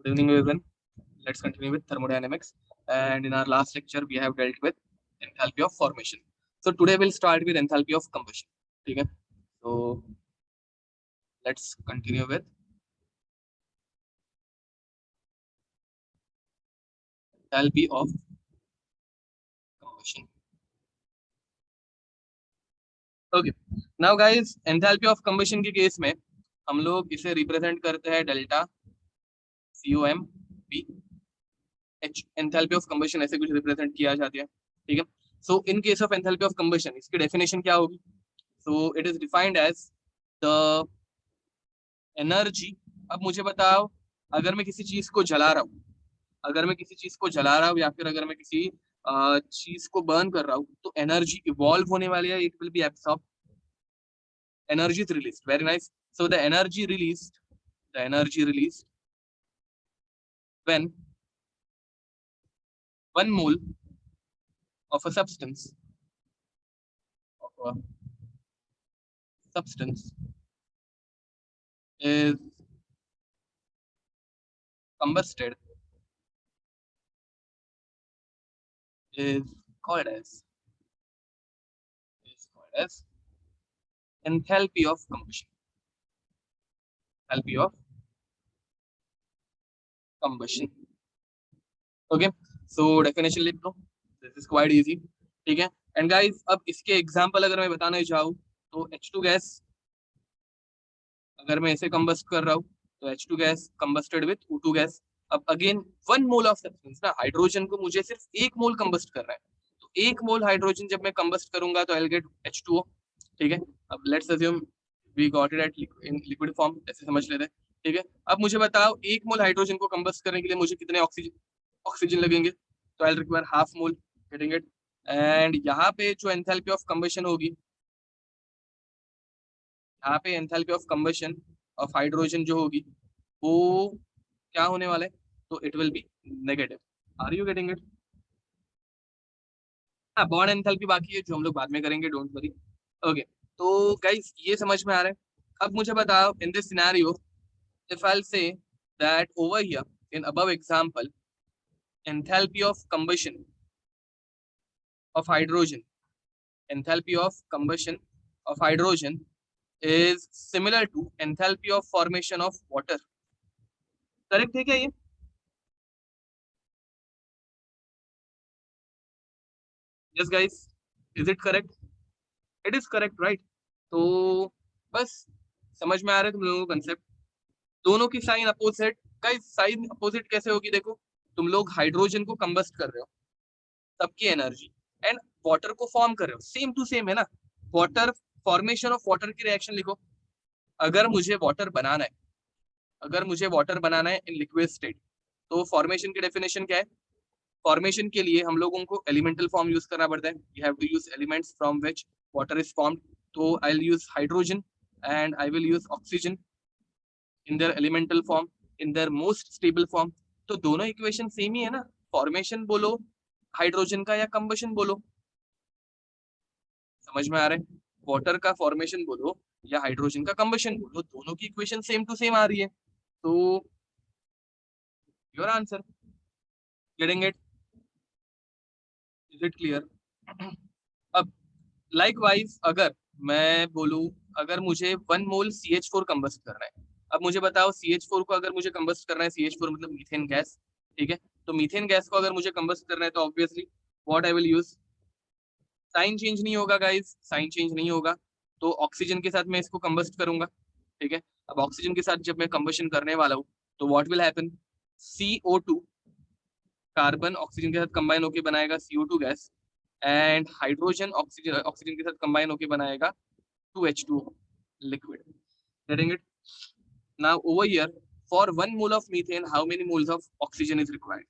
Good evening, everyone. Let's continue with thermodynamics. And in our last lecture, we have dealt with enthalpy of formation. So today we'll start with enthalpy of combustion. Okay. So let's continue with enthalpy of combustion. Okay. Now, guys, enthalpy of combustion के case में हम लोग इसे represent करते हैं delta COMB H. enthalpy of combustion ऐसे कुछ represent किया जाता है. ठीक है. So in case of enthalpy of combustion, इसकी डेफिनेशन क्या होगी? So it is defined as the energy. अब मुझे बताओ, अगर मैं किसी चीज को जला रहा हूँ, या फिर अगर मैं किसी चीज को बर्न कर रहा हूँ, तो एनर्जी इवॉल्व होने वाली है. It will B absorb. Energy is released. Very nice. So the energy released when 1 mole of a substance is combusted is called as enthalpy of combustion. Okay, so definition लिख दो. This is quite easy. ठीक है. And guys, अब इसके example अगर मैं बताना चाहूँ तो H2 गैस, अगर मैं इसे कंबस्ट कर रहा हूँ तो H2 gas combusted with O2 gas. अब अगेन 1 मोल ऑफ सब्सटेंस ना, हाइड्रोजन को मुझे सिर्फ 1 मोल कंबस्ट करना है. तो 1 मोल हाइड्रोजन जब मैं कंबस्ट करूंगा तो आई विल गेट H2O. ठीक है. अब let's assume we got it at in liquid form, ऐसे समझ लेते हैं. ठीक है. अब मुझे बताओ 1 मोल हाइड्रोजन को कंबस्ट करने के लिए मुझे कितने ऑक्सीजन लगेंगे? तो I will require half mole. Getting it. And यहाँ पे जो एंथैल्पी ऑफ कंबशन होगी, यहाँ पे enthalpy of combustion of hydrogen जो होगी वो क्या होने वाला है? तो it will be negative. Are you getting it? हाँ, बॉन्ड एंथैल्पी बाकी है जो हम लोग बाद में करेंगे, डोंट वरी. ओके, तो गाइस ये समझ में आ रहा है. अब मुझे बताओ, in this scenario if I'll say that over here in above example, enthalpy of combustion of hydrogen is similar to enthalpy of formation of water. Correct है क्या ये? Yes guys, is it correct? It is correct, right? तो बस समझ में आ रहा है तुम लोगों को कंसेप्ट. दोनों की sign opposite. Guys sign opposite कैसे होगी? देखो, तुम लोग हाइड्रोजन को कंबस्ट कर रहे हो, सबकी एनर्जी, एंड वाटर को फॉर्म कर रहे हो, सेम टू सेम है ना. वाटर, फॉर्मेशन ऑफ वाटर की रिएक्शन लिखो. अगर मुझे वाटर बनाना है इन लिक्विड स्टेट, तो फॉर्मेशन की डेफिनेशन क्या है? फॉर्मेशन के लिए हम लोगों को एलिमेंटल फॉर्म यूज करना पड़ता है. You have to use elements from which water is formed. तो I will use hydrogen and I will use oxygen in their elemental form, in their most stable form. तो दोनों equation same ही है ना. Formation बोलो hydrogen का या combustion बोलो. समझ में आ रहा है? वाटर का फॉर्मेशन बोलो या हाइड्रोजन का कंबशन बोलो, दोनों की इक्वेशन सेम टू सेम आ रही है. तो your answer. Getting it? Is it clear? अब लाइकवाइज अगर मैं बोलूं, अगर मुझे 1 मोल CH4 कंबस्ट करना है. अब मुझे बताओ, CH4 को अगर मुझे कंबस्ट करना है, CH4 मतलब मीथेन गैस. ठीक है. तो मीथेन गैस को अगर मुझे कंबस्ट करना है तो obviously what I will use? Sign change नहीं होगा गाइस, साइन चेंज नहीं होगा. तो ऑक्सीजन के साथ मैं इसको कंबस्ट करूंगा. ठीक है. अब ऑक्सीजन के साथ जब मैं कंबशन करने वाला हूँ तो what will happen? CO2 carbon oxygen के साथ कंबाइन होकर बनाएगा CO2 gas, and hydrogen oxygen के साथ कंबाइन होकर बनाएगा 2H2O liquid. Getting it? Now over here, for 1 mole of methane, how many moles of oxygen is required?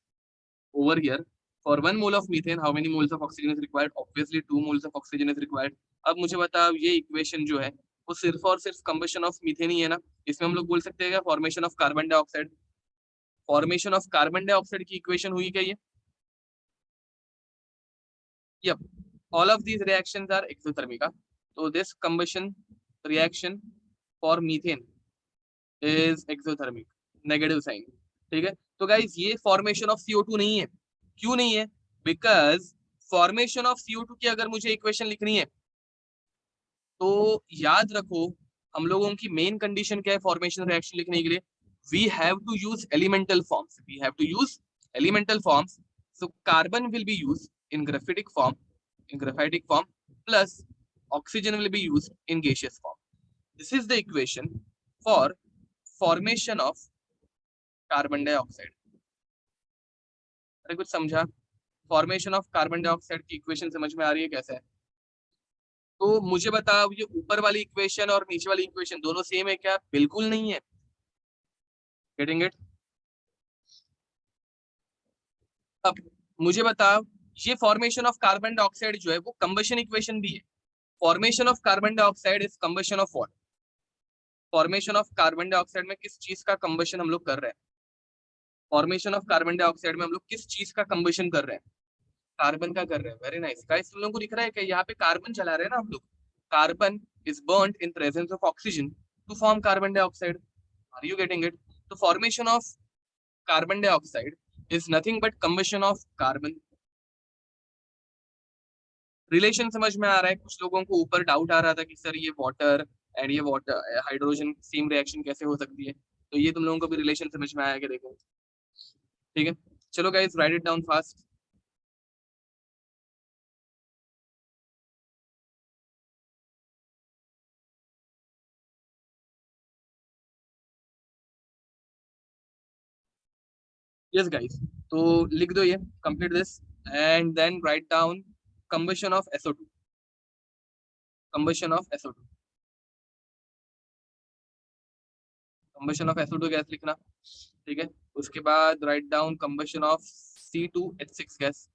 Over here, for 1 mole of methane, how many moles of oxygen is required? Obviously 2 moles of oxygen is required. अब मुझे बताओ, ये equation जो है वो सिर्फ और सिर्फ कंबशन ऑफ मीथेन ही है ना. इसमें हम लोग बोल सकते हैं क्या formation of carbon dioxide? Formation of carbon dioxide की इक्वेशन हुई क्या ये? Yep, all of these reactions are exothermic. So this combustion reaction for methane is exothermic, negative sign. ठीक है। तो गाइज ये फॉर्मेशन ऑफ CO2 नहीं है। क्यों नहीं है? बिकॉज फॉर्मेशन ऑफ CO2 की अगर मुझे इक्वेशन लिखनी है तो याद रखो, हम लोगों की मेन कंडीशन क्या है फॉर्मेशन रिएक्शन लिखने के लिए? We have to use elemental forms, we have to use elemental forms. So carbon will be use in graphitic form, in graphitic form, plus oxygen will be used in gaseous form. This is the equation for formation of carbon dioxide. अरे कुछ समझा? Formation of carbon dioxide की equation समझ में आ रही है कैसे है? तो मुझे बताओ, ये ऊपर वाली इक्वेशन और नीचे वाली इक्वेशन दोनों सेम है क्या? बिल्कुल नहीं है। Getting it? अब मुझे बताओ, ये फॉर्मेशन ऑफ कार्बन डाइऑक्साइड जो है वो कंबशन इक्वेशन भी है। Formation of carbon dioxide is combustion of what? Formation of carbon dioxide में किस चीज का कंबशन हम लोग कर रहे हैं? फॉर्मेशन ऑफ कार्बन डाइऑक्साइड में हम लोग किस चीज का कंबशन कर रहे हैं? कार्बन का कर रहे हैं। वेरी नाइस गाइस, तुम लोगों को दिख रहा है कि यहाँ पे कार्बन चला रहे हैं ना हम लोग। Carbon is burned in presence of oxygen to form carbon dioxide. Are you getting it? तो formation of carbon dioxide is nothing but combustion of carbon. Relation समझ में आ रहा है? कुछ लोगों को ऊपर डाउट आ रहा था कि सर ये वाटर एंड ये वाटर हाइड्रोजन सेम रिएक्शन कैसे हो सकती है, तो ये तुम लोगों को भी रिलेशन समझ में आया कि देखो। ठीक है, चलो guys write it down fast. Yes guys, तो लिख दो ये, complete this and then write down combustion of SO2। Combustion of SO2, combustion of SO2 gas लिखना। ठीक है, उसके बाद write down combustion of C2H6 gas.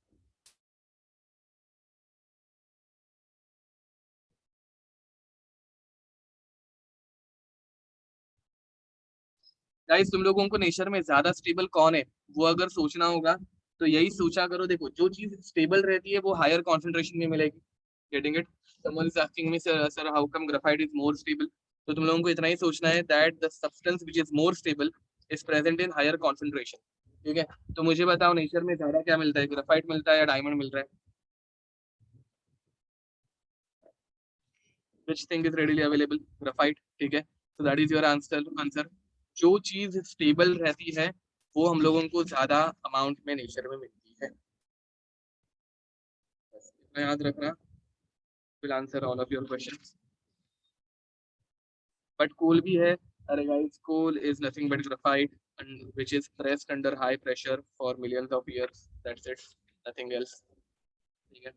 Guys तुम लोगों को नेचर में ज्यादा स्टेबल कौन है वो अगर सोचना होगा तो यही सोचा करो। देखो, जो चीज स्टेबल रहती है वो हायर कॉन्सेंट्रेशन में मिलेगी। Getting it? Someone is asking me sir how come graphite is more stable. तो तुम लोगों को इतना ही सोचना है that the substance which is more stable is present in higher concentration. ठीक है, तो मुझे बताओ नेचर में ज्यादा क्या मिलता है? ग्राफाइट मिलता है या डायमंड मिल रहा है? Which thing is readily available? Graphite. ठीक है, so that is your answer. जो चीज स्टेबल रहती है वो हम लोगों को ज्यादा अमाउंट में नेचर में मिलती है। बस इतना याद रखना, will answer all of your questions. But coal भी है। अरे guys, coal is nothing but graphite which is pressed under high pressure for millions of years. That's it, nothing else. ठीक है,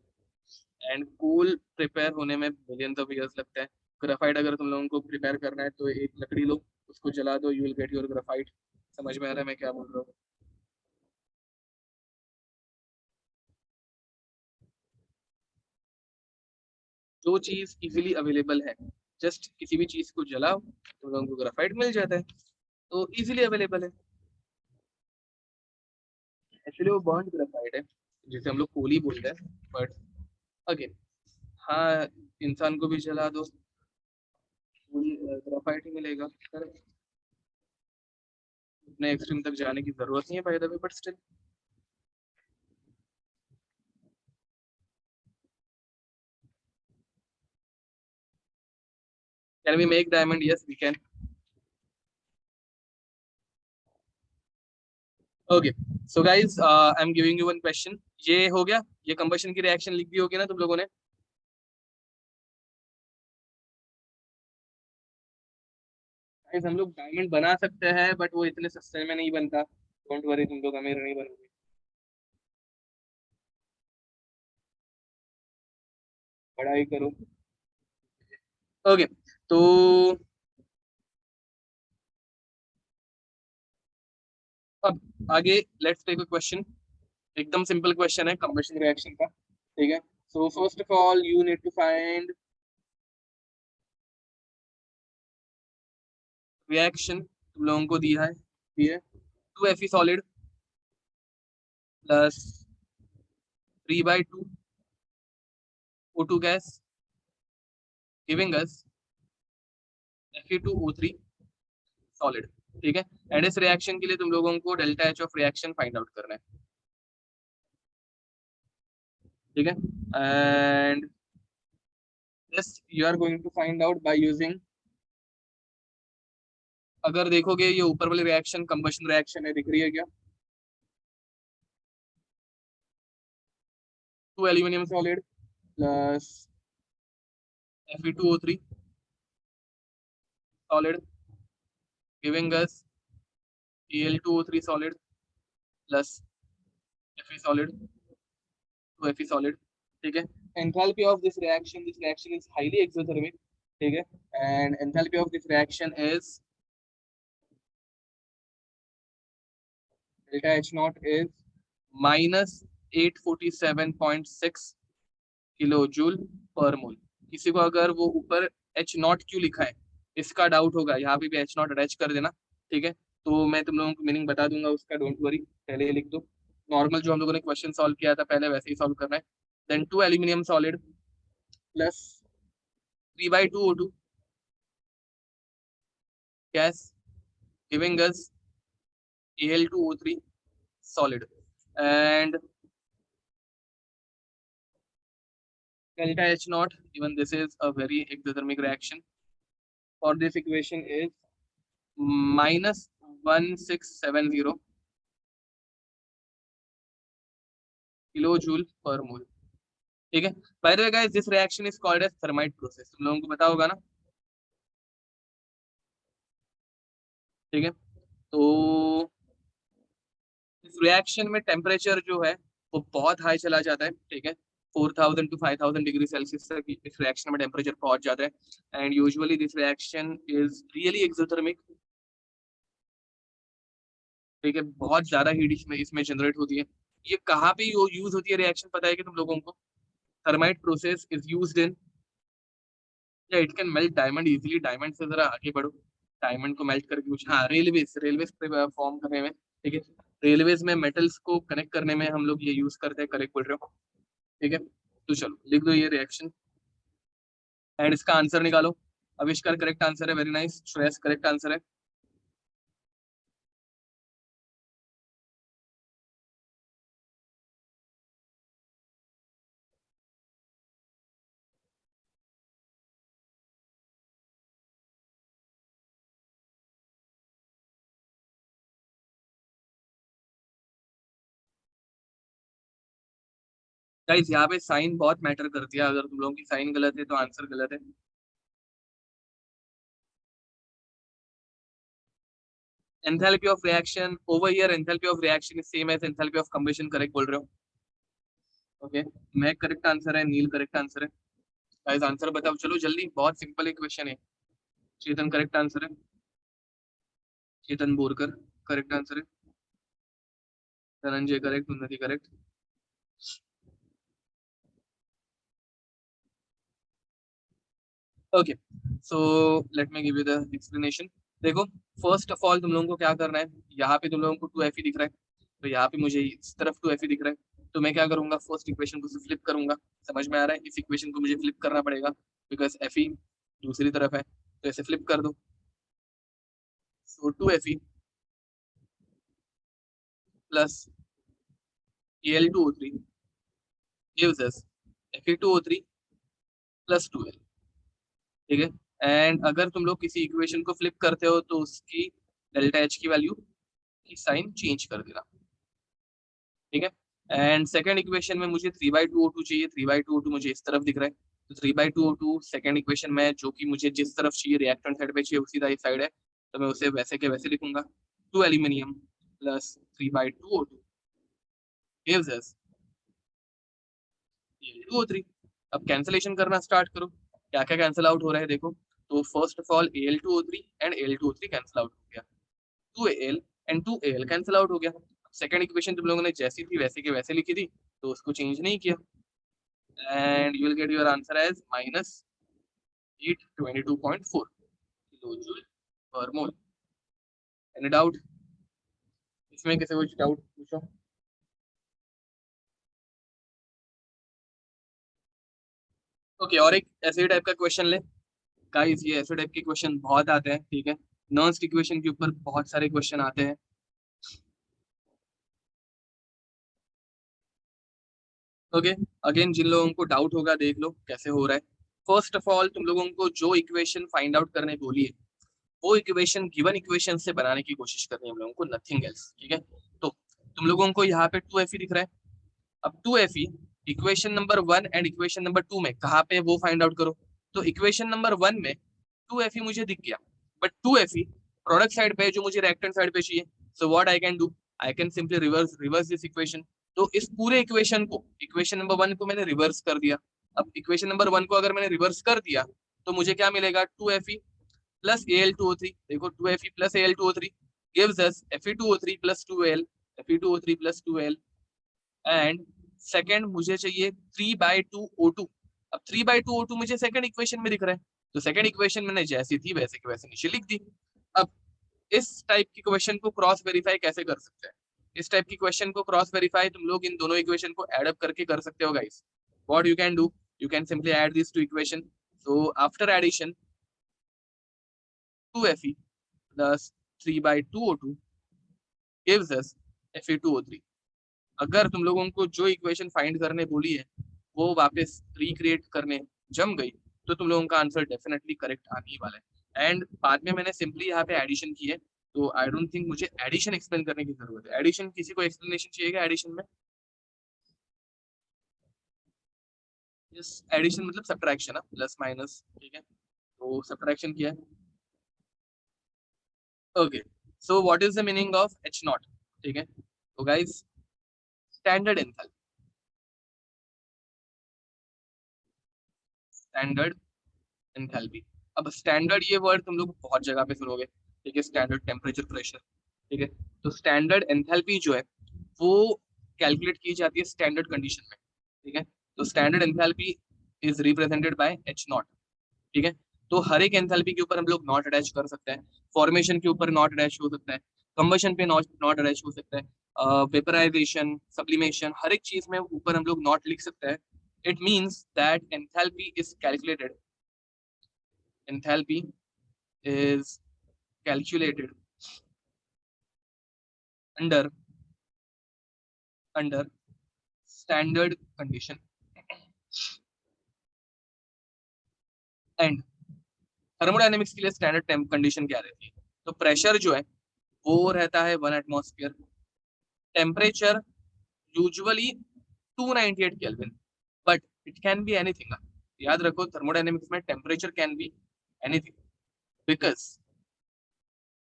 एंड कोल प्रिपेयर होने में millions of years लगता है। Graphite अगर तुम लोगों को प्रिपेयर करना है तो एक लकड़ी लो, उसको जला दो, you will get your graphite. समझ में आ रहा है मैं क्या बोल रहा हूँ? जो चीज इजीली अवेलेबल है, जस्ट किसी भी चीज को जलाओ तो लोगों को ग्राफाइट मिल जाता है, तो इजीली अवेलेबल है। एक्चुअली वो बर्न ग्राफाइट है जिसे हम लोग कोली बोलते हैं, बट अगेन, हाँ, इंसान को भी जला दो, पूरी ग्राफाइट ही मिलेगा। उतने एक्सट्रीम तक जाने की जरूरत नहीं है by the way, but still. Can we make diamond? Yes we can. Okay, so guys I am giving you one question. ये हो गया, ये कंबशन की रिएक्शन लिख दी होगी ना तुम लोगों ने? गाइस हम लोग डायमंड बना सकते हैं बट वो इतने सस्ते में नहीं बनता। डोंट वरी, तुम लोग अमीर नहीं बनोगे। पढ़ाई करो। ओके, तो अब आगे लेट्स टेक अ क्वेश्चन। एकदम सिंपल क्वेश्चन है कंबशन रिएक्शन का। ठीक है, so first of all you need to find reaction तुम लोगों को दिया है। ठीक है, 2Fe solid plus 3/2 O2 gas giving us Fe2O3 solid, ठीक है। एंड इस रिएक्शन के लिए तुम लोगों को delta H of reaction find out करना है, ठीक है। And this you are going to find out by using, अगर देखोगे ये ऊपर वाली रिएक्शन कंबशन रिएक्शन है, दिख रही है क्या? 2 aluminium solid plus Fe2O3 solid giving us Al2O3 solid plus Fe solid to Fe solid, ठीक है। Enthalpy of this reaction is highly exothermic, ठीक है। And enthalpy of this reaction is delta H naught is minus 847.6 kilo joule per mole. किसी को अगर वो ऊपर H not क्यों लिखा है इसका डाउट होगा, यहाँ पे भी H नॉट अटैच कर देना, ठीक है। तो मैं तुम लोगों को मीनिंग बता दूंगा उसका, डोंट वरी, पहले ये लिख दो। नॉर्मल जो हम लोगों ने क्वेश्चन सॉल्व किया था पहले वैसे ही सॉल्व करना है। Then 2 aluminium solid plus 3/2O2 gas giving us Al2O3 solid, and delta H naught, even this is a very exothermic reaction. For this equation is minus 1670 kilojoule per mole, ठीक है। By the way guys, this reaction is called as thermite process, तुम लोगों को पता होगा ना, ठीक है। तो इस रिएक्शन में टेम्परेचर जो है वो बहुत हाई चला जाता है, ठीक है। 4000 to 5000 डिग्री सेल्सियस तक इस रिएक्शन में टेम्परेचर पहुंच जाता है। And usually this reaction is really exothermic, ठीक है। बहुत ज्यादा हीट इसमें इसमें जनरेट होती है। ये कहाँ पे यूज होती है रिएक्शन पता है कि तुम लोगों को? Thermite process is used in, या it can melt diamond easily. Diamond से जरा आगे बढ़ो, डायमंड को मेल्ट करके कुछ, हाँ, रेलवेज रेलवेज पे फॉर्म करने में, ठीक है। रेलवेज में मेटल्स को कनेक्ट करने में हम लोग ये यूज करते हैं, करेक्ट बोल रहे हो, ठीक है। तो चलो लिख दो ये रिएक्शन एंड इसका आंसर निकालो। आविष्कार करेक्ट आंसर है, very nice. Shreyas correct answer है। गाइस यहाँ पे साइन बहुत मैटर करती है, अगर तुम लोगों की साइन गलत है तो आंसर गलत है। Enthalpy of reaction over here, enthalpy of reaction is same as enthalpy of combustion, correct बोल रहे हो, ओके। मैं करेक्ट आंसर है, नील करेक्ट आंसर है। गाइस आंसर बताओ चलो जल्दी, बहुत सिंपल क्वेश्चन है। चेतन करेक्ट आंसर है, चेतन बोरकर करेक्ट आंसर है, धनंजय करेक्ट, उन्नति correct. Okay, so let me give you the explanation. देखो, फर्स्ट ऑफ ऑल तुम लोगों को क्या करना है, यहाँ पे तुम लोगों को 2Fe दिख रहा है, तो यहाँ पे मुझे इस तरफ 2Fe दिख रहा है, तो मैं क्या करूंगा, फर्स्ट इक्वेशन को फ्लिप करूंगा। समझ में आ रहा है? इस इक्वेशन को मुझे फ्लिप करना पड़ेगा बिकॉज Fe दूसरी तरफ है, तो ऐसे फ्लिप कर दो। सो 2Fe plus Al2O3 gives us Fe2O3 plus 2L, ठीक है। एंड अगर तुम लोग किसी इक्वेशन को फ्लिप करते हो तो उसकी डेल्टा एच की वैल्यू की साइन चेंज कर देना, ठीक है। एंड सेकंड इक्वेशन में मुझे 3/2O2 चाहिए, 3/2O2 मुझे इस तरफ दिख रहा है, तो 3/2O2 सेकंड इक्वेशन में जो कि मुझे जिस तरफ चाहिए रिएक्टेंट साइड पे चाहिए उसी साइड है, तो मैं उसे वैसे के वैसे लिखूंगा। 2 aluminium plus 3/2O2 gives us Al2O3। अब कैंसिलेशन करना स्टार्ट करो, क्या क्या कैंसिल आउट हो रहा है देखो। तो first of all Al2O3 and Al2O3 cancel out हो गया, 2Al and 2Al cancel out हो गया। सेकंड इक्वेशन तुम लोगों ने जैसी थी वैसे के वैसे लिखी थी, तो उसको चेंज नहीं किया, and you will get your answer as minus 822.4 kilojoule per mole. Any doubt इसमें? किसी कुछ डाउट पूछो। ओके, और एक ऐसे टाइप का क्वेश्चन ले। गाइस ये ऐसे टाइप के क्वेश्चन बहुत आते हैं, ठीक है। नर्स्ट इक्वेशन के ऊपर बहुत सारे क्वेश्चन आते हैं। ओके, अगेन जिन लोगों को डाउट होगा देख लो कैसे हो रहा है। फर्स्ट ऑफ ऑल तुम लोगों को जो इक्वेशन फाइंड आउट करने बोली है वो इक्वेशन गिवन इक्वेशन से बनाने की कोशिश करनी है हम लोगों को, नथिंग एल्स। ठीक है, तो तुम लोगों को यहाँ पे 2Fe दिख रहा है। अब 2Fe equation number 1 and equation number 2 में कहाँ पे वो फाइंड आउट करो। तो इक्वेशन नंबर 1 में 2Fe मुझे दिख गया, बट 2Fe प्रोडक्ट साइड पे जो मुझे रिएक्टेंट साइड पे चाहिए। So what I can do, I can simply reverse reverse this equation. तो इस पूरे इक्वेशन को, इक्वेशन नंबर 1 को मैंने रिवर्स कर दिया। अब इक्वेशन नंबर 1 को अगर मैंने रिवर्स कर दिया तो मुझे क्या मिलेगा, 2Fe प्लस Al2O3। देखो 2Fe plus Al2O3 gives us Fe2O3 plus 2Al, Fe2O3 plus 2Al। And second मुझे चाहिए 3/2O2। अब 3/2O2 मुझे सेकंड इक्वेशन में दिख रहा है, तो सेकंड इक्वेशन मैंने जैसी थी वैसे की वैसे नीचे लिख दी। अब इस टाइप की क्वेश्चन को क्रॉस वेरीफाई कैसे कर सकते हैं, इस टाइप की क्वेश्चन को क्रॉस वेरीफाई तुम लोग इन दोनों इक्वेशन को एड अप करके कर सकते हो guys. What you can do, you can simply add this to equation. So after addition 2Fe plus 3/2O2 gives us Fe2O3। अगर तुम लोगों को जो इक्वेशन फाइंड करने बोली है वो वापस रिक्रिएट करने जम गई तो तुम लोगों का आंसर डेफिनेटली करेक्ट आने ही वाला है। एंड बाद में मैंने सिंपली यहाँ पे एडिशन की है, तो आई डोंट थिंक मुझे एडिशन एक्सप्लेन करने की जरूरत है। एडिशन किसी को एक्सप्लेनेशन चाहिए एडिशन में? यस, एडिशन मतलब सब्ट्रैक्शन, प्लस माइनस। ठीक है, तो सब्ट्रैक्शन किया है। Okay, so what is the meaning of H not? ठीक है, तो guys standard enthalpy, standard enthalpy. अब स्टैंडर्ड ये वर्ड तुम लोग बहुत जगह पे सुनोगे। ठीक है, स्टैंडर्ड टेम्परेचर प्रेशर। ठीक है, तो स्टैंडर्ड एंथैल्पी जो है वो कैलकुलेट की जाती है स्टैंडर्ड कंडीशन में। ठीक है, तो standard enthalpy is represented by H not. ठीक है, तो हर एक एंथैल्पी के ऊपर हम लोग नॉट अटैच कर सकते हैं। फॉर्मेशन के ऊपर नॉट अटैच हो सकता है, कंबशन पे नॉट नॉट अटैच हो सकता है, वेपराइजेशन, सब्लिमेशन, हर एक चीज में ऊपर हम लोग नॉट लिख सकते हैं। It means that enthalpy is calculated, enthalpy is calculated under under standard condition। And thermodynamics के लिए स्टैंडर्ड कंडीशन क्या रहती है? तो प्रेशर जो है वो रहता है 1 atmosphere, temperature usually 298 kelvin, but it can be anything. याद रखो थर्मोडायनेमिक्स में temperature can be anything, because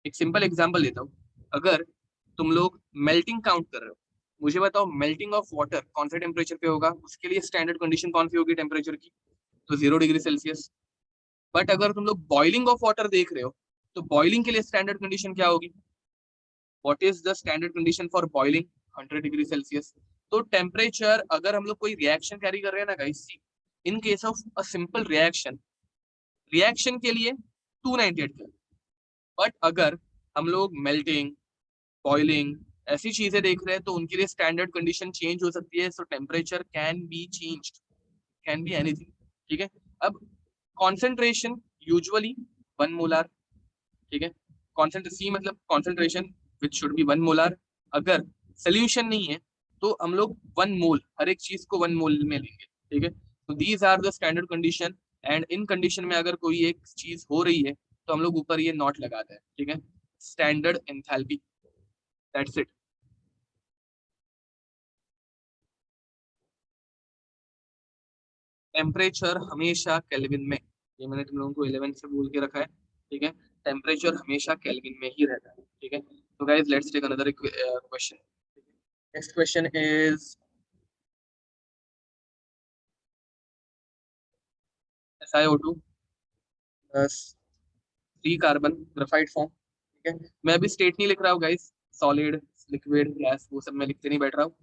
एक सिंपल एग्जांपल देता हूँ। अगर तुम लोग मेल्टिंग काउंट कर रहे हो, मुझे बताओ मेल्टिंग ऑफ वाटर कौन से टेम्परेचर पे होगा, उसके लिए स्टैंडर्ड कंडीशन कौन सी होगी टेम्परेचर की? तो 0 डिग्री सेल्सियस। बट अगर तुम लोग बॉइलिंग ऑफ वाटर देख रहे हो तो बॉइलिंग के लिए स्टैंडर्ड कंडीशन क्या होगी? What is the standard condition for boiling? 100 degree Celsius. तो टेम्परेचर अगर हम लोग कोई रिएक्शन कैरी कर रहे हैं ना guys, in case of a simple reaction, reaction के लिए 298 केल्विन। बट अगर हम लोग मेल्टिंग, बॉइलिंग ऐसी चीजें देख रहे हैं तो उनके लिए स्टैंडर्ड कंडीशन चेंज हो सकती है। सो temperature can be changed, can be anything. ठीक है, अब कॉन्सेंट्रेशन यूजुअली 1 मोलार। ठीक है, कॉन्सेंट्रेशन सी मतलब concentration which should be 1 molar. अगर सोल्यूशन नहीं है तो हम लोग 1 मोल, हर एक चीज को 1 मोल में लेंगे। ठीक है, तो these are the standard condition. And इन कंडीशन में अगर कोई एक चीज हो रही है तो हम लोग ऊपर ये नॉट लगाते हैं। ठीक है, standard enthalpy, that's it. Temperature हमेशा केल्विन में, ये मैंने तुम लोगों को 11 से बोल के रखा है। ठीक है, टेम्परेचर हमेशा केल्विन में ही रहता है। ठीक है, तो guys let's take another question. Next question is SiO2 plus 3 carbon graphite form. ठीक है, मैं अभी स्टेट नहीं लिख रहा हूँ गाइस, सॉलिड, लिक्विड, गैस वो सब मैं लिखते नहीं बैठ रहा हूँ।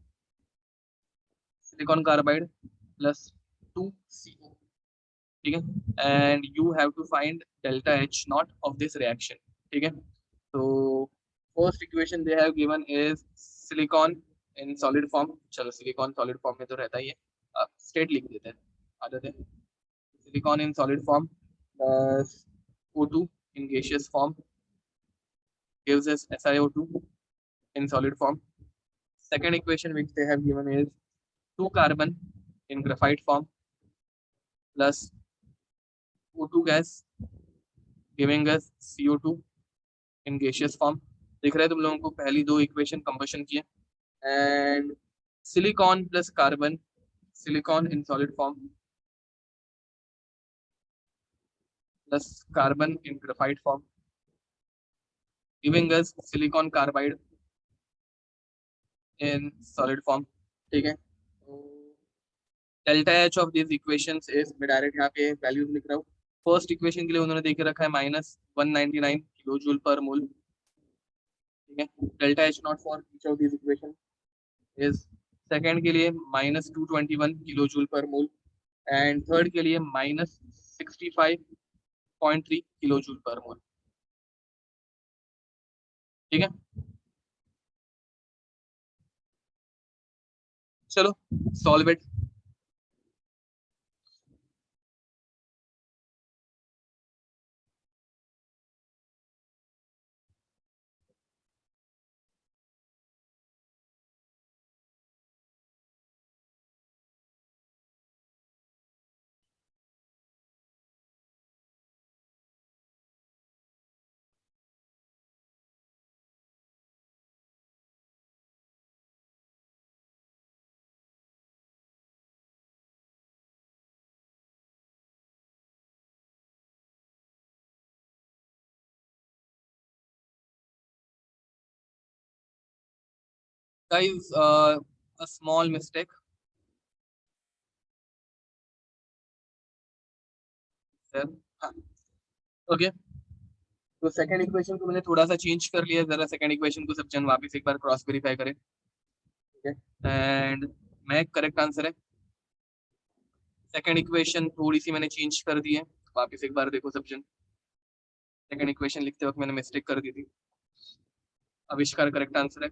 Silicon carbide plus 2CO। ठीक है, and you have to find delta H naught of this reaction. ठीक है, तो first equation they have given is silicon in solid form. चलो सिलिकॉन सॉलिड फॉर्म में तो रहता ही है, अब स्टेट लिख देते हैं, आदत है। Silicon in solid form plus O2 in gaseous form gives us SiO2 in solid form. Second equation which they have given is 2 carbon in graphite form plus O2 gas giving us CO2 in gaseous form. दिख रहा है तुम लोगों को पहली दो equation combustion की है and silicon plus carbon silicon in solid form plus carbon in graphite form giving us silicon carbide in solid form. ठीक है, delta H of this equations is, मैं डायरेक्ट यहाँ पे वैल्यूज लिख रहा हूँ. फर्स्ट इक्वेशन के लिए उन्होंने देके रखा है -199 किलो जूल पर मोल. ठीक है, delta H naught for each of this equation is, second के लिए -221 kilo joule per mole and third के लिए -65.3 किलो जूल पर मोल. ठीक है, चलो solve it. Guys, a small mistake. Okay, तो सेकंड इक्वेशन को मैंने थोड़ा सा चेंज कर लिया. जरा सेकंड इक्वेशन को सब जन वापस एक बार क्रॉस वेरीफाई करें. ठीक है, एंड मैं करेक्ट आंसर है. सेकंड इक्वेशन थोड़ी सी मैंने चेंज कर दी है, वापस एक बार देखो सब जन. सेकंड इक्वेशन लिखते वक्त मैंने मिस्टेक कर दी थी. आविष्कार करेक्ट आंसर है.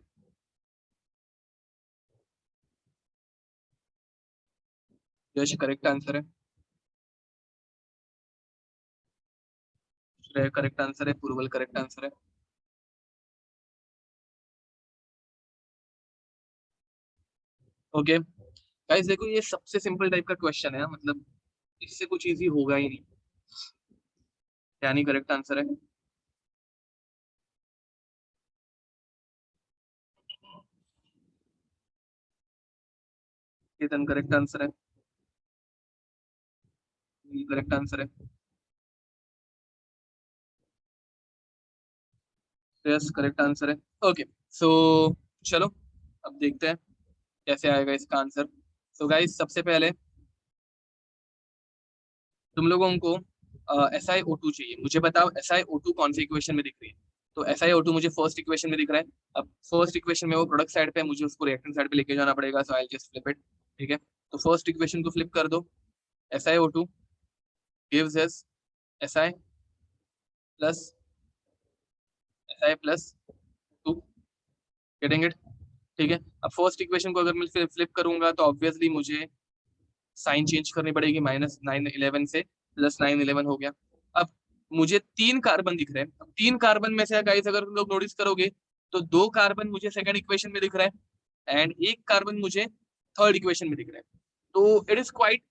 यश करेक्ट आंसर है. श्रेय करेक्ट आंसर है. पूर्वल करेक्ट आंसर है. ओके गाइस, देखो ये सबसे सिंपल टाइप का क्वेश्चन है, मतलब इससे कुछ इजी होगा ही नहीं. यानी करेक्ट आंसर है. चेतन करेक्ट आंसर है. करेक्ट आंसर है. यस करेक्ट आंसर है. ओके, सो चलो अब देखते हैं कैसे आएगा इसका आंसर. सो गाइस, सबसे पहले तुम लोगों को SiO2 चाहिए. मुझे बताओ SiO2 कौन सी इक्वेशन में दिख रही है. तो SiO2 मुझे फर्स्ट इक्वेशन में दिख रहा है. अब फर्स्ट इक्वेशन में वो प्रोडक्ट साइड पे है, मुझे उसको रिएक्टेंट साइड पे लेके जाना पड़ेगा. सो आई जस्ट फ्लिप इट. ठीक है, तो फर्स्ट इक्वेशन को फ्लिप कर दो. SiO2 gives us Si plus Si plus 2. Getting it. ठीक है, अब फर्स्ट इक्वेशन को अगर मैं फ्लिप करूंगा तो ऑब्वियसली मुझे साइन चेंज करनी पड़ेगी. -911 से +911 हो गया. अब मुझे 3 कार्बन दिख रहे हैं. अब 3 कार्बन में से गाइस अगर तुम लोग नोटिस करोगे तो 2 कार्बन मुझे सेकंड इक्वेशन में दिख रहा है एंड 1 कार्बन मुझे थर्ड इक्वेशन में दिख रहा है. तो इट इज क्वाइट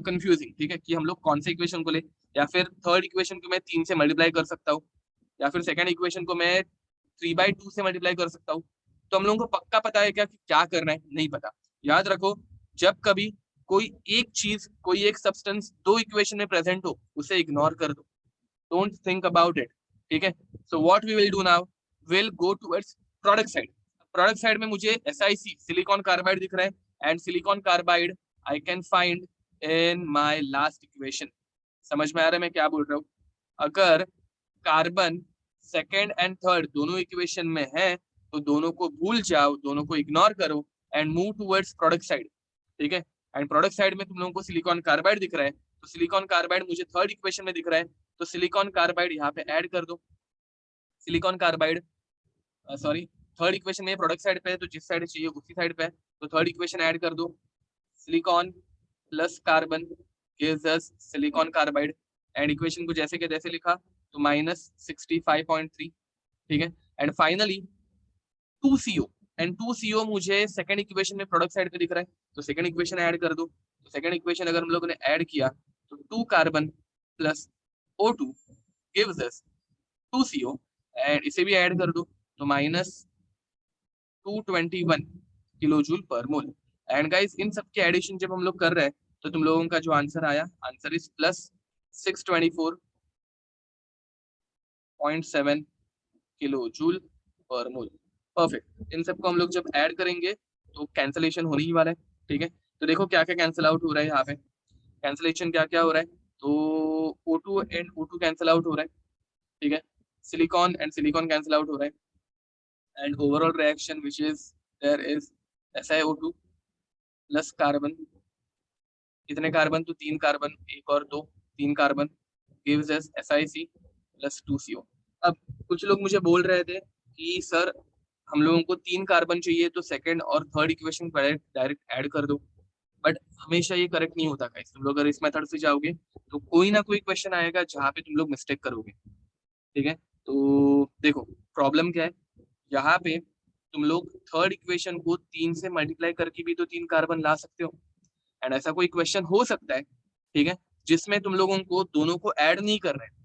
कंफ्यूजिंग. ठीक है, कि हम लोग कौन से इक्वेशन को ले, या फिर थर्ड इक्वेशन को मैं 3 से मल्टीप्लाई कर सकता हूँ, या फिर सेकंड इक्वेशन को मैं 3/2 से मल्टीप्लाई कर सकता हूँ. तो हम लोगों को पक्का पता है क्या कि क्या करना है? नहीं पता. याद रखो, जब कभी कोई एक चीज, कोई एक सब्सटेंस दो इक्वेशन में प्रेजेंट हो, उसे इग्नोर कर दो. Don't think about it. ठीक है, so what we will do now, will go towards product side. Product side में मुझे SiC सिलिकॉन कार्बाइड दिख रहा है and silicon carbide I can find in my last equation. समझ में आ रहा है मैं क्या बोल रहा हूँ? अगर कार्बन सेकेंड एंड थर्ड दोनों इक्वेशन में है तो दोनों को भूल जाओ, दोनों को इग्नोर करो and move towards product side. ठीक है, एंड प्रोडक्ट साइड में तुम लोगों को सिलिकॉन कार्बाइड दिख रहा है, तो सिलिकॉन कार्बाइड मुझे थर्ड इक्वेशन में दिख रहा है, तो सिलिकॉन कार्बाइड यहाँ पे ऐड कर दो. Silicon carbide, sorry, third equation में प्रोडक्ट साइड पे है तो जिस साइड चाहिए उसी साइड पे है, तो थर्ड इक्वेशन ऐड कर दो. Silicon plus carbon gives us silicon carbide and equation को जैसे के जैसे लिखा, तो -65.3 ठीक है। And finally 2CO, and 2CO मुझे सेकंड इक्वेशन में प्रोडक्ट साइड पे दिख रहा है, तो सेकंड इक्वेशन ऐड कर दो। तो सेकंड इक्वेशन अगर हम लोगों ने ऐड किया तो 2 carbon plus O2 gives us 2CO, and इसे भी ऐड कर दो तो minus 221 kilo joule per mole. And guys in सब के एडिशन जब हम लोग कर रहे हैं तो तुम लोगों का जो आंसर आया, answer is plus 624.7 kilo joule per mole. Perfect. इन सबको हम लोग जब ऐड करेंगे तो कैंसलेशन होने ही वाला है, ठीक है। तो देखो क्या क्या कैंसिल आउट हो रहा है यहाँ पे, कैंसलेशन क्या क्या हो रहा है, तो O2 and O2 cancel out हो रहा है, ठीक है। Silicon and silicon cancel out हो रहा है, and overall reaction which is there is SiO2 plus carbon, कितने कार्बन, तो 3 कार्बन, एक और दो, 3 carbon gives us SiC plus 2CO। अब कुछ लोग मुझे बोल रहे थे कि सर हम लोगों को 3 कार्बन चाहिए तो सेकंड और थर्ड इक्वेशन डायरेक्ट ऐड कर दो, बट हमेशा ये करेक्ट नहीं होता गाइस। तुम लोग अगर इस मेथड से जाओगे तो कोई ना कोई क्वेश्चन आएगा जहाँ पे तुम लोग मिस्टेक करोगे, ठीक है। तो देखो प्रॉब्लम क्या है, यहाँ पे तुम लोग थर्ड इक्वेशन को 3 से मल्टीप्लाई करके भी तो 3 कार्बन ला सकते हो, एंड ऐसा कोई क्वेश्चन हो सकता है, ठीक है, जिसमें तुम लोगों को दोनों को ऐड नहीं कर रहे हैं।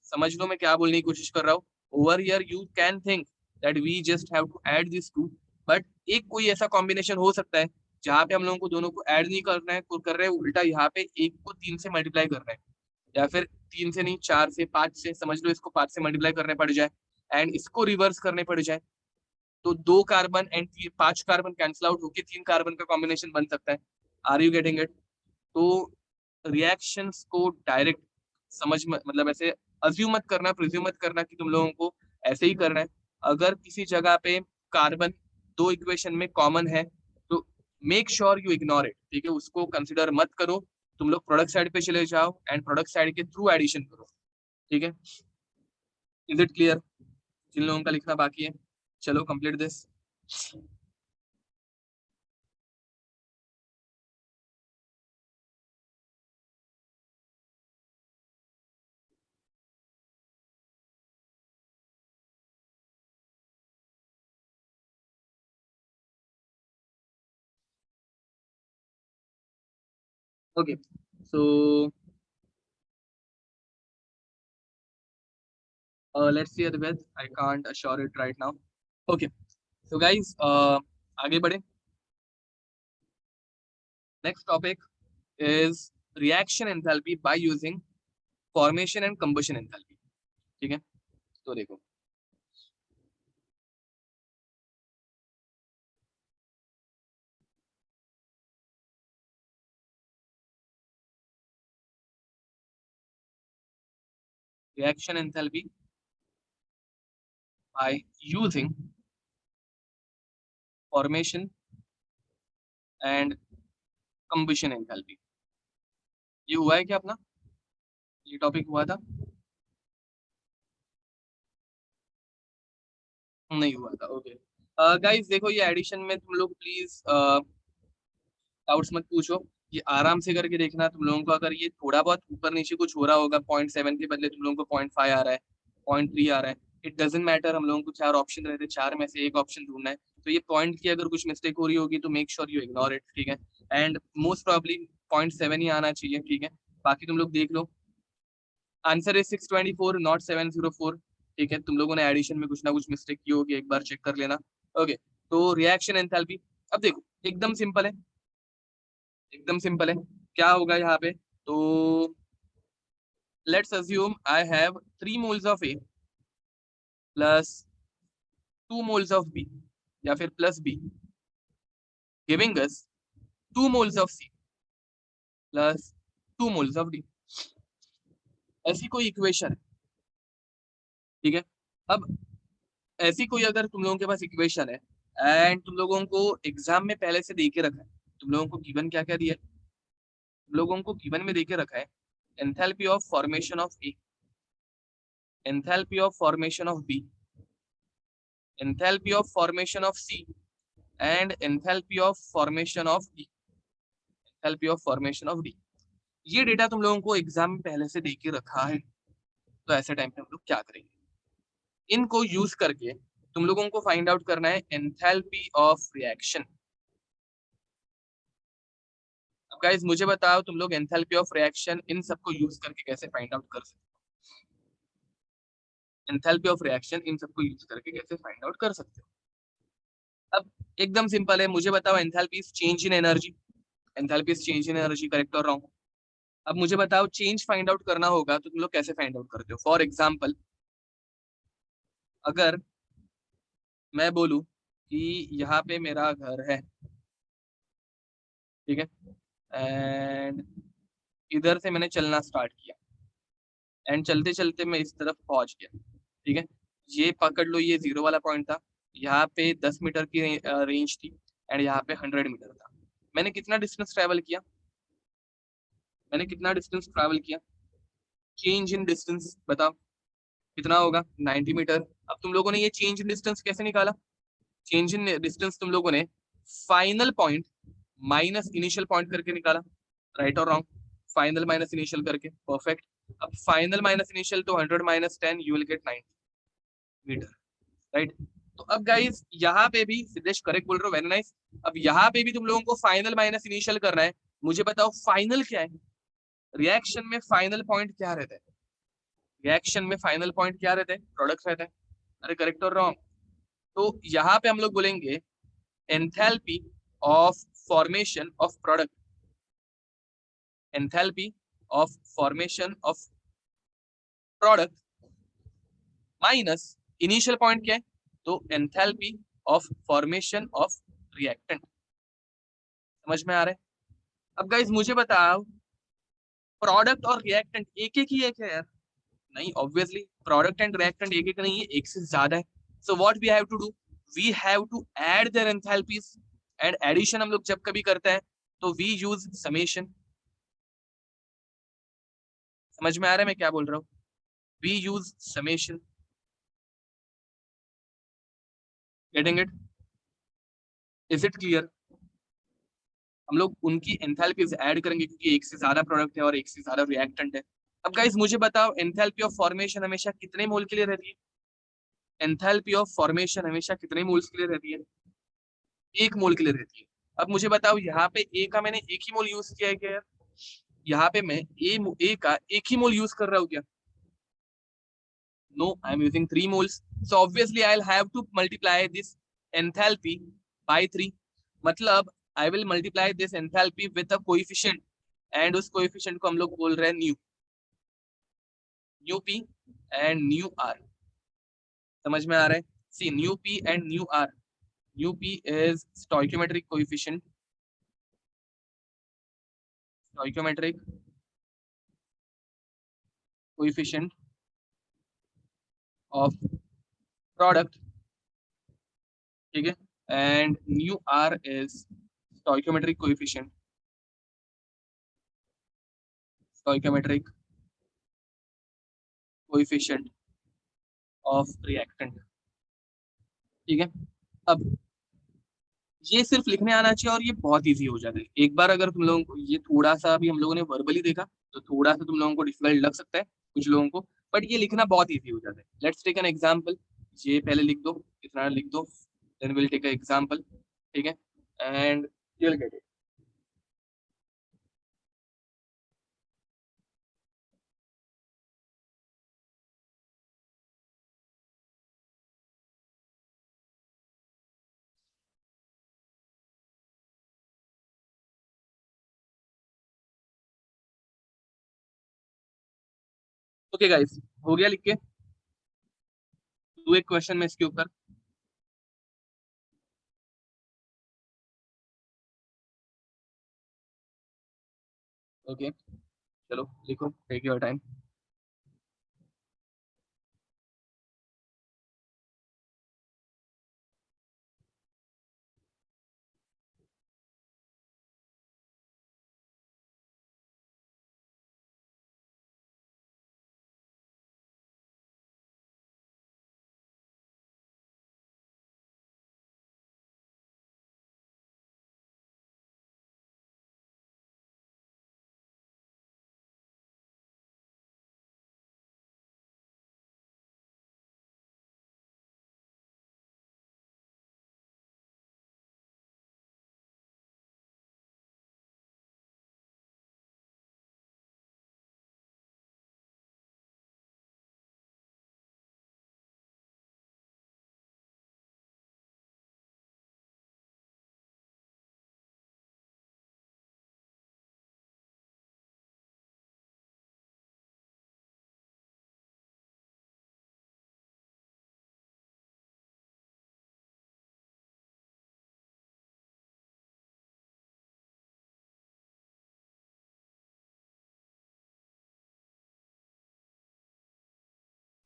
समझ लो मैं क्या बोलने की कोशिश कर रहा हूँ। Over here you can think that we just have to add this to, but एक कोई ऐसा कॉम्बिनेशन हो सकता है जहाँ पे हम लोगों को दोनों को ऐड नहीं करना है, कर रहे हैं उल्टा, यहाँ पे एक को 3 से मल्टीप्लाई कर रहे हैं, या फिर 3 से नहीं 4 से 5 से, समझ लो इसको 5 से मल्टीप्लाई करने पड़ जाए एंड इसको रिवर्स करने पड़ जाए, तो 2 carbon and 5 carbon cancel out होकर 3 कार्बन का कॉम्बिनेशन बन सकता है। Are you getting it? तो रिएक्शंस को डायरेक्ट समझ मतलब ऐसे अज्यूम मत करना, प्रिज्यूम मत करना कि तुम लोगों को ऐसे ही करना है। अगर किसी जगह पे कार्बन दो इक्वेशन में कॉमन है तो make sure you ignore it, ठीक है, उसको कंसिडर मत करो। तुम लोग प्रोडक्ट साइड पे चले जाओ एंड प्रोडक्ट साइड के थ्रू एडिशन करो, ठीक है। Is it clear? जिन लोगों का लिखना बाकी है चलो complete this. Okay so let's see Advait, I can't assure it right now. Okay, so guys, आगे बढ़े। Next topic is reaction enthalpy by using formation and combustion enthalpy, ठीक है। तो देखो reaction enthalpy by using formation and combustion enthalpy, ये हुआ है क्या अपना, ये टॉपिक हुआ था? नहीं हुआ था, ओके। गाइस देखो ये एडिशन में तुम लोग प्लीज डाउट्स मत पूछो, ये आराम से करके देखना। तुम लोगों को अगर ये थोड़ा बहुत ऊपर नीचे कुछ हो रहा होगा, 0.7 के बदले तुम लोगों को 0.5 आ रहा है, 0.3 आ रहा है, इट डजेंट मैटर। हम लोगों को 4 ऑप्शन रहते हैं, 4 में से एक ऑप्शन ढूंढना है। तो ये पॉइंट की अगर कुछ मिस्टेक हो रही होगी तो make sure you ignore it, ठीक है। एंड मोस्ट प्रॉब्ली 0.7 ही आना चाहिए, ठीक है। बाकी तुम लोग देख लो, आंसर है 624 नॉट 704, ठीक है। तुम लोगों ने एडिशन में कुछ ना कुछ मिस्टेक की होगी, एक बार चेक कर लेना। ओके, तो रिएक्शन एंथैल्पी, अब देखो एकदम सिंपल है, एकदम सिंपल है। क्या होगा यहाँ पे, तो let's assume I have 3 moles of A plus 2 moles of B, या फिर plus B, giving us 2 moles of C plus 2 moles of D. ऐसी कोई इक्वेशन है, ठीक है। अब ऐसी कोई अगर तुम लोगों के पास इक्वेशन है एंड तुम लोगों को एग्जाम में पहले से दे के रखा है, तुम लोगों को गिवन क्या क्या दिया है, तुम लोगों को गिवन में दे के रखा है enthalpy of formation of A, enthalpy of formation of B, enthalpy of formation of C and enthalpy of formation of D, enthalpy of formation of D. ये डेटा तुम लोगों को एग्जाम में पहले से दे के रखा है, तो ऐसे टाइम पे हम लोग क्या करेंगे, इनको यूज करके तुम लोगों को फाइंड आउट करना है एंथैल्पी ऑफ रिएक्शन। अब गाइस मुझे बताओ तुम लोग एंथैल्पी ऑफ रिएक्शन इन सबको यूज करके कैसे फाइंड आउट कर सकते हो? एंथैल्पी ऑफ रिएक्शन इन सबको यूज करके कैसे फाइंड आउट कर सकते हो? अब एकदम सिंपल है, मुझे बताओ enthalpy is change in energy. Enthalpy is change in energy, correct और रॉन्ग? अब मुझे बताओ चेंज फाइंड आउट करना होगा तो तुम लोग कैसे फाइंड आउट करते हो? फॉर एग्जाम्पल, अगर मैं बोलूं कि यहाँ पे मेरा घर है, ठीक है, एंड इधर से मैंने चलना स्टार्ट किया, एंड चलते चलते मैं इस तरफ पहुंच गया, ठीक है। ये पकड़ लो, ये जीरो वाला पॉइंट था, यहाँ पे 10 मीटर की रेंज थी, एंड यहाँ पे 100 मीटर था। मैंने कितना डिस्टेंस ट्रेवल किया? मैंने कितना डिस्टेंस ट्रैवल किया? चेंज इन डिस्टेंस बताओ कितना होगा? 90 मीटर। अब तुम लोगों ने ये चेंज इन डिस्टेंस कैसे निकाला? चेंज इन डिस्टेंस तुम लोगों ने final point minus initial point करके निकाला, राइट और रॉन्ग? फाइनल माइनस इनिशियल करके, परफेक्ट। अब फाइनल माइनस इनिशियल तो 100 - 10, you will get 90 meter, right. तो अब गाइस यहाँ पे भी सिद्धेश करेक्ट बोल रहे हो, वेरी नाइस। अब यहाँ पे भी तुम लोगों को फाइनल माइनस इनिशियल करना है। मुझे बताओ फाइनल क्या है? रिएक्शन में फाइनल पॉइंट क्या रहता है? रिएक्शन में फाइनल पॉइंट क्या रहता है? प्रोडक्ट रहता है। अरे करेक्ट और रॉन्ग? तो यहाँ पे हम लोग बोलेंगे enthalpy of formation of product, enthalpy of formation of product minus initial point क्या है? तो enthalpy of formation of reactant. समझ में आ रहा है? अब गाइस मुझे बताओ प्रोडक्ट और रिएक्टेंट एक एक ही एक है यार? नहीं, ऑब्वियसली प्रोडक्ट एंड रिएक्टेंट एक एक नहीं है, एक से ज्यादा है। So what we have to do, we have to add their enthalpies. And addition हम लोग जब कभी करते हैं तो वी यूज समेशन। समझ में आ रहा है मैं क्या बोल रहा हूँ? We use summation. Getting it? Is it clear? हम लोग उनकी एंथैल्पीज ऐड करेंगे क्योंकि एक से ज्यादा प्रोडक्ट है और एक से ज्यादा रिएक्टेंट है। अब गाइस मुझे बताओ एंथैल्पी ऑफ फॉर्मेशन हमेशा कितने मोल के लिए रहती है? एंथैल्पी ऑफ फॉर्मेशन हमेशा कितने मोल्स के लिए रहती है? 1 मोल के लिए रहती है। अब मुझे बताओ यहाँ पे ए का मैंने एक ही मोल यूज किया है क्या यार? यहाँ पे मैं ए का एक ही मोल यूज कर रहा हूँ क्या? No, I am using 3 moles। So obviously I will have to multiply this enthalpy by 3। मतलब I will multiply this enthalpy with a coefficient, and उस कोएफिशिएंट को हम लोग बोल रहे हैं nu, nu P and nu R. समझ में आ रहा है? See nu P and nu R. Nu P is stoichiometric coefficient, stoichiometric coefficient of product, ठीक है, and nu are is stoichiometric coefficient, stoichiometric coefficient of reactant, ठीक है। अब ये सिर्फ लिखने आना चाहिए और ये बहुत इजी हो जाता है। एक बार अगर तुम लोगों को ये थोड़ा सा भी हम लोगों ने वर्बली देखा तो थोड़ा सा तुम लोगों को डिफिकल्ट लग सकता है कुछ लोगों को, बट ये लिखना बहुत इजी हो जाता है। Let's take an example. ये पहले लिख दो, इतना लिख दो, then will take a example, ठीक है, and you will get it. Okay guys, हो गया लिख के? दो एक क्वेश्चन में इसके ऊपर। ओके, चलो लिखो, take your time.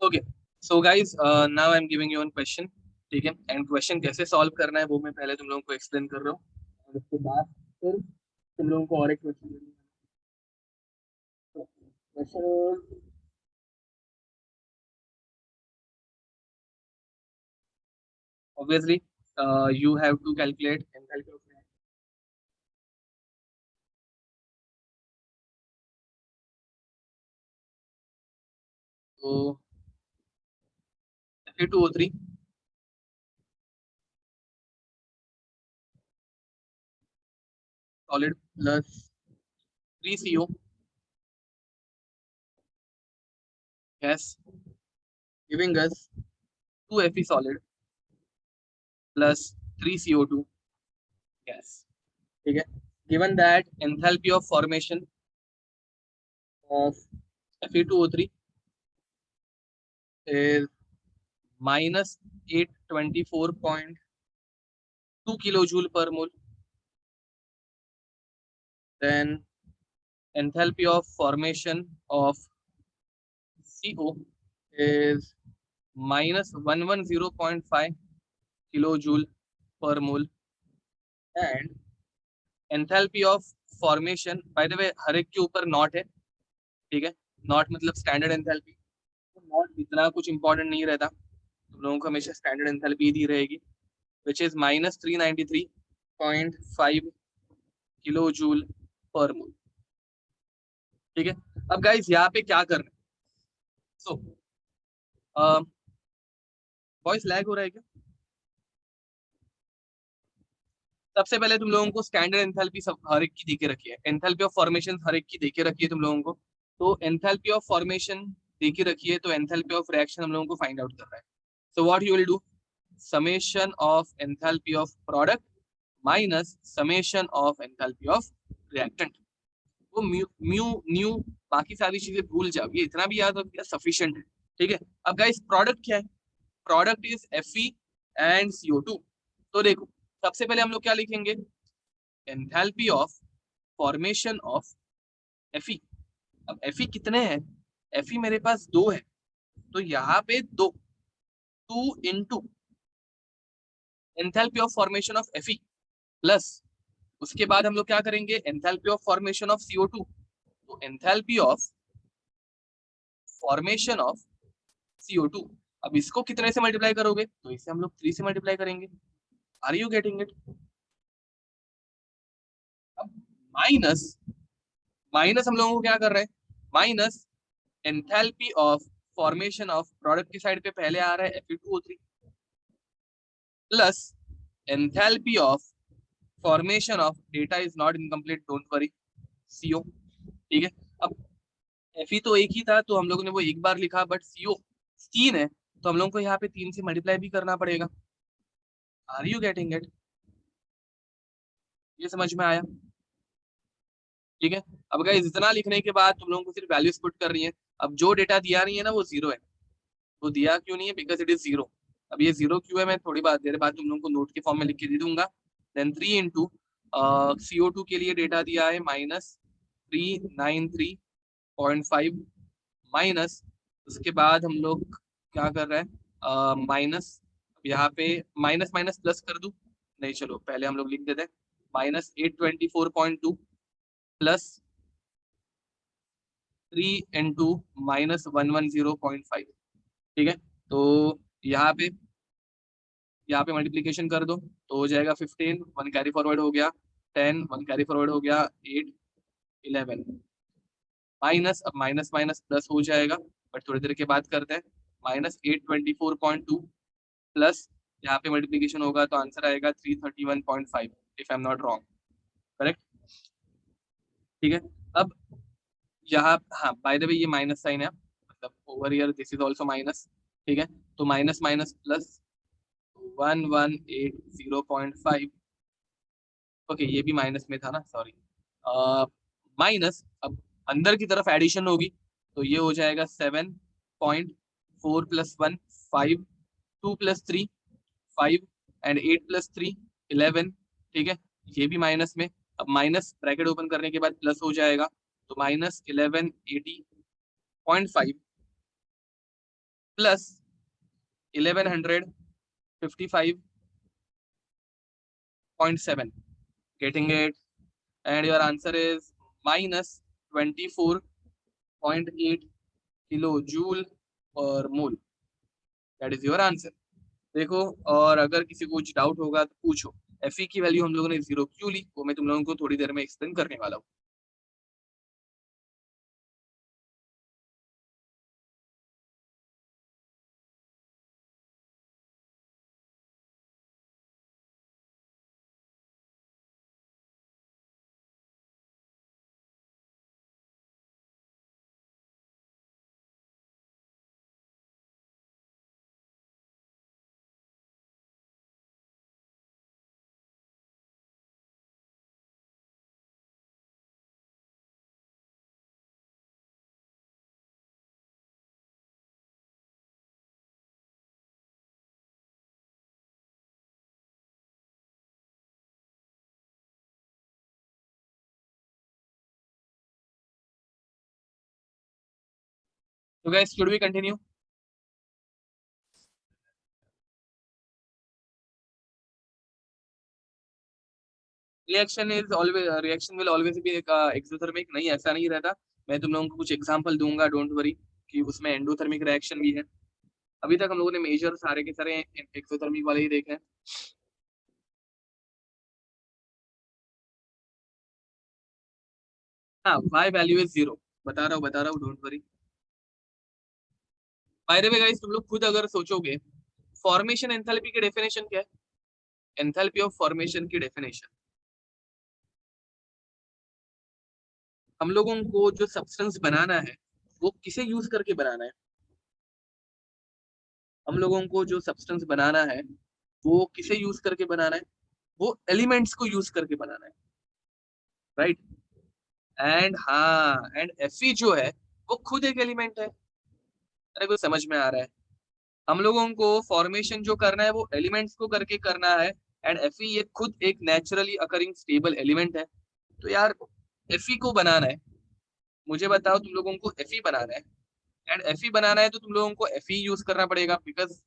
Okay, so guys now I am giving you one question, ठीक है, एंड क्वेश्चन कैसे सॉल्व करना है वो मैं पहले तुम लोगों को एक्सप्लेन कर रहा हूँ, और उसके बाद फिर तुम लोगों को और एक question question obviously you have to calculate enthalpy of reaction. So Fe2O3 solid plus 3CO gas giving us 2Fe solid plus 3CO2 gas. ठीक है, given that enthalpy of formation of Fe2O3 is minus 824.2 kilojoule per mole, then enthalpy of formation of CO is minus 110.5 kilojoule per mole, and enthalpy of formation, by the way हर एक के ऊपर not है, ठीक है, not मतलब standard enthalpy, तो not इतना कुछ इंपॉर्टेंट नहीं रहता, तुम लोगों को हमेशा स्टैंडर्ड एंथैल्पी दी रहेगी, which is minus 393.5 kilo joule per mole. ठीक है, अब गाइस यहाँ पे क्या करना है, सो वॉइस लैग हो रहा है क्या? सबसे पहले तुम लोगों को स्टैंडर्ड एंथैल्पी सब हर एक की देके रखी है, एंथैल्पी ऑफ फॉर्मेशन हर एक की देके रखी है तुम लोगों को, तो एंथैल्पी ऑफ फॉर्मेशन देके रखी है, तो एंथैल्पी ऑफ रिएक्शन हम लोगों को फाइंड आउट करना है। So what you will do, summation of enthalpy of product minus summation of enthalpy of reactant, वो म्यू म्यू न्यू बाकी सारी चीजें भूल जाओ, ये इतना भी याद रखिए सफिशिएंट है। ठीक है, अब गाइस प्रोडक्ट क्या है, product is Fe and CO2। तो देखो सबसे पहले हम लोग क्या लिखेंगे, enthalpy of formation of Fe। अब Fe कितने हैं, Fe मेरे पास 2 है, तो यहाँ पे 2 into enthalpy of formation of Fe plus उसके बाद हम लोग क्या करेंगे, enthalpy of formation of CO2, तो enthalpy of formation of CO2, अब इसको कितने से मल्टीप्लाई करोगे, तो इसे हम लोग 3 से मल्टीप्लाई करेंगे। Are you getting it? अब माइनस माइनस हम लोगों को क्या कर रहे हैं, minus enthalpy of formation of product की साइड पे पहले आ रहा है Fe2O3 plus enthalpy of formation of data is not incomplete, don't worry, CO। ठीक है, अब Fe तो एक ही था तो हम लोगों ने वो एक बार लिखा, बट CO 3 है तो हम लोगों को यहाँ पे 3 से मल्टीप्लाई भी करना पड़ेगा। Are you getting it? ये समझ में आया? ठीक है, अब गाइस इतना लिखने के बाद तुम लोगों को सिर्फ वैल्यूज पुट कर रही है, अब जो डेटा दिया रही है ना वो 0 है, वो दिया क्यों नहीं है, बिकॉज इट इज 0। अब ये 0 क्यों है मैं थोड़ी देर बाद तुम लोगों को नोट के फॉर्म में लिख के दे दूंगा। देन 3 इंटू CO2 के लिए डेटा दिया है -393.5 माइनस, उसके बाद हम लोग क्या कर रहे हैं, माइनस, यहाँ पे माइनस माइनस प्लस कर दूं, नहीं चलो पहले हम लोग लिख देते हैं, -824.2 प्लस 3 इंटू -110.5। ठीक है, तो यहाँ पे मल्टीप्लीकेशन कर दो तो हो जाएगा 15, 1 कैरी फॉरवर्ड हो गया 10, 1 कैरी फॉरवर्ड हो गया 8, 11 माइनस, अब माइनस माइनस प्लस हो जाएगा, बट थोड़ी देर के बाद करते हैं, -824.2 प्लस यहाँ पे मल्टीप्लीकेशन होगा तो आंसर आएगा 331.5 if I am not wrong, correct? ठीक है, अब यहाँ हाँ बाय द वे ये माइनस साइन है, मतलब over here this is also minus. ठीक है, तो माइनस माइनस प्लस 1180.5, ओके ये भी माइनस में था ना, सॉरी, माइनस, अब अंदर की तरफ एडिशन होगी तो ये हो जाएगा 7.4 प्लस 1 5, 2 प्लस 3 5 एंड 8 प्लस 3 11। ठीक है, ये भी माइनस में, अब माइनस ब्रैकेट ओपन करने के बाद प्लस हो जाएगा, तो -1180.5 plus 1155.7. Getting it? And your answer is minus 24.8 kilojoule per mole. That is your answer. देखो, और अगर किसी को कुछ डाउट होगा तो पूछो। Fe की वैल्यू हम लोगों ने 0 क्यों ली, वो मैं तुम लोगों को थोड़ी देर में एक्सप्लेन करने वाला हूँ। तो गाइस, should we continue? Reaction will always be exothermic. नहीं, ऐसा नहीं रहता। मैं तुम लोगों को कुछ एग्जांपल दूंगा, डोंट वरी, कि उसमें एंडोथर्मिक रिएक्शन भी है। अभी तक हम लोगों ने मेजर सारे के सारे एक्सोथर्मिक वाले ही देखे हैं। हाँ, y वैल्यू इज 0। बता रहा हूँ, don't worry. Bye the way guys, तुम लोग खुद अगर सोचोगे, फॉर्मेशन एंथैल्पी की डेफिनेशन क्या है? एंथैल्पी ऑफ फॉर्मेशन की डेफिनेशन, हम लोगों को जो सब्सटेंस बनाना है वो किसे यूज करके बनाना है? हम लोगों को जो सब्सटेंस बनाना है वो किसे यूज करके बनाना है? वो एलिमेंट्स को यूज करके बनाना है, राइट? एंड हाँ, एंड Fe जो है वो खुद एक एलिमेंट है। अरे, कुछ समझ में आ रहा है? हम लोगों को फॉर्मेशन जो करना है वो एलिमेंट्स को करके करना है, एंड Fe ये खुद एक नेचुरली अकरिंग स्टेबल एलिमेंट है। तो यार, Fe को बनाना है, मुझे बताओ, तुम लोगों को Fe बनाना है, एंड Fe बनाना है तो तुम लोगों को Fe यूज करना पड़ेगा, बिकॉज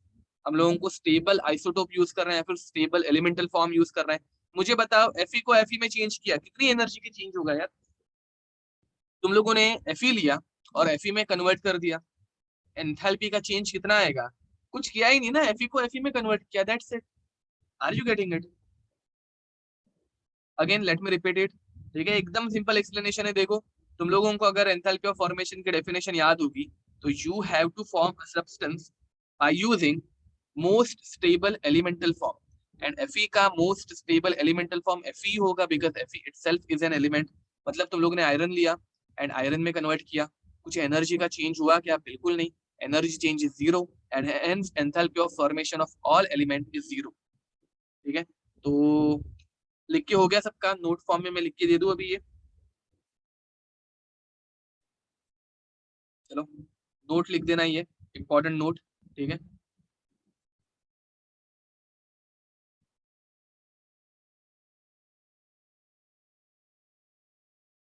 हम लोगों को स्टेबल आइसोटोप यूज करना है, फिर स्टेबल एलिमेंटल फॉर्म यूज करना है। मुझे बताओ, Fe को Fe में चेंज किया, कितनी एनर्जी की चेंज होगा यार? तुम लोगों ने Fe लिया और Fe में कन्वर्ट कर दिया, एंथैल्पी का चेंज कितना आएगा? कुछ किया ही नहीं ना, Fe को Fe में कन्वर्ट किया, that's it. Are you getting it? Again let me repeat it. ठीक है, एकदम सिंपल एक्सप्लेनेशन है। देखो, तुम लोगों को अगर एंथैल्पी ऑफ फॉर्मेशन की डेफिनेशन याद होगी, तो you have to form a substance by using most stable elemental form, and Fe का most stable elemental form Fe होगा, because Fe itself is an element. मतलब तुम लोगों ने आयरन लिया एंड आयरन में कन्वर्ट किया, कुछ एनर्जी का चेंज हुआ क्या? बिल्कुल नहीं। Energy change is zero, and hence enthalpy of formation of all element is zero. ठीक है, तो लिख के हो गया सबका? नोट फॉर्म में मैं लिख के दे दूं अभी ये? चलो, नोट लिख देना, ये इंपॉर्टेंट नोट। ठीक है,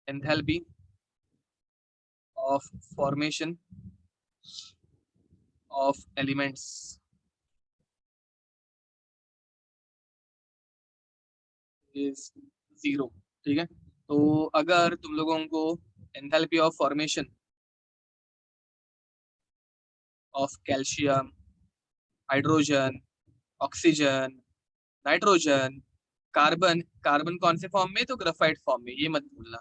enthalpy of formation of elements is zero. ठीक है, तो अगर तुम लोगों को enthalpy of formation of calcium, hydrogen, oxygen, nitrogen, carbon, carbon कौन से फॉर्म में? तो ग्राफाइट फॉर्म में, ये मत भूलना।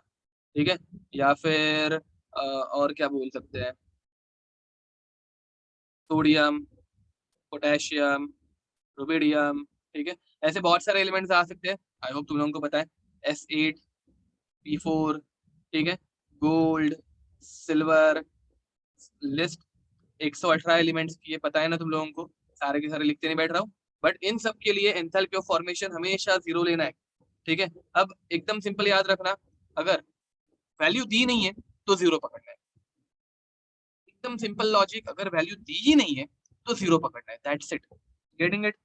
ठीक है, या फिर और क्या बोल सकते हैं, सोडियम, पोटेशियम, रुबिडियम। ठीक है, ऐसे बहुत सारे एलिमेंट्स आ सकते हैं, आई होप तुम लोगों को पता है। S8P4, ठीक है, गोल्ड, सिल्वर, लिस्ट 118 एलिमेंट्स की है, पता है ना तुम लोगों को? सारे के सारे लिखते नहीं बैठ रहा हूँ, बट इन सब के लिए एंथैल्पी ऑफ फॉर्मेशन हमेशा जीरो लेना है। ठीक है, अब एकदम सिंपल याद रखना, अगर वैल्यू दी नहीं है तो जीरो पकड़ना है। एकदम सिंपल लॉजिक, अगर वैल्यू दी ही नहीं है तो जीरो पकड़ना है, दैट्स इट। Getting it?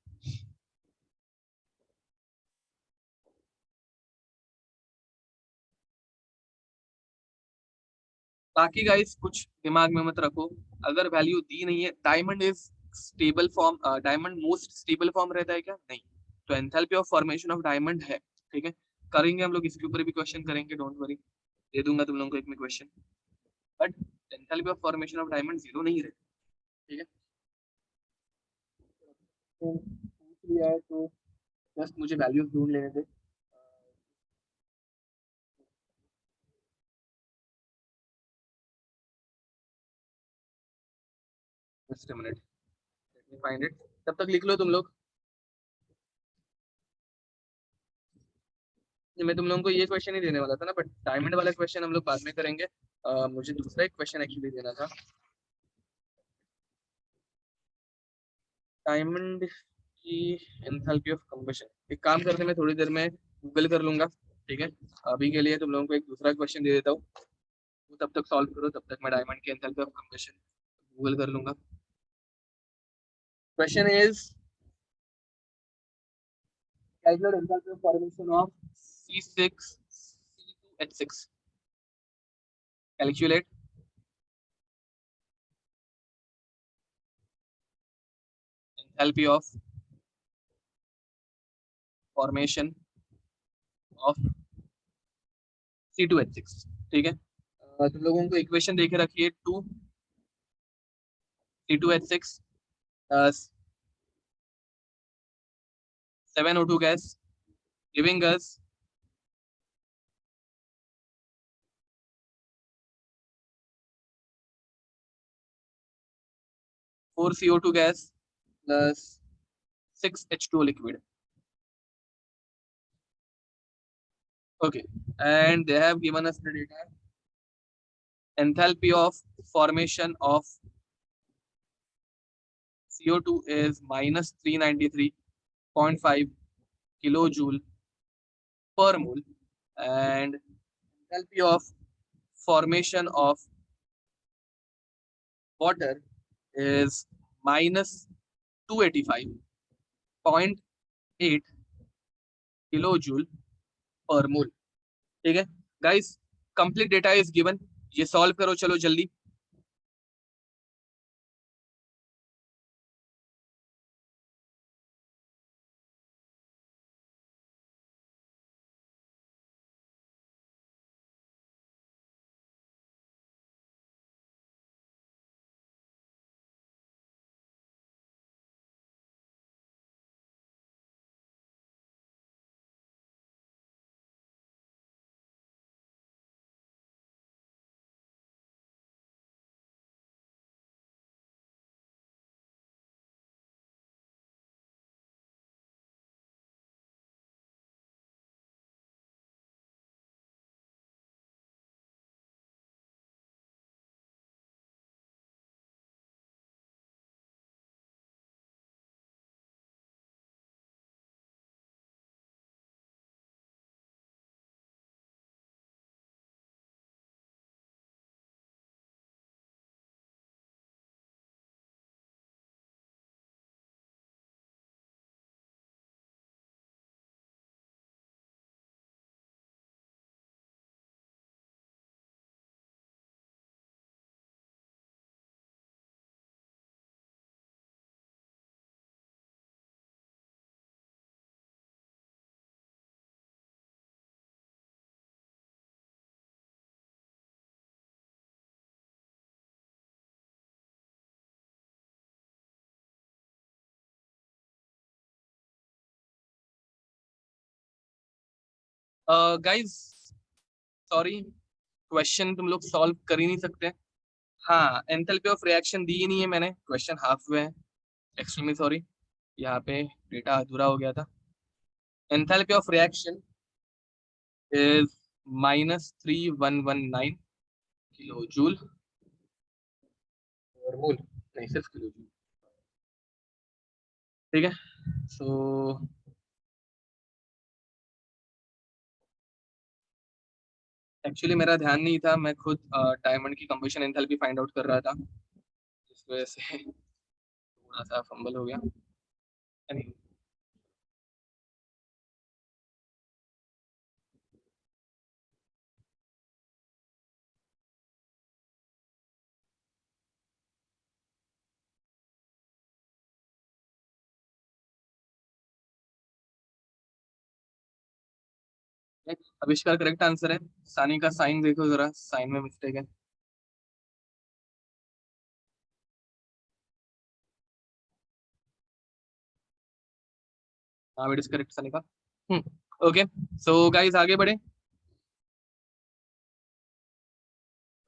बाकी गाइस कुछ दिमाग में मत रखो, अगर वैल्यू दी नहीं है, diamond is stable form, diamond most stable form रहता है क्या? नहीं। तो enthalpy of formation of diamond है, ठीक है। करेंगे हम लोग इसके ऊपर भी क्वेश्चन करेंगे, डोंट वरी, दे दूंगा तुम लोगों को एक में question. But enthalpy of formation of diamond zero नहीं रहता, ठीक है। तो पूछ लिया है तो जस्ट मुझे वैल्यूज ढूंढ लेने दे। Just a minute, let me find it, तब तक लिख लो तुम लोग। मैं तुम लोगों को ये क्वेश्चन ही देने वाला था ना, बट डायमंड वाला क्वेश्चन हम लोग बाद में करेंगे। मुझे दूसरा एक क्वेश्चन एक्चुअली देना था, डायमंड की एंथैल्पी ऑफ कंबशन। एक काम करते, मैं थोड़ी देर में गूगल कर लूंगा, ठीक है। अभी के लिए तुम लोगों को एक दूसरा क्वेश्चन दे देता हूँ, वो तब तक सॉल्व करो, तब तक मैं डायमंड की एंथैल्पी ऑफ कंबशन गूगल कर लूंगा। Question is calculate enthalpy of formation of C6H6। Calculate enthalpy of formation of C2H6, ठीक है। तुम लोगों को इक्वेशन देखे रखिए, 2 C2H6 7O2 gas giving us 4CO2 gas plus 6H2O liquid. Okay, and they have given us the data. Enthalpy of formation of CO2 is minus 393.5 kilojoule per mole, and enthalpy of formation of water is minus 285.8 kilojoule per mole, ठीक है। Guys, complete data is given, ये solve करो चलो जल्दी। Guys sorry, question तुम लोग solve कर ही नहीं सकते। हाँ, एंथैल्पी ऑफ रिएक्शन दी ही नहीं है मैंने, क्वेश्चन हाफ हुए हैं, एक्सट्रीमली सॉरी, यहाँ पे डेटा अधूरा हो गया था। Enthalpy of reaction is minus 3119 kilo joule और मोल, नहीं सिर्फ किलो जूल, ठीक है। सो एक्चुअली मेरा ध्यान नहीं था, मैं खुद डायमंड की कंबशन एंथैल्पी फाइंड आउट कर रहा था, जिस वजह से थोड़ा सा फंबल हो गया। Anyway, आविष्कार करेक्ट आंसर है। सानी का साइन देखो जरा, साइन में मिस्टेक है। हाँ, इट इज करेक्ट सानी का। ओके, सो गाइस आगे बढ़े।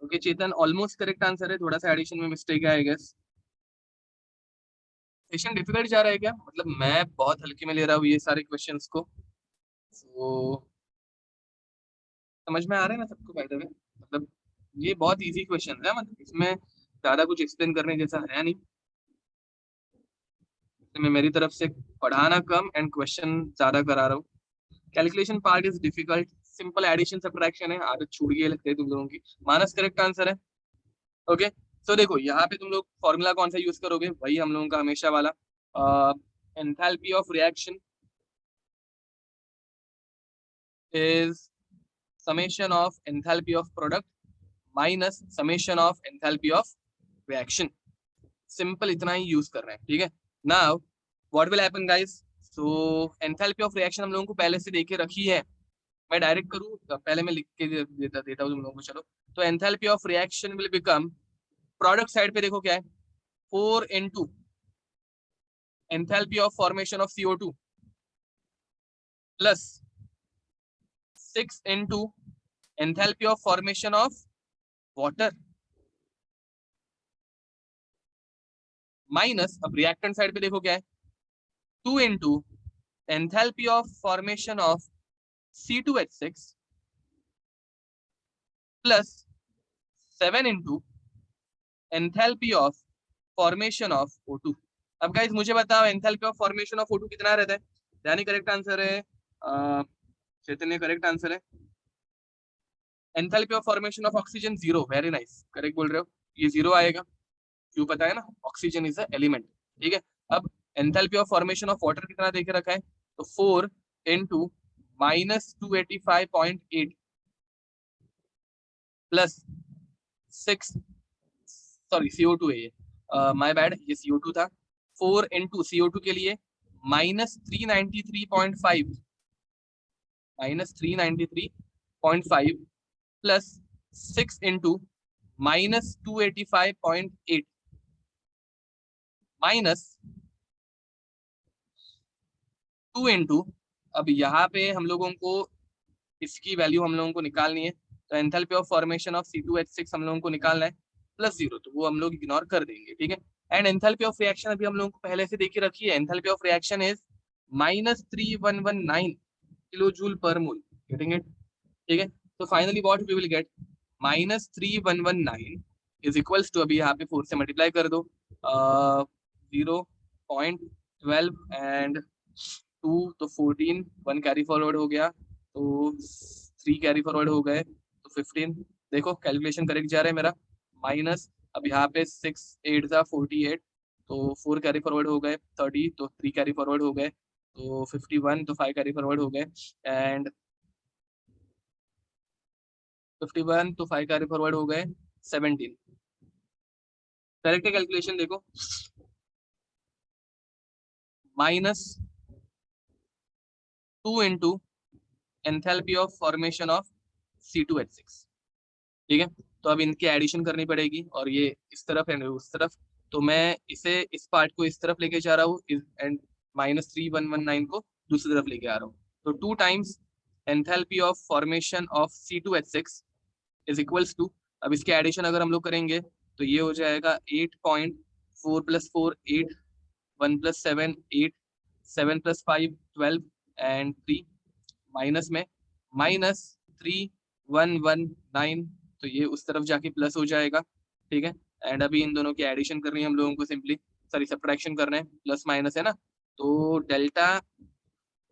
ओके चेतन, ऑलमोस्ट करेक्ट आंसर है, थोड़ा सा एडिशन में मिस्टेक है आई गेस। क्वेश्चन डिफिकल्ट जा रहा है क्या? मतलब मैं बहुत हल्के में ले रहा हूँ ये सारे क्वेश्चंस को। तो समझ में आ रहा है ना सबको बाय द वे? मतलब ये बहुत इजी क्वेश्चन है, मतलब इसमें ज्यादा कुछ एक्सप्लेन करने जैसा है नहीं। मैं मेरी तरफ से पढ़ाना कम एंड क्वेश्चन ज्यादा करा रहा हूँ। Calculation part is difficult, simple addition subtraction है, आदत छूट गई है लगता है तुम लोगों की। मानस करेक्ट आंसर है। ओके, तो देखो यहाँ पे तुम लोग फॉर्मूला कौन सा यूज करोगे? वही हम लोगों का हमेशा वाला, enthalpy of reaction is summation of enthalpy of product minus summation of enthalpy of reaction। Simple इतना ही यूज कर रहे हैं, ठीक है। Now what will happen guys? So enthalpy of reaction हम लोगों को पहले से देके रखी है। मैं डायरेक्ट करूँ पहले मैं लिख के देता देता हूँ तुम लोगों को, चलो। तो enthalpy of reaction will become, product side पे देखो क्या है, 4 into enthalpy of formation of CO2 plus 6 into enthalpy of formation of water minus, अब रिएक्टेंट साइड पे देखो क्या है, 2 into enthalpy of formation of C2H6 plus 7 into enthalpy of formation of O2। अब गाइस मुझे बताओ enthalpy of formation of O2 कितना रहता है? यानी करेक्ट आंसर है, चैतन्य करेक्ट आंसर है। Enthalpy of formation of oxygen zero, very nice, correct बोल रहे हो, ये जीरो आएगा। क्यों पता है ना, ऑक्सीजन इज अ एलिमेंट, ठीक है। अब enthalpy of formation of water कितना देके रखा है? तो 4 into -285.8 प्लस 6, सॉरी CO2 है ये, माय बैड, ये CO2 था। 4 into CO2 के लिए -393.5, -393.5 प्लस 6 into -285.8 माइनस 2 into, अब यहाँ पे हम लोगों को इसकी वैल्यू हम लोगों को निकालनी है। तो enthalpy of formation of C2H6 हम लोगों को निकालना है, +0, तो वो हम लोग इग्नोर कर देंगे, ठीक है। एंड एंथैल्पी ऑफ रिएक्शन अभी हम लोगों को पहले से देखी रखी है, enthalpy of reaction is -3119 kilo joule per mole, getting it? ठीक है, तो finally what we will get, -3119 is equals to, अभी यहाँ पे 4 से मल्टीप्लाई कर दो, 0.12 एंड 2 तो 14, 1 कैरी फॉरवर्ड हो गया, तो 3 कैरी फॉरवर्ड हो गए तो 15। देखो कैलकुलेशन करेक्ट जा रहा है मेरा। माइनस, अब यहाँ पे 6 8 था 48, तो 4 कैरी फॉरवर्ड हो गए 30, तो 3 कैरी फॉरवर्ड हो गए तो 51, तो 5 कैरी फॉरवर्ड हो गए एंड 51, तो 5 कैरी फॉरवर्ड हो गए 17। करेक्ट है कैलकुलेशन देखो, -2 into enthalpy of formation of C2H6, ठीक है। तो अब इनकी एडिशन करनी पड़ेगी और ये इस तरफ एंड उस तरफ, तो मैं इसे, इस पार्ट को इस तरफ लेके जा रहा हूँ एंड -3119 को दूसरी तरफ लेके आ रहा हूँ। तो 2 times enthalpy of formation of C2H6 is equals to, अब इसके एडिशन अगर हम लोग करेंगे तो ये हो जाएगा 8.4 + 4 8, 1 + 7 8, 7 + 5 12 एंड 3, माइनस में -3119, तो ये उस तरफ जाके प्लस हो जाएगा, ठीक है। एंड अभी इन दोनों की एडिशन करनी है हम लोगों को, सिंपली सॉरी सब्ट्रैक्शन करना है, प्लस माइनस है ना, तो delta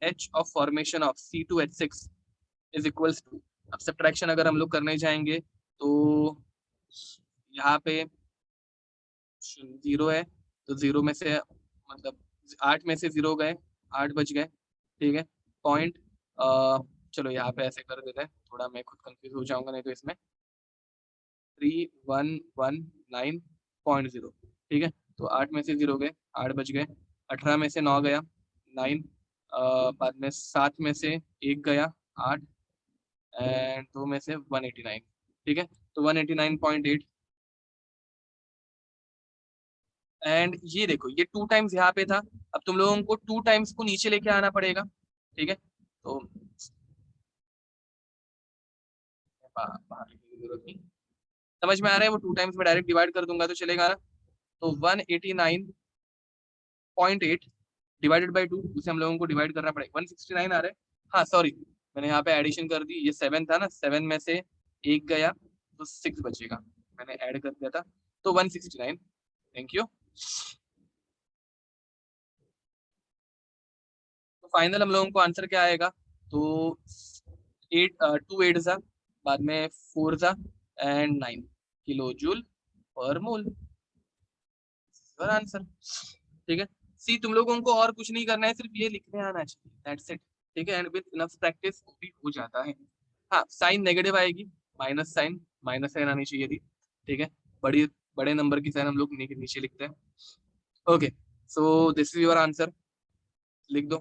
H of formation of C2H6 is equals to, अब सब्ट्रैक्शन अगर हम लोग करने जाएंगे तो यहाँ पे 0 है, तो 0 में से मतलब 8 में से 0 गए, 8 बच गए, ठीक है। पॉइंट, चलो यहाँ पे ऐसे कर देते हैं, थोड़ा मैं खुद कंफ्यूज हो जाऊंगा नहीं तो इसमें, 3119.0, ठीक है। तो 8 में से 0 गए, 8 बच गए, 18 में से 9 गया 9, बाद में 7 में से 1 गया 8, एंड 2 में से 189, ठीक है, तो 189.8। एंड ये देखो ये 2 टाइम्स यहाँ पे था, अब तुम लोगों को 2 टाइम्स को नीचे लेके आना पड़ेगा, ठीक है, तो बाहर लिखने की जरूरत नहीं, समझ में आ रहा है, वो 2 टाइम्स में डायरेक्ट डिवाइड कर दूंगा तो चलेगा ना। तो 189.8 डिवाइडेड बाई 2, उसे हम लोगों को डिवाइड करना पड़ेगा, 169 आ रहा है। हाँ सॉरी, मैंने यहाँ पे एडिशन कर दी, ये 7 था ना, 7 में से एक गया तो 6 बचेगा, मैंने ऐड कर दिया था, तो 169। Thank you. तो फाइनल हम लोगों को आंसर क्या आएगा, तो 2 8 जा, बाद में 4 जा and 9 kilo joule per mole, answer, ठीक है। सी तुम लोगों को और कुछ नहीं करना है, सिर्फ ये लिखने आना चाहिए, दैट्स इट, ठीक है, एंड विद इनफ प्रैक्टिस भी हो जाता है। हाँ साइन नेगेटिव आएगी, माइनस साइन आनी चाहिए थी, ठीक है, बड़ी बड़े नंबर की साइन हम लोग नीचे लिखते हैं। Okay, so this is your answer, लिख दो।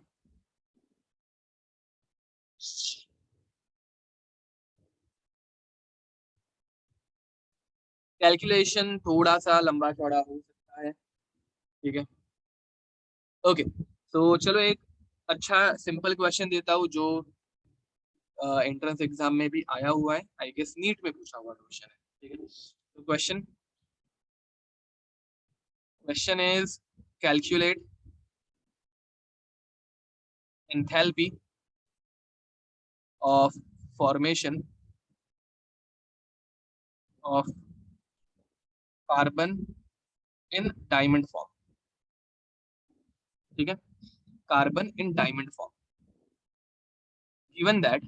कैलकुलेशन थोड़ा सा लंबा चौड़ा हो सकता है, ठीक है। ओके, तो चलो एक अच्छा सिंपल क्वेश्चन देता हूँ जो एंट्रेंस एग्जाम में भी आया हुआ है, आई गेस नीट में पूछा हुआ क्वेश्चन है, ठीक है। तो question is calculate enthalpy of formation of carbon in diamond form, ठीक है, carbon in diamond form, given that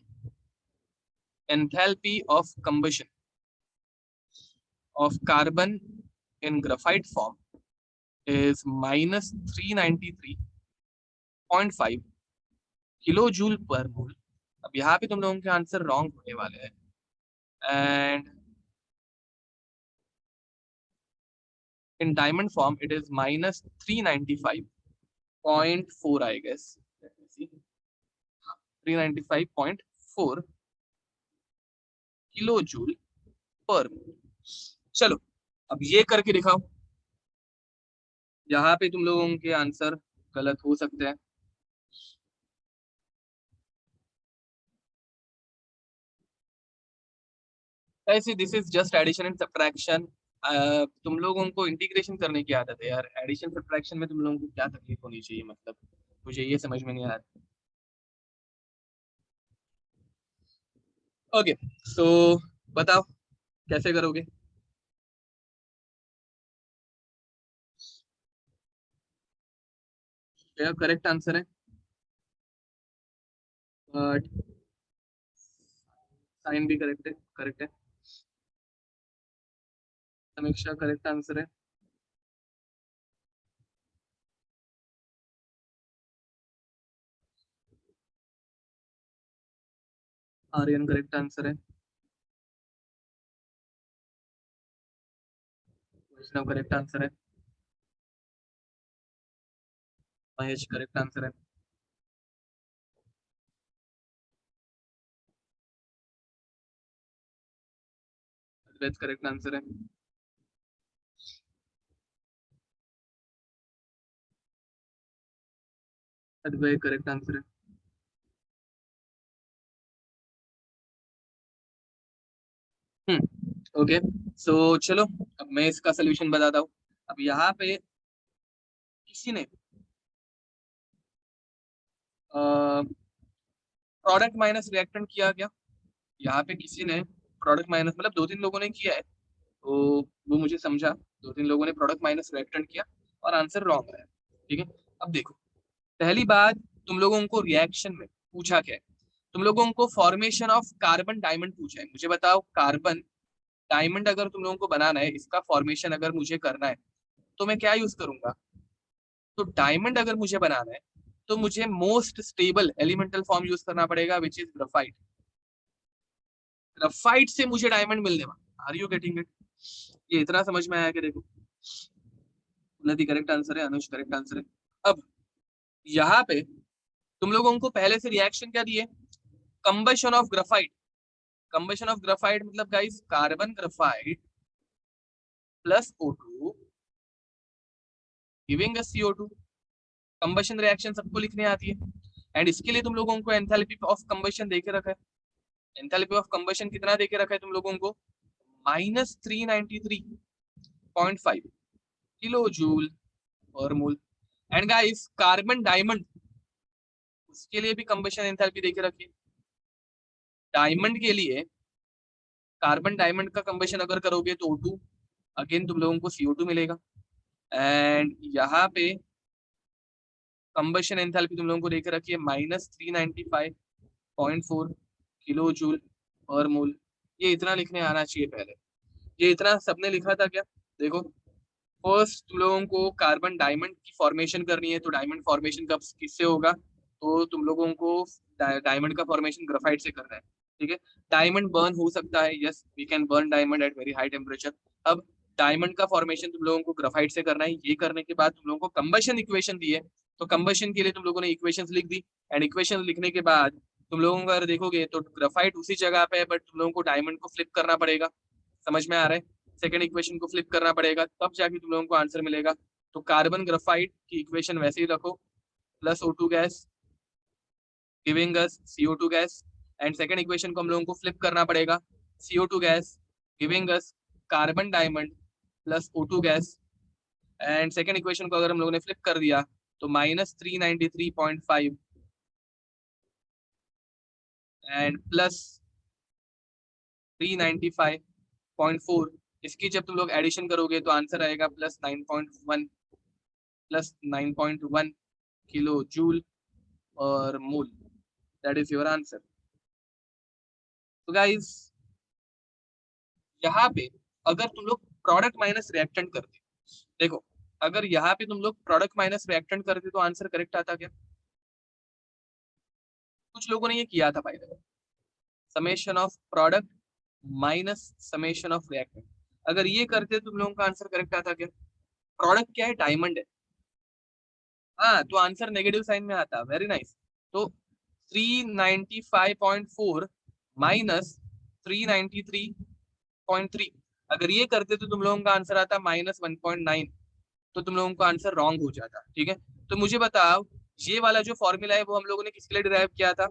enthalpy of combustion of carbon in graphite form is minus 393.5 kilo joule per mole. अब यहाँ पे तुम लोगों के answer wrong होने वाले हैं, and in diamond form it is minus 395.4 I guess, 395.4 kilo joule per mole. चलो अब ये करके दिखाओ, यहाँ पे तुम लोगों के आंसर गलत हो सकते हैं। ऐसे this is just addition and subtraction, तुम लोगों को इंटीग्रेशन करने की आदत है यार, एडिशन सब्ट्रैक्शन में तुम लोगों को क्या तकलीफ होनी चाहिए, मतलब मुझे ये समझ में नहीं आ रहा। ओके, सो बताओ कैसे करोगे। क्या करेक्ट आंसर है, बट साइन भी करेक्ट है, समीक्षा करेक्ट आंसर है, आर्यन करेक्ट आंसर है, वैष्णव करेक्ट आंसर है, महेश करेक्ट आंसर है, अद्वैत करेक्ट आंसर है, अद्वैत करेक्ट आंसर है। ओके, सो चलो अब मैं इसका सोल्यूशन बताता हूँ। अब यहाँ पे किसी ने प्रोडक्ट माइनस रिएक्टेंट किया क्या, यहाँ पे किसी ने प्रोडक्ट माइनस मतलब 2 3 लोगों ने किया है, तो वो मुझे समझा, 2 3 लोगों ने प्रोडक्ट माइनस रिएक्टेंट किया और आंसर रॉन्ग आया, ठीक है। अब देखो पहली बात, तुम लोगों को रिएक्शन में पूछा क्या है, तुम लोगों को फॉर्मेशन ऑफ कार्बन डायमंड पूछा है, मुझे बताओ कार्बन डायमंड अगर तुम लोगों को बनाना है, इसका फॉर्मेशन अगर मुझे करना है तो मैं क्या यूज करूंगा, तो डायमंड अगर मुझे बनाना है तो मुझे most stable elemental form use करना पड़ेगा विच इज ग्राफाइट, ग्राफाइट से मुझे डायमंड मिलने वाला, आर यू गेटिंग इट, ये इतना समझ में आया कि देखो नदी करेक्ट आंसर है, अनुज करेक्ट आंसर है। अब यहाँ पे तुम लोगों को पहले से रिएक्शन क्या दिए, combustion of graphite, combustion of graphite मतलब guys carbon graphite plus O2 giving us CO2। Combustion reaction सबको लिखने आती है, एंड इसके लिए तुम लोगों को एंथैल्पी ऑफ कंबशन देके रखा है। एंथैल्पी ऑफ कंबशन कितना देके रखा है तुम लोगों को? -393.5 kilo joule per mole. And guys carbon diamond, उसके लिए भी कंबशन एंथैल्पी देके रखी है। डायमंड के लिए कार्बन डायमंड का कंबशन अगर करोगे तो O2 अगेन तुम लोगों को CO2 मिलेगा। एंड यहाँ पे कंबशन एंथैल्पी तुम लोगों को देके रखी है -395.4 किलो जूल पर मोल। ये इतना लिखने आना चाहिए पहले। ये इतना सबने लिखा था क्या? देखो, फर्स्ट तुम लोगों को कार्बन डायमंड की फॉर्मेशन करनी है, तो डायमंड फॉर्मेशन कब किससे होगा? तो तुम लोगों को डायमंड का फॉर्मेशन ग्राफाइट से करना है, ठीक है। डायमंड बर्न हो सकता है, yes we can burn diamond at very high temperature. अब डायमंड का फॉर्मेशन तुम लोगों को ग्राफाइट से करना है। ये करने के बाद तुम लोगों को कंबशन इक्वेशन दी है, तो कंबशन के लिए तुम लोगों ने इक्वेशंस लिख दी, एंड इक्वेशन लिखने के बाद तुम लोगों को अगर देखोगे तो ग्राफाइट उसी जगह पे है, बट तुम लोगों को डायमंड को फ्लिप करना पड़ेगा। समझ में आ रहा है? सेकेंड इक्वेशन को फ्लिप करना पड़ेगा, तब जाके तुम लोगों को आंसर मिलेगा। तो कार्बन ग्राफाइट की इक्वेशन वैसे ही रखो, plus O2 gas giving us CO2 gas, and second equation को हम लोगों को फ्लिप करना पड़ेगा, CO2 gas giving us carbon diamond plus O2 gas. And second equation को अगर हम लोगों ने फ्लिप कर दिया तो -393.5 एंड प्लस 395.4, इसकी जब तुम लोग एडिशन करोगे तो आंसर आएगा +9.1 किलो जूल और mole. That is your answer. तो गाइस यहाँ पे अगर तुम लोग प्रोडक्ट माइनस रिएक्टेंट करते, देखो अगर यहाँ पे तुम लोग प्रोडक्ट माइनस रिएक्टेंट करते तो आंसर करेक्ट आता क्या? कुछ लोगों ने ये किया था bye the way, summation of product minus summation of reactant. अगर ये करते तो तुम लोगों का आंसर करेक्ट आता क्या? प्रोडक्ट क्या है? डायमंड है। हाँ, तो आंसर नेगेटिव साइन में आता। Very nice. तो 395.4 माइनस 393.3, अगर ये करते तो तुम लोगों का आंसर आता -1.9, तो तुम लोगों का आंसर रॉन्ग हो जाता, ठीक है। तो मुझे बताओ, ये वाला जो फॉर्मूला है वो हम लोगों ने किसके लिए डिराइव किया था?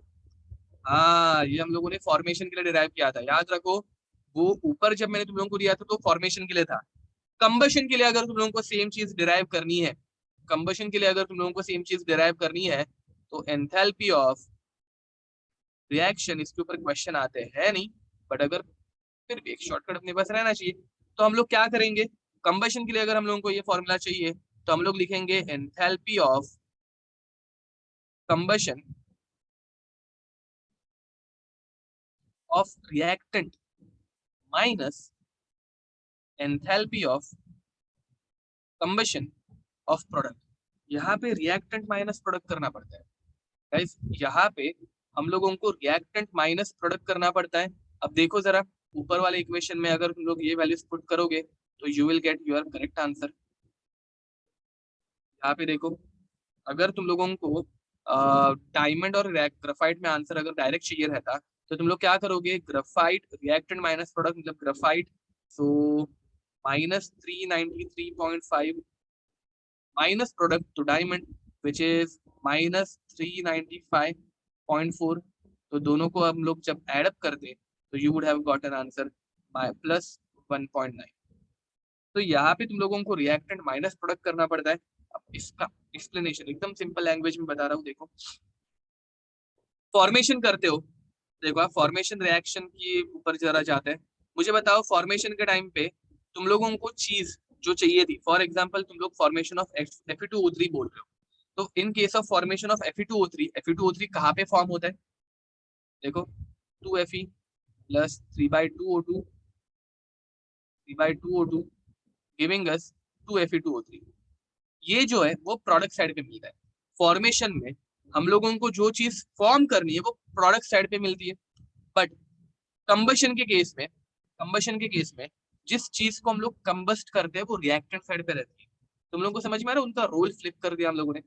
हाँ, ये हम लोगों ने फॉर्मेशन के लिए डिराइव किया था, याद रखो। वो ऊपर जब मैंने तुम लोगों को दिया था तो फॉर्मेशन के लिए था। कंबशन के लिए अगर तुम लोगों को सेम चीज डिराइव करनी है, कंबशन के लिए अगर तुम लोगों को सेम चीज डिराइव करनी है, तो एंथैल्पी ऑफ रिएक्शन, इसके ऊपर क्वेश्चन आते हैं नहीं, बट अगर फिर भी एक शॉर्टकट अपने पास रहना चाहिए, तो हम लोग क्या करेंगे? कंबशन के लिए अगर हम लोगों को ये फॉर्मूला चाहिए तो हम लोग लिखेंगे enthalpy of combustion of reactant minus enthalpy of combustion of product. यहाँ पे रिएक्टेंट माइनस प्रोडक्ट करना पड़ता है गाइस, यहाँ पे हम लोगों को रिएक्टेंट माइनस प्रोडक्ट करना पड़ता है। अब देखो जरा, ऊपर वाले इक्वेशन में अगर तुम लोग ये वैल्यूज पुट करोगे तो you will get your correct answer. यहाँ पे देखो, अगर तुम लोगों को डायमंड और ग्राफाइट में आंसर अगर डायरेक्ट चाहिए रहता तो तुम लोग क्या करोगे? ग्राफाइट रिएक्टेंट माइनस प्रोडक्ट मतलब graphite, so -393.5 minus product to diamond which is -395.4। तो दोनों को हम लोग जब एड अप करते तो you would have got an answer +1.9। तो यहाँ पे तुम लोगों को रिएक्टेंट माइनस प्रोडक्ट करना पड़ता है। अब इसका एक्सप्लेनेशन एकदम सिंपल लैंग्वेज में बता रहा हूँ, देखो। फॉर्मेशन करते हो, देखो आप फॉर्मेशन रिएक्शन के ऊपर जरा जाते हैं। मुझे बताओ, फॉर्मेशन के टाइम पे तुम लोगों को चीज जो चाहिए थी, फॉर एग्जांपल तुम लोग फॉर्मेशन ऑफ Fe2O3 बोल रहे हो, तो in case of formation of Fe2O3 कहाँ पे फॉर्म होता है? देखो, 2Fe plus 3/2O2 giving us 2Fe2O3। ये जो है वो प्रोडक्ट साइड पे मिलता है। फॉर्मेशन में हम लोगों को जो चीज फॉर्म करनी है वो प्रोडक्ट साइड पे मिलती है, बट कंबशन के केस में जिस चीज को हम लोग कंबस्ट करते हैं वो रिएक्टेंट साइड पे रहती है। तुम लोगों को समझ में आ रहा है? उनका रोल फ्लिप कर दिया हम लोगों ने।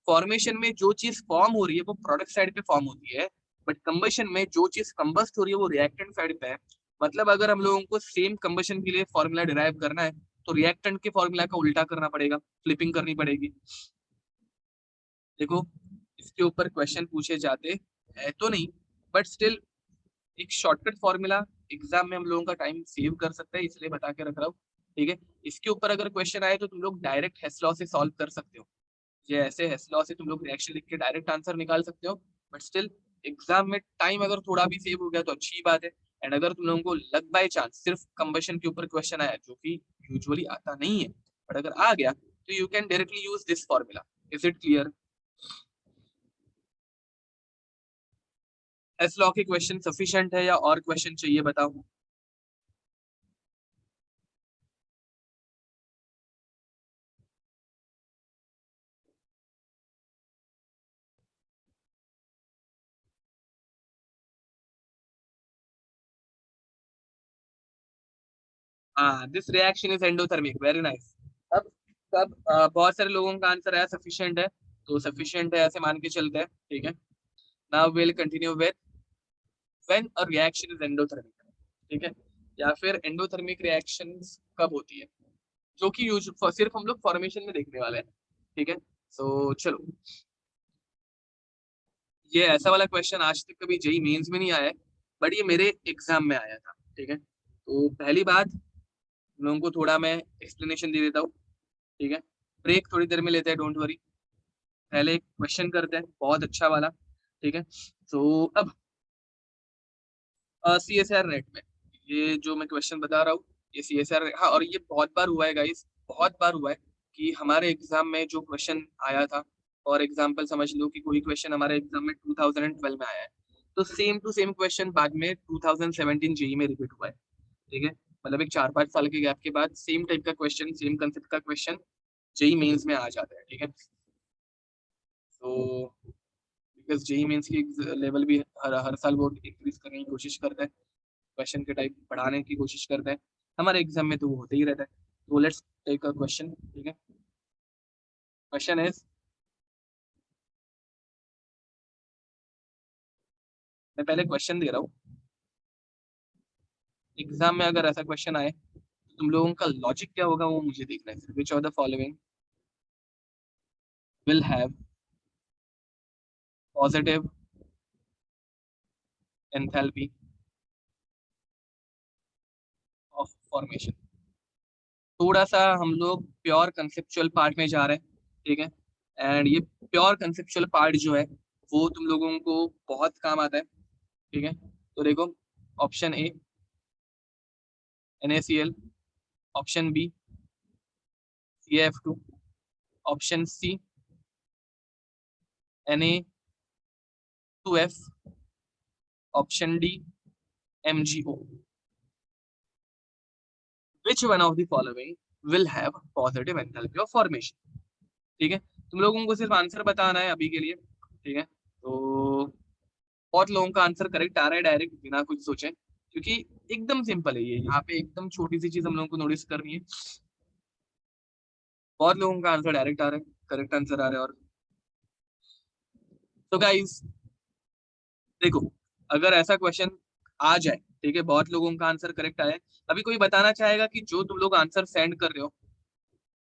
फॉर्मेशन में जो चीज फॉर्म हो रही है वो प्रोडक्ट साइड पे फॉर्म होती है, बट कंबशन में जो चीज कंबस्ट हो रही है वो रिएक्टेंट साइड पे है। मतलब अगर हम लोगों को सेम कंबशन के लिए फॉर्मूला डिराइव करना है तो रिएक्टेंट के फॉर्मूला का उल्टा करना पड़ेगा, फ्लिपिंग करनी पड़ेगी। देखो इसके ऊपर क्वेश्चन पूछे जाते है तो नहीं, बट स्टिल एक शॉर्टकट फॉर्मूला एग्जाम में हम लोगों का टाइम सेव कर सकता है, इसलिए बता के रख रहा हूँ। ठीक है, इसके ऊपर अगर क्वेश्चन आए तो तुम लोग डायरेक्ट हेस लॉ से सॉल्व कर सकते हो। ये ऐसे हेस लॉ से तुम लोग रिएक्शन लिख के डायरेक्ट आंसर निकाल सकते हो। बट स्टिल एग्जाम में टाइम अगर थोड़ा भी सेव हो गया तो अच्छी बात है। एंड अगर तुम लोगों को लग बाय चांस सिर्फ कंबशन के ऊपर क्वेश्चन आया, जो कि यूजुअली आता नहीं है, बट अगर आ गया तो you can directly use this formula. Is it clear? Hess law के क्वेश्चन सफिशिएंट है या और क्वेश्चन चाहिए बताओ? हाँ, this reaction is endothermic, very nice. अब तब बहुत सारे लोगों का आंसर है सफिशिएंट है, तो सफिशिएंट है ऐसे मान के चलते हैं। ठीक है, now will continue with when a reaction is endothermic. ठीक है, या फिर एंडोथर्मिक रिएक्शंस कब होती है, जो कि यूज सिर्फ हम लोग फॉर्मेशन में देखने वाले हैं। ठीक है, सो चलो, ये ऐसा वाला क्वेश्चन आज तक कभी जेई मेंस में नहीं आया है, बट ये मेरे एग्जाम में आया था। ठीक है, तो पहली बात हम लोगों को थोड़ा मैं एक्सप्लेनेशन दे देता हूँ। ठीक है, ब्रेक थोड़ी देर में लेते हैं, डोंट वरी। पहले एक क्वेश्चन करते हैं बहुत अच्छा वाला। ठीक है, तो अब सी एस आर नेट में ये जो मैं क्वेश्चन बता रहा हूँ, ये सी एस आर, हाँ, और ये बहुत बार हुआ है गाइस, बहुत बार हुआ है कि हमारे एग्जाम में जो क्वेश्चन आया था, फॉर एग्जाम्पल समझ लो कि कोई क्वेश्चन हमारे एग्जाम में 2012 में आया है, तो सेम टू सेम क्वेश्चन बाद में 2017 जेई में रिपीट हुआ है। ठीक है, मतलब एक 4-5 साल के गैप के बाद सेम टाइप का क्वेश्चन, सेम कंसेप्ट का क्वेश्चन जेई मेंस में आ जाता है। ठीक है, तो बिकॉज जेई मेंस की लेवल भी हर हर साल वो इंक्रीज करने की कोशिश करता है, क्वेश्चन के टाइप बढ़ाने की कोशिश करता है। हमारे एग्जाम में तो वो होते ही रहता है। तो लेट्स टेक अ क्वेश्चन। ठीक है, क्वेश्चन इज, मैं पहले क्वेश्चन दे रहा हूँ, एग्जाम में अगर ऐसा क्वेश्चन आए तो तुम लोगों का लॉजिक क्या होगा वो मुझे देखना है। Which of the following will have positive enthalpy of formation? थोड़ा सा हम लोग प्योर कंसेप्चुअल पार्ट में जा रहे हैं। ठीक है, एंड ये प्योर कंसेप्चुअल पार्ट जो है वो तुम लोगों को बहुत काम आता है। ठीक है, तो देखो, option A NaCl, option B CF2, option C Na2F, option D MgO। Which one of the following will have positive enthalpy of formation? ठीक है, तुम लोगों को सिर्फ आंसर बताना है अभी के लिए। ठीक है, तो बहुत लोगों का आंसर करेक्ट आ रहा है डायरेक्ट बिना कुछ सोचे, क्योंकि एकदम सिंपल है ये, यहाँ पे एकदम छोटी सी चीज हम लोगों को नोटिस करनी है। बहुत लोगों का आंसर डायरेक्ट आ रहा है, करेक्ट आंसर आ रहा है। और तो गाइस देखो, अगर ऐसा क्वेश्चन आ जाए, ठीक है, बहुत लोगों का आंसर करेक्ट आया है, अभी कोई बताना चाहेगा कि जो तुम लोग आंसर सेंड कर रहे हो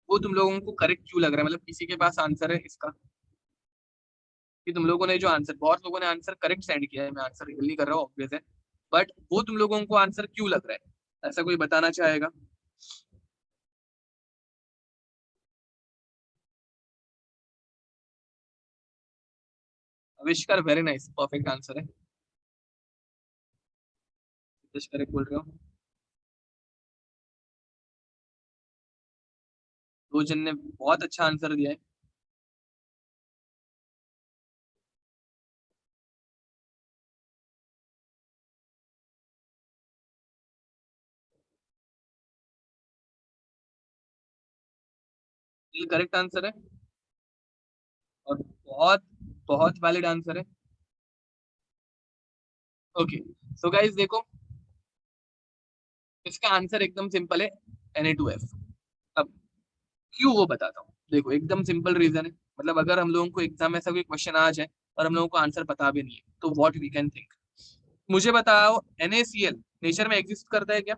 वो तुम लोगों को करेक्ट क्यों लग रहा है? मतलब किसी के पास आंसर है इसका कि तुम लोगों ने जो आंसर, बहुत लोगों ने आंसर करेक्ट सेंड किया है, मैं आंसर रिवील नहीं कर रहा हूँ ऑब्वियस है, बट वो तुम लोगों को आंसर क्यों लग रहा है, ऐसा कोई बताना चाहेगा? आविष्कार, वेरी नाइस, परफेक्ट आंसर है। करेक्ट बोल रहे हो। दो जन ने बहुत अच्छा आंसर दिया है। ये करेक्ट आंसर है और बहुत बहुत वैलिड आंसर है। ओके, सो गाइस देखो, इसका आंसर एकदम सिंपल है, Na2F। अब क्यों वो बताता हूँ। देखो एकदम सिंपल रीजन है, मतलब अगर हम लोगों को एग्जाम में ऐसा कोई क्वेश्चन आ जाए और हम लोगों को आंसर पता भी नहीं है, तो व्हाट वी कैन थिंक। मुझे बताओ NaCl नेचर में एग्जिस्ट करता है क्या?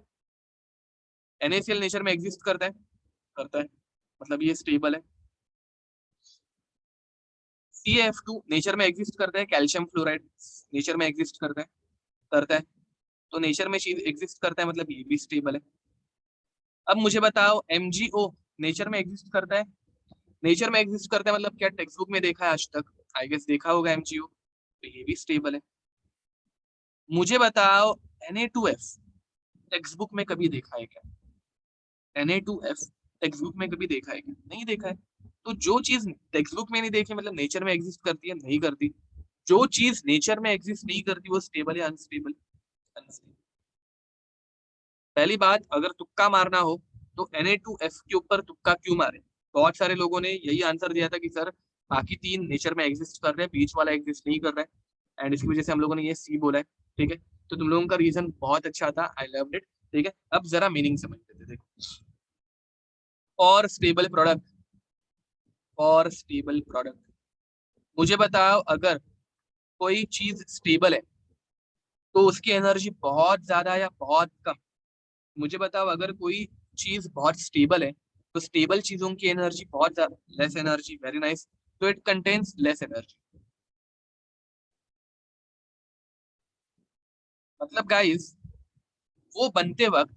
NaCl नेचर में एग्जिस्ट करता है? करता है, मतलब ये स्टेबल है। CaF2 नेचर में एग्जिस्ट करता है, कैल्शियम फ्लोराइड नेचर में एग्जिस्ट करता है? करता है। तो नेचर में चीज एग्जिस्ट करता है मतलब ये भी स्टेबल है। अब मुझे बताओ MgO नेचर में एग्जिस्ट करता है? नेचर में एग्जिस्ट करता है मतलब क्या टेक्स्ट बुक में देखा है आज तक? आई गेस देखा होगा MgO, तो ये भी स्टेबल है। मुझे बताओ Na2F टेक्स्ट बुक में कभी देखा है क्या? Na2F टेक्स्ट बुक में कभी देखा है क्या? नहीं देखा है। तो जो चीज टेक्स्ट बुक में नहीं देखी मतलब नेचर में एग्जिस्ट करती है? नहीं करती। जो चीज नेचर में एग्जिस्ट नहीं करती वो स्टेबल या अनस्टेबल? अनस्टेबल। पहली बात, अगर तुक्का मारना हो तो Na2F के ऊपर तुक्का क्यों मारे? बहुत सारे लोगों ने यही आंसर दिया था कि सर बाकी तीन नेचर में एग्जिस्ट कर रहे हैं, बीच वाला एग्जिस्ट नहीं कर रहा है, एंड इसकी वजह से हम लोगों ने ये सी बोला है। ठीक है, तो तुम लोगों का रीजन बहुत अच्छा था, आई लव्ड इट। ठीक है, अब जरा मीनिंग समझ लेते, देखो। और स्टेबल प्रोडक्ट, और स्टेबल प्रोडक्ट, मुझे बताओ अगर कोई चीज स्टेबल है तो उसकी एनर्जी बहुत ज्यादा या बहुत कम? मुझे बताओ अगर कोई चीज बहुत स्टेबल है तो स्टेबल चीजों की एनर्जी बहुत ज्यादा, लेस एनर्जी, वेरी नाइस। तो इट कंटेन्स लेस एनर्जी। मतलब गाइस वो बनते वक्त,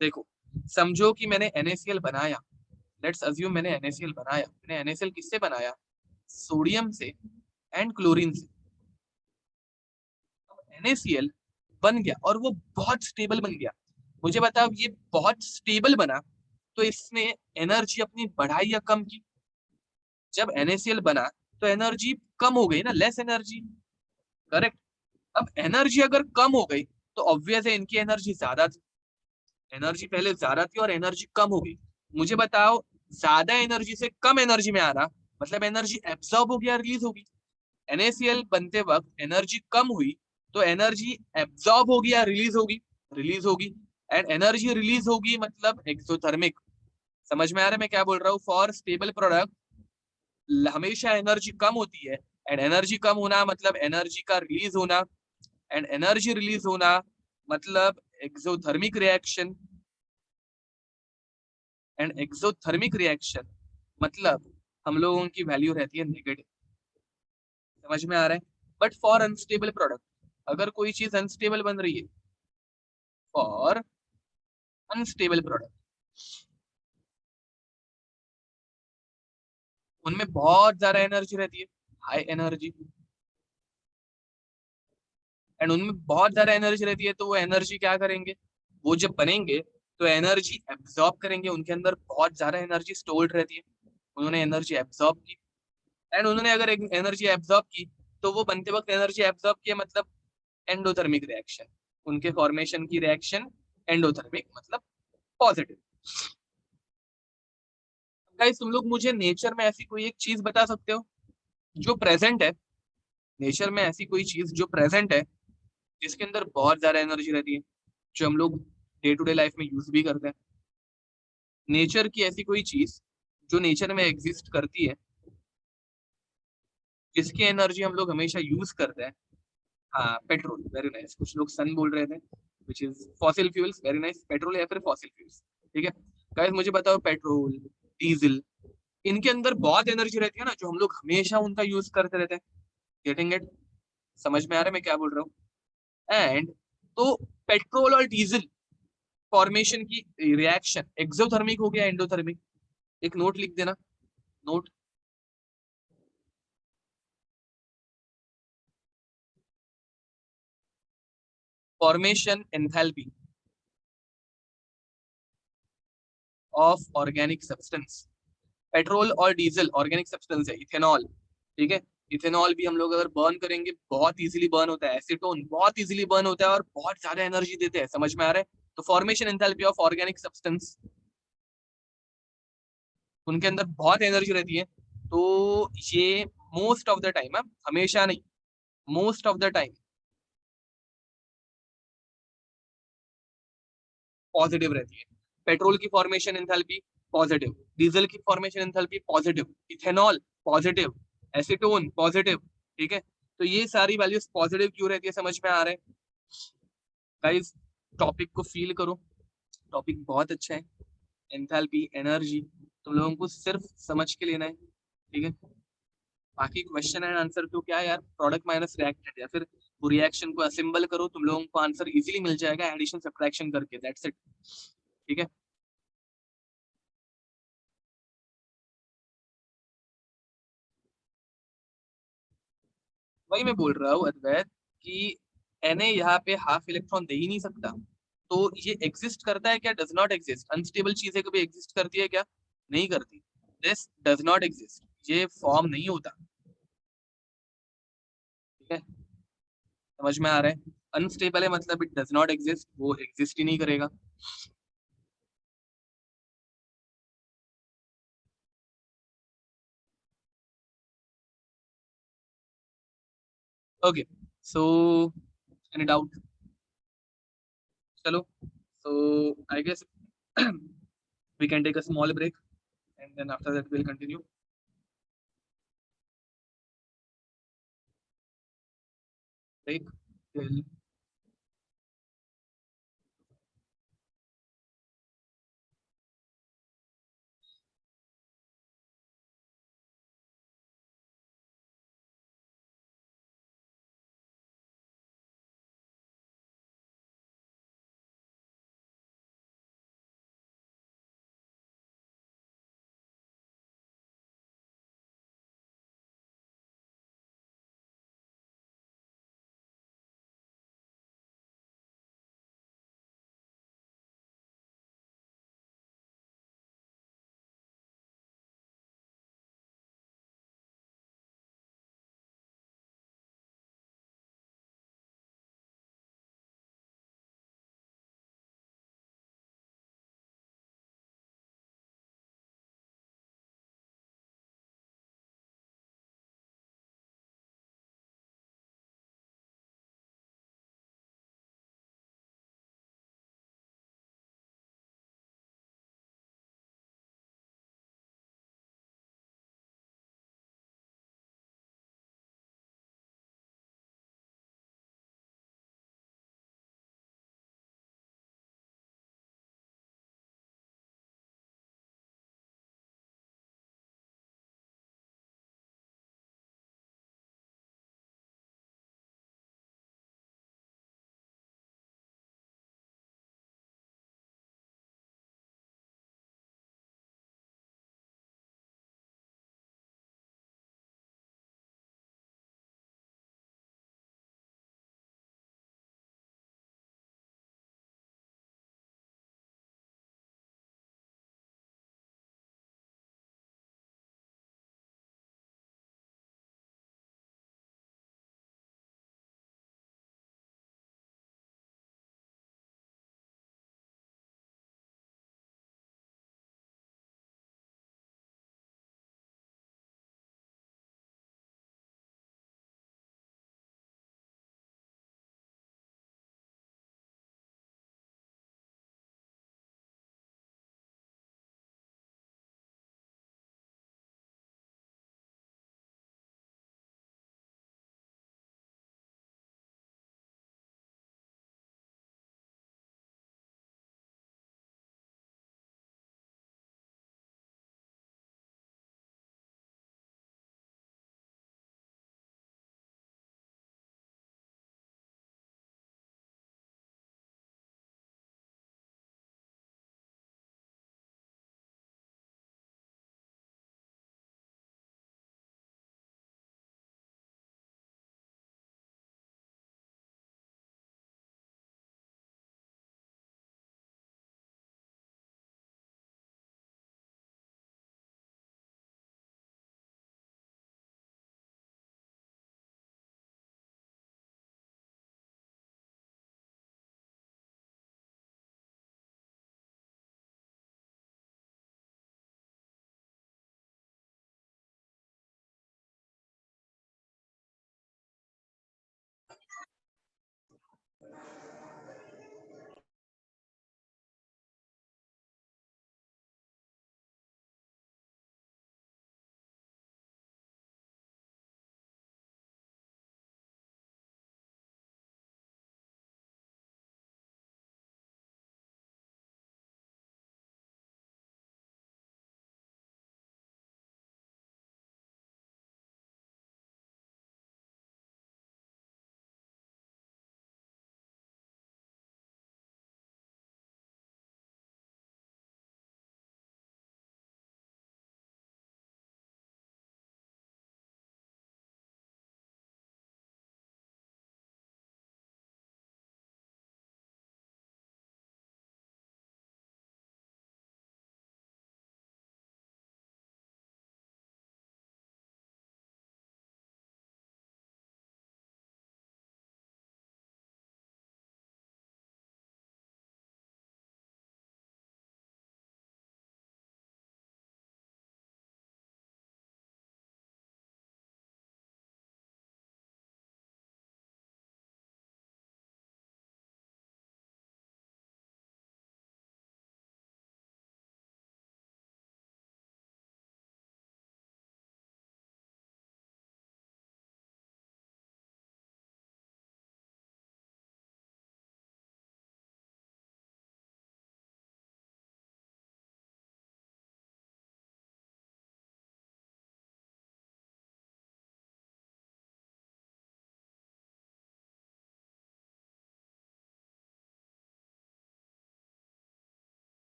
देखो, समझो कि मैंने NaCl बनाया, लेट्स अज्यूम मैंने NaCl बनाया, मैंने NaCl किससे बनाया? सोडियम से एंड क्लोरीन से। NaCl बन गया और वो बहुत स्टेबल बन गया। मुझे बताओ ये बहुत स्टेबल बना तो इसने एनर्जी अपनी बढ़ाई या कम की? जब NaCl बना तो एनर्जी कम हो गई ना, लेस एनर्जी। करेक्ट। अब एनर्जी अगर कम हो गई तो ऑब्वियस है इनकी एनर्जी ज्यादा थी। एनर्जी पहले ज्यादा थी और एनर्जी कम हो गई। मुझे बताओ ज्यादा एनर्जी से कम एनर्जी में आना मतलब एनर्जी एब्जॉर्ब हो गया, रिलीज होगी। NaCl बनते वक्त एनर्जी कम हुई तो एनर्जी एब्जॉर्ब होगी या रिलीज होगी? रिलीज होगी। एंड एनर्जी रिलीज होगी मतलब एक्सोथर्मिक। समझ में आ रहा है मैं क्या बोल रहा हूँ? फॉर स्टेबल प्रोडक्ट हमेशा एनर्जी कम होती है, एंड एनर्जी कम होना मतलब एनर्जी का रिलीज होना, एंड एनर्जी रिलीज होना मतलब exothermic reaction, and exothermic reaction मतलब हम लोगों की वैल्यू रहती है नेगेटिव। समझ में आ रहा है? बट फॉर अनस्टेबल प्रोडक्ट, अगर कोई चीज अनस्टेबल बन रही है, फॉर अनस्टेबल प्रोडक्ट, उनमें बहुत ज्यादा एनर्जी रहती है, हाई एनर्जी, एंड उनमें बहुत ज्यादा एनर्जी रहती है तो वो एनर्जी क्या करेंगे? वो जब बनेंगे तो एनर्जी एब्जॉर्ब करेंगे, उनके अंदर बहुत ज्यादा एनर्जी स्टोर्ड रहती है, उन्होंने एनर्जी एब्जॉर्ब की। एंड उन्होंने अगर एनर्जी एब्जॉर्ब की तो वो बनते वक्त एनर्जी एब्जॉर्ब किया मतलब एंडोथर्मिक रिएक्शन, उनके फॉर्मेशन की रिएक्शन एंडोथर्मिक मतलब पॉजिटिव। गाइस तुम लोग मुझे नेचर में ऐसी कोई एक चीज बता सकते हो जो प्रेजेंट है, नेचर में ऐसी कोई चीज जो प्रेजेंट है जिसके अंदर बहुत ज्यादा एनर्जी रहती है, जो हम लोग डे टू डे लाइफ में यूज भी करते हैं? नेचर की ऐसी कोई चीज जो नेचर में एग्जिस्ट करती है जिसकी एनर्जी हम लोग हमेशा यूज करते हैं? हाँ, पेट्रोल, वेरी नाइस। कुछ लोग सन बोल रहे थे, which is fossil fuels, very nice, petrol या फिर फॉसिल फ्यूल्स। ठीक है गाइस, मुझे बताओ पेट्रोल, डीजल, इनके अंदर बहुत एनर्जी रहती है ना, जो हम लोग हमेशा उनका यूज करते रहते हैं। Getting it? समझ में आ रहा है मैं क्या बोल रहा हूँ? एंड तो पेट्रोल और डीजल फॉर्मेशन की रिएक्शन एक्सोथर्मिक हो गया एंडोथर्मिक? एक नोट लिख देना, note. Formation enthalpy of organic substance. Petrol और डीजल ऑर्गेनिक सब्सटेंस है, इथेनॉल। ठीक है, इथेनॉल भी हम लोग अगर बर्न करेंगे बहुत इजीली बर्न होता है, एसीटोन बहुत इजीली बर्न होता है और बहुत ज्यादा एनर्जी देते हैं। समझ में आ रहा है? तो formation enthalpy of organic substance, उनके अंदर बहुत एनर्जी रहती है। तो ये मोस्ट ऑफ द टाइम, हमेशा नहीं, most of the time positive रहती है। पेट्रोल की फॉर्मेशन एंथैल्पी पॉजिटिव, डीजल की formation enthalpy positive, ethanol positive, acetone positive. ठीक है, तो ये सारी वैल्यूज पॉजिटिव क्यों रहती है समझ में आ रहा है गाइस? टॉपिक को फील करो, टॉपिक बहुत अच्छा है। एंथैल्पी, एनर्जी, तुम लोगों को सिर्फ समझ के लेना है, ठीक है? बाकी क्वेश्चन एंड आंसर तो क्या है यार, प्रोडक्ट माइनस रिएक्टेंट, या फिर वो रिएक्शन को असेंबल करो, तुम लोगों को आंसर इजीली मिल जाएगा एडिशन सब्ट्रैक्शन करके, दैट्स इट, ठीक है? वही मैं बोल रहा हूँ अद्वैत कि Na यहाँ पे हाफ इलेक्ट्रॉन दे ही नहीं सकता, तो ये एग्जिस्ट करता है क्या? Does not exist. अनस्टेबल चीजें कभी एग्जिस्ट करती है क्या? नहीं करती। दिस डज नॉट एग्जिस्ट, ये फॉर्म नहीं होता, ठीक है? समझ में आ रहा है? अनस्टेबल है मतलब इट डज नॉट एग्जिस्ट, वो एग्जिस्ट ही नहीं करेगा। Okay, so any doubt? चलो, so I guess we can take a small break and then after that we'll continue. Break till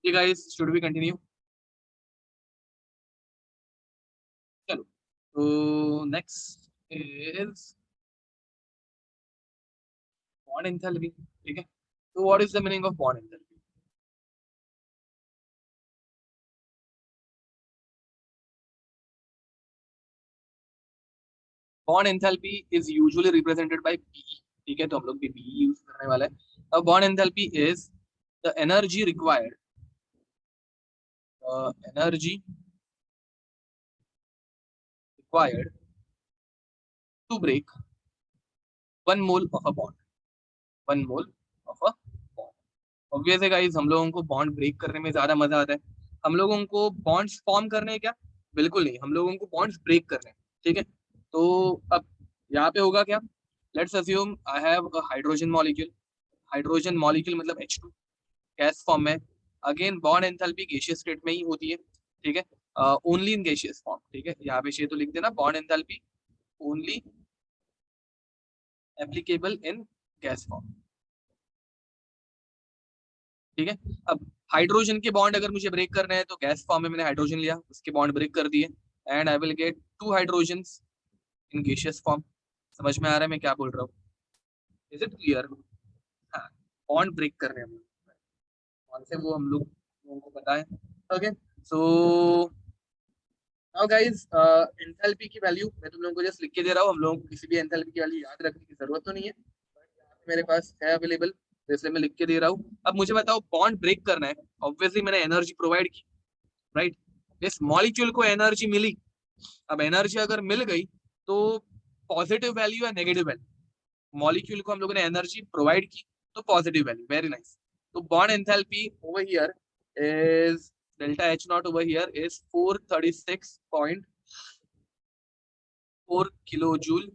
ये गाइस शुड वी कंटिन्यू? चलो, तो next is bond enthalpy. ठीक है, तो what is the meaning of bond enthalpy? Bond enthalpy is usually represented by PE. ठीक है, तो हम लोग भी पीई यूज करने वाले हैं। अब bond enthalpy is the energy required, energy required to break one mole of a bond, one mole of a bond. Obvious है गाइस, हम लोगों को बॉन्ड ब्रेक करने में ज्यादा मजा आता है। हम लोगों को बॉन्ड्स फॉर्म करने हैं क्या? बिल्कुल नहीं, हम लोगों को बॉन्ड्स ब्रेक करने हैं। ठीक है, तो अब यहाँ पे होगा क्या? Let's assume I have a hydrogen molecule. Hydrogen molecule मतलब H2, गैस फॉर्म में। Again bond enthalpy gaseous state में ही होती है। ठीक है, ओनली इन गैसियस फॉर्म। ठीक है, यहाँ पे तो लिख देना bond enthalpy only applicable in gas form. ठीक है, अब हाइड्रोजन के बॉन्ड अगर मुझे ब्रेक करना है तो गैस फॉर्म में मैंने हाइड्रोजन लिया, उसके बॉन्ड ब्रेक कर दिए, and I will get two hydrogens in gaseous form. समझ में आ रहा है मैं क्या बोल रहा हूँ? Is it clear? हाँ, बॉन्ड ब्रेक करने हम लोग कौन से वो हम लोगों को पता है। Okay, so now guys, enthalpy की वैल्यू मैं तुम लोगों को जस्ट लिख के दे रहा हूँ। हम लोगों को किसी भी एंथैल्पी की वैल्यू याद रखने की जरूरत तो नहीं है, मेरे पास है अवेलेबल, तो इसलिए मैं लिख के दे रहा हूँ। अब मुझे बताओ, बॉन्ड ब्रेक करना है, ऑब्वियसली मैंने एनर्जी प्रोवाइड की, राइट? इस मॉलिक्यूल को एनर्जी मिली। अब एनर्जी अगर मिल गई तो पॉजिटिव वैल्यू या नेगेटिव वैल्यू, मॉलिक्यूल को हम लोगों ने एनर्जी प्रोवाइड की तो पॉजिटिव वैल्यू, वेरी नाइस। तो bond enthalpy over here is delta H naught over here is 436.4 kilo joule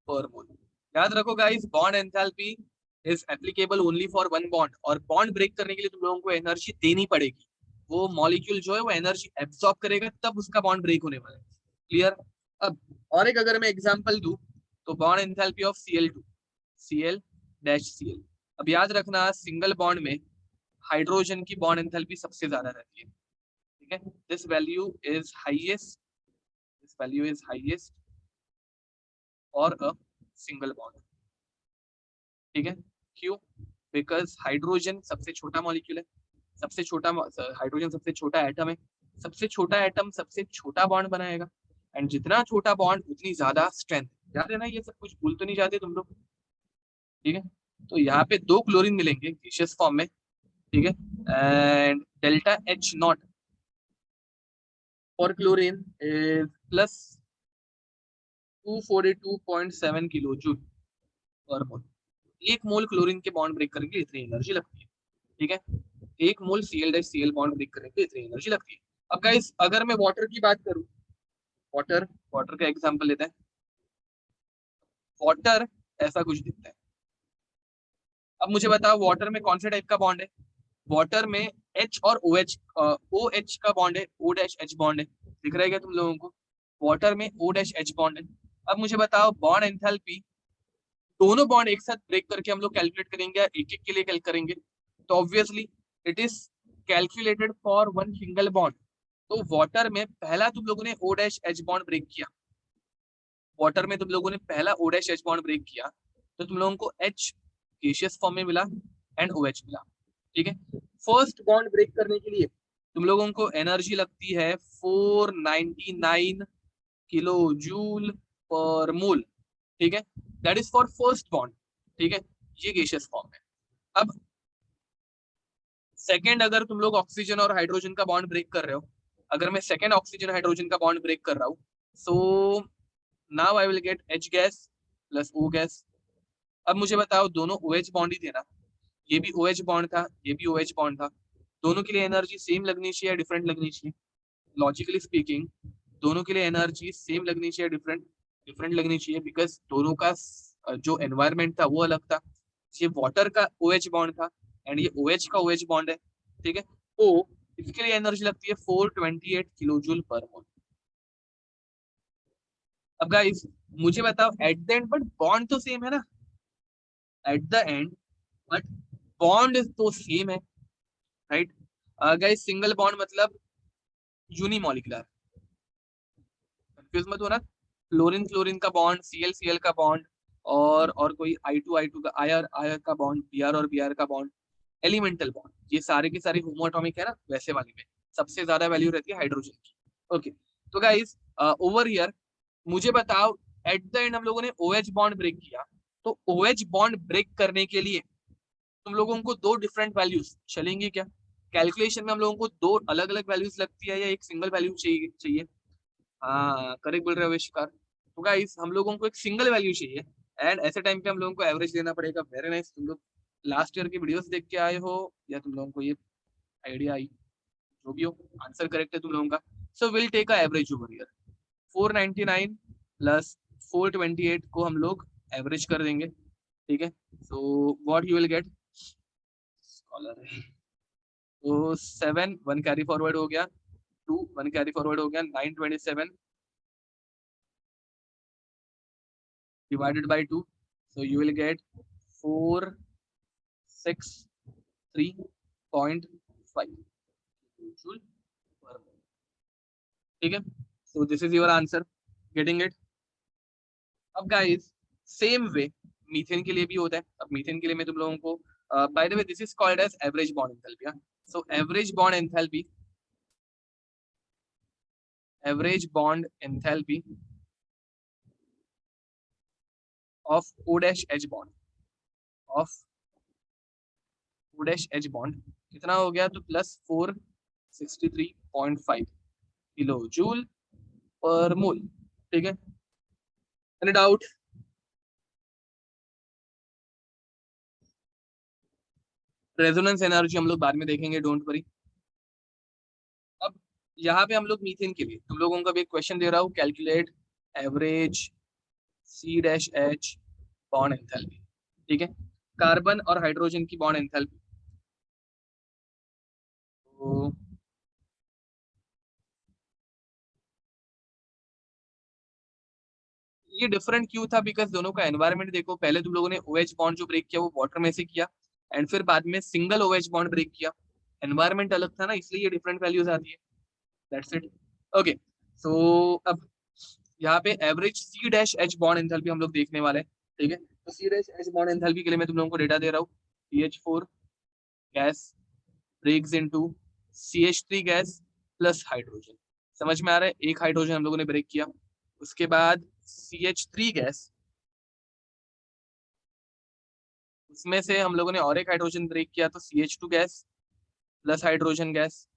per mole. याद रखो guys, bond enthalpy is applicable only for one bond, और बॉन्ड ब्रेक करने के लिए तुम लोगों को एनर्जी देनी पड़ेगी। वो मॉलिक्यूल जो है वो एनर्जी एब्सॉर्ब करेगा, तब उसका बॉन्ड ब्रेक होने वाला है। क्लियर? अब और एक अगर मैं एग्जांपल दूं, तो bond enthalpy of Cl2, Cl dash Cl। अब याद रखना, सिंगल बॉन्ड में हाइड्रोजन की बॉन्ड एंथैल्पी सबसे ज्यादा रहती है। ठीक है, this value is highest, this value is highest और अ सिंगल बॉन्ड। ठीक है, क्यों? बिकॉज हाइड्रोजन सबसे छोटा मॉलिक्यूल है, सबसे छोटा हाइड्रोजन सबसे छोटा एटम है। सबसे छोटा एटम सबसे छोटा बॉन्ड बनाएगा, एंड जितना छोटा बॉन्ड उतनी ज्यादा स्ट्रेंथ। याद है ना, ये सब कुछ भूल तो नहीं जाते तुम लोग? ठीक है, तो यहाँ पे दो क्लोरीन मिलेंगे गैसियस फॉर्म में। ठीक है, and delta H naught for chlorine is plus 242.7 kilo joule per mole. एक मोल क्लोरीन के बॉन्ड ब्रेक करने के लिए इतनी एनर्जी लगती है। ठीक है, एक मोल Cl बॉन्ड ब्रेक करने के लिए इतनी एनर्जी लगती है। अब गाइस, अगर मैं वाटर की बात करूं, वाटर वाटर का एग्जांपल लेते हैं। वाटर ऐसा कुछ दिखता है। अब मुझे बताओ, वाटर में कौन से टाइप का बॉन्ड है? वाटर में H और OH, OH का बॉन्ड है, O डैश H बॉन्ड है। दिख रहा है क्या तुम लोगों को? वाटर में O डैश H बॉन्ड है। अब मुझे बताओ, बॉन्ड एंथैल्पी दोनों बॉन्ड एक साथ ब्रेक करके हम लोग कैलकुलेट करेंगे या एक एक के लिए कैलकुलेट करेंगे? तो obviously it is calculated for one single bond. तो वाटर में पहला तुम लोगों ने O dash H bond break किया, वाटर में तुम लोगों ने पहला O dash H bond break किया, तो तुम लोगों को H गैसियस फॉर्म में मिला एंड OH मिला। ठीक है, फर्स्ट बॉन्ड ब्रेक करने के लिए तुम लोगों को एनर्जी लगती है 499 किलो जूल पर मोल। ठीक है, that is for first bond. ठीक है, ये गैसियस फॉर्म है। अब सेकेंड, अगर तुम लोग ऑक्सीजन और हाइड्रोजन का बॉन्ड ब्रेक कर रहे हो, अगर मैं सेकेंड ऑक्सीजन हाइड्रोजन का बॉन्ड ब्रेक कर रहा हूँ, so now I will gate H gas plus O gas. अब मुझे बताओ, दोनों OH बॉन्ड ही थे ना? ये भी OH बॉन्ड था, ये भी OH बॉन्ड था। दोनों के लिए एनर्जी सेम लगनी चाहिए या डिफरेंट लगनी चाहिए? लॉजिकली स्पीकिंग दोनों के लिए एनर्जी सेम लगनी चाहिए, डिफरेंट डिफरेंट लगनी चाहिए, बिकॉज दोनों का जो एनवायरमेंट था वो अलग था। ये वाटर का OH बॉन्ड था एंड ये OH का OH बॉन्ड है। ठीक है, तो इसके लिए एनर्जी लगती है 428 किलो जूल पर मोल। अब गाइस, मुझे बताओ, at the end but bond तो सेम है ना? At the end but bond तो सेम है, राइट? गाइस सिंगल बॉन्ड मतलब यूनिमॉलिक्यूलर, कंफ्यूज मत होना। फ्लोरीन फ्लोरीन का बॉन्ड, सीएल सीएल का बॉन्ड, और कोई I2 का, आयर आयर का बॉन्ड, बीआर और बीआर का बॉन्ड, एलिमेंटल बॉन्ड, ये सारे के सारे होमोएटॉमिक है ना, वैसे वाले में सबसे ज्यादा वैल्यू रहती है हाइड्रोजन की। ओके, तो गाइस ओवर हियर मुझे बताओ, एट द एंड हम लोगों ने OH बॉन्ड ब्रेक किया, तो OH बॉन्ड ब्रेक करने के लिए तुम लोगों को दो डिफरेंट वैल्यूज चलेंगी क्या? कैलकुलेशन में हम लोगों को दो अलग अलग वैल्यूज लगती है या एक सिंगल वैल्यू चाहिए? हाँ करेक्ट बोल रहे हो आविष्कार। तो गाइस हम लोगों को एक सिंगल वैल्यू चाहिए, एंड ऐसे टाइम पे हम लोगों को एवरेज लेना पड़ेगा। वेरी नाइस, तुम लोग लास्ट ईयर की वीडियोस देख के आए हो या तुम लोगों को ये आइडिया आई, जो भी हो आंसर करेक्ट है तुम लोगों का। So will take a average over here, 499 plus 428 को हम लोग एवरेज कर देंगे, ठीक है। So what you will get, scholar है, तो 7 1 कैरी फॉरवर्ड हो गया, 2 1 कैरी फॉरवर्ड हो गया, 927 divided by 2, so you will get 463.5 joule per mole, ठीक है। so this is your answer, getting it? अब गाइस सेम वे मीथेन के लिए भी होता है। अब मीथेन के लिए मैं तुम लोगों को, by the way this is called as average bond enthalpy. So average bond enthalpy of O dash H bond, of O dash H bond कितना हो गया? तो plus 463.5 kilo joule per mole, ठीक है। Any doubt? रेजोनेंस एनर्जी हम लोग बाद में देखेंगे, डोंट वरी। अब यहाँ पे हम लोग मीथेन के लिए तुम लोगों का भी एक क्वेश्चन दे रहा हूँ, calculate average C dash H bond enthalpy, ठीक है, कार्बन और हाइड्रोजन की बॉन्ड एंथैल्पी। तो ये डिफरेंट क्यों था? बिकॉज दोनों का एनवायरनमेंट देखो, पहले तुम लोगों ने OH बॉन्ड जो ब्रेक किया वो वाटर में से किया, एंड फिर बाद में सिंगल OH बॉन्ड ब्रेक किया, एनवायरनमेंट अलग था ना, इसलिए ये डिफरेंट वैल्यूज आती है। That's it. ओके, सो अब यहाँ पे average C dash H bond enthalpy हम लोग देखने वाले हैं, ठीक है। तो C dash H bond enthalpy के लिए मैं तुम लोगों को डेटा दे रहा हूँ, CH4 gas breaks into CH3 gas plus hydrogen. समझ में आ रहा है? एक हाइड्रोजन हम लोगों ने ब्रेक किया, उसके बाद CH3 गैस, उसमें से हम लोगों ने और एक हाइड्रोजन ब्रेक किया, तो CH2 gas plus hydrogen gas.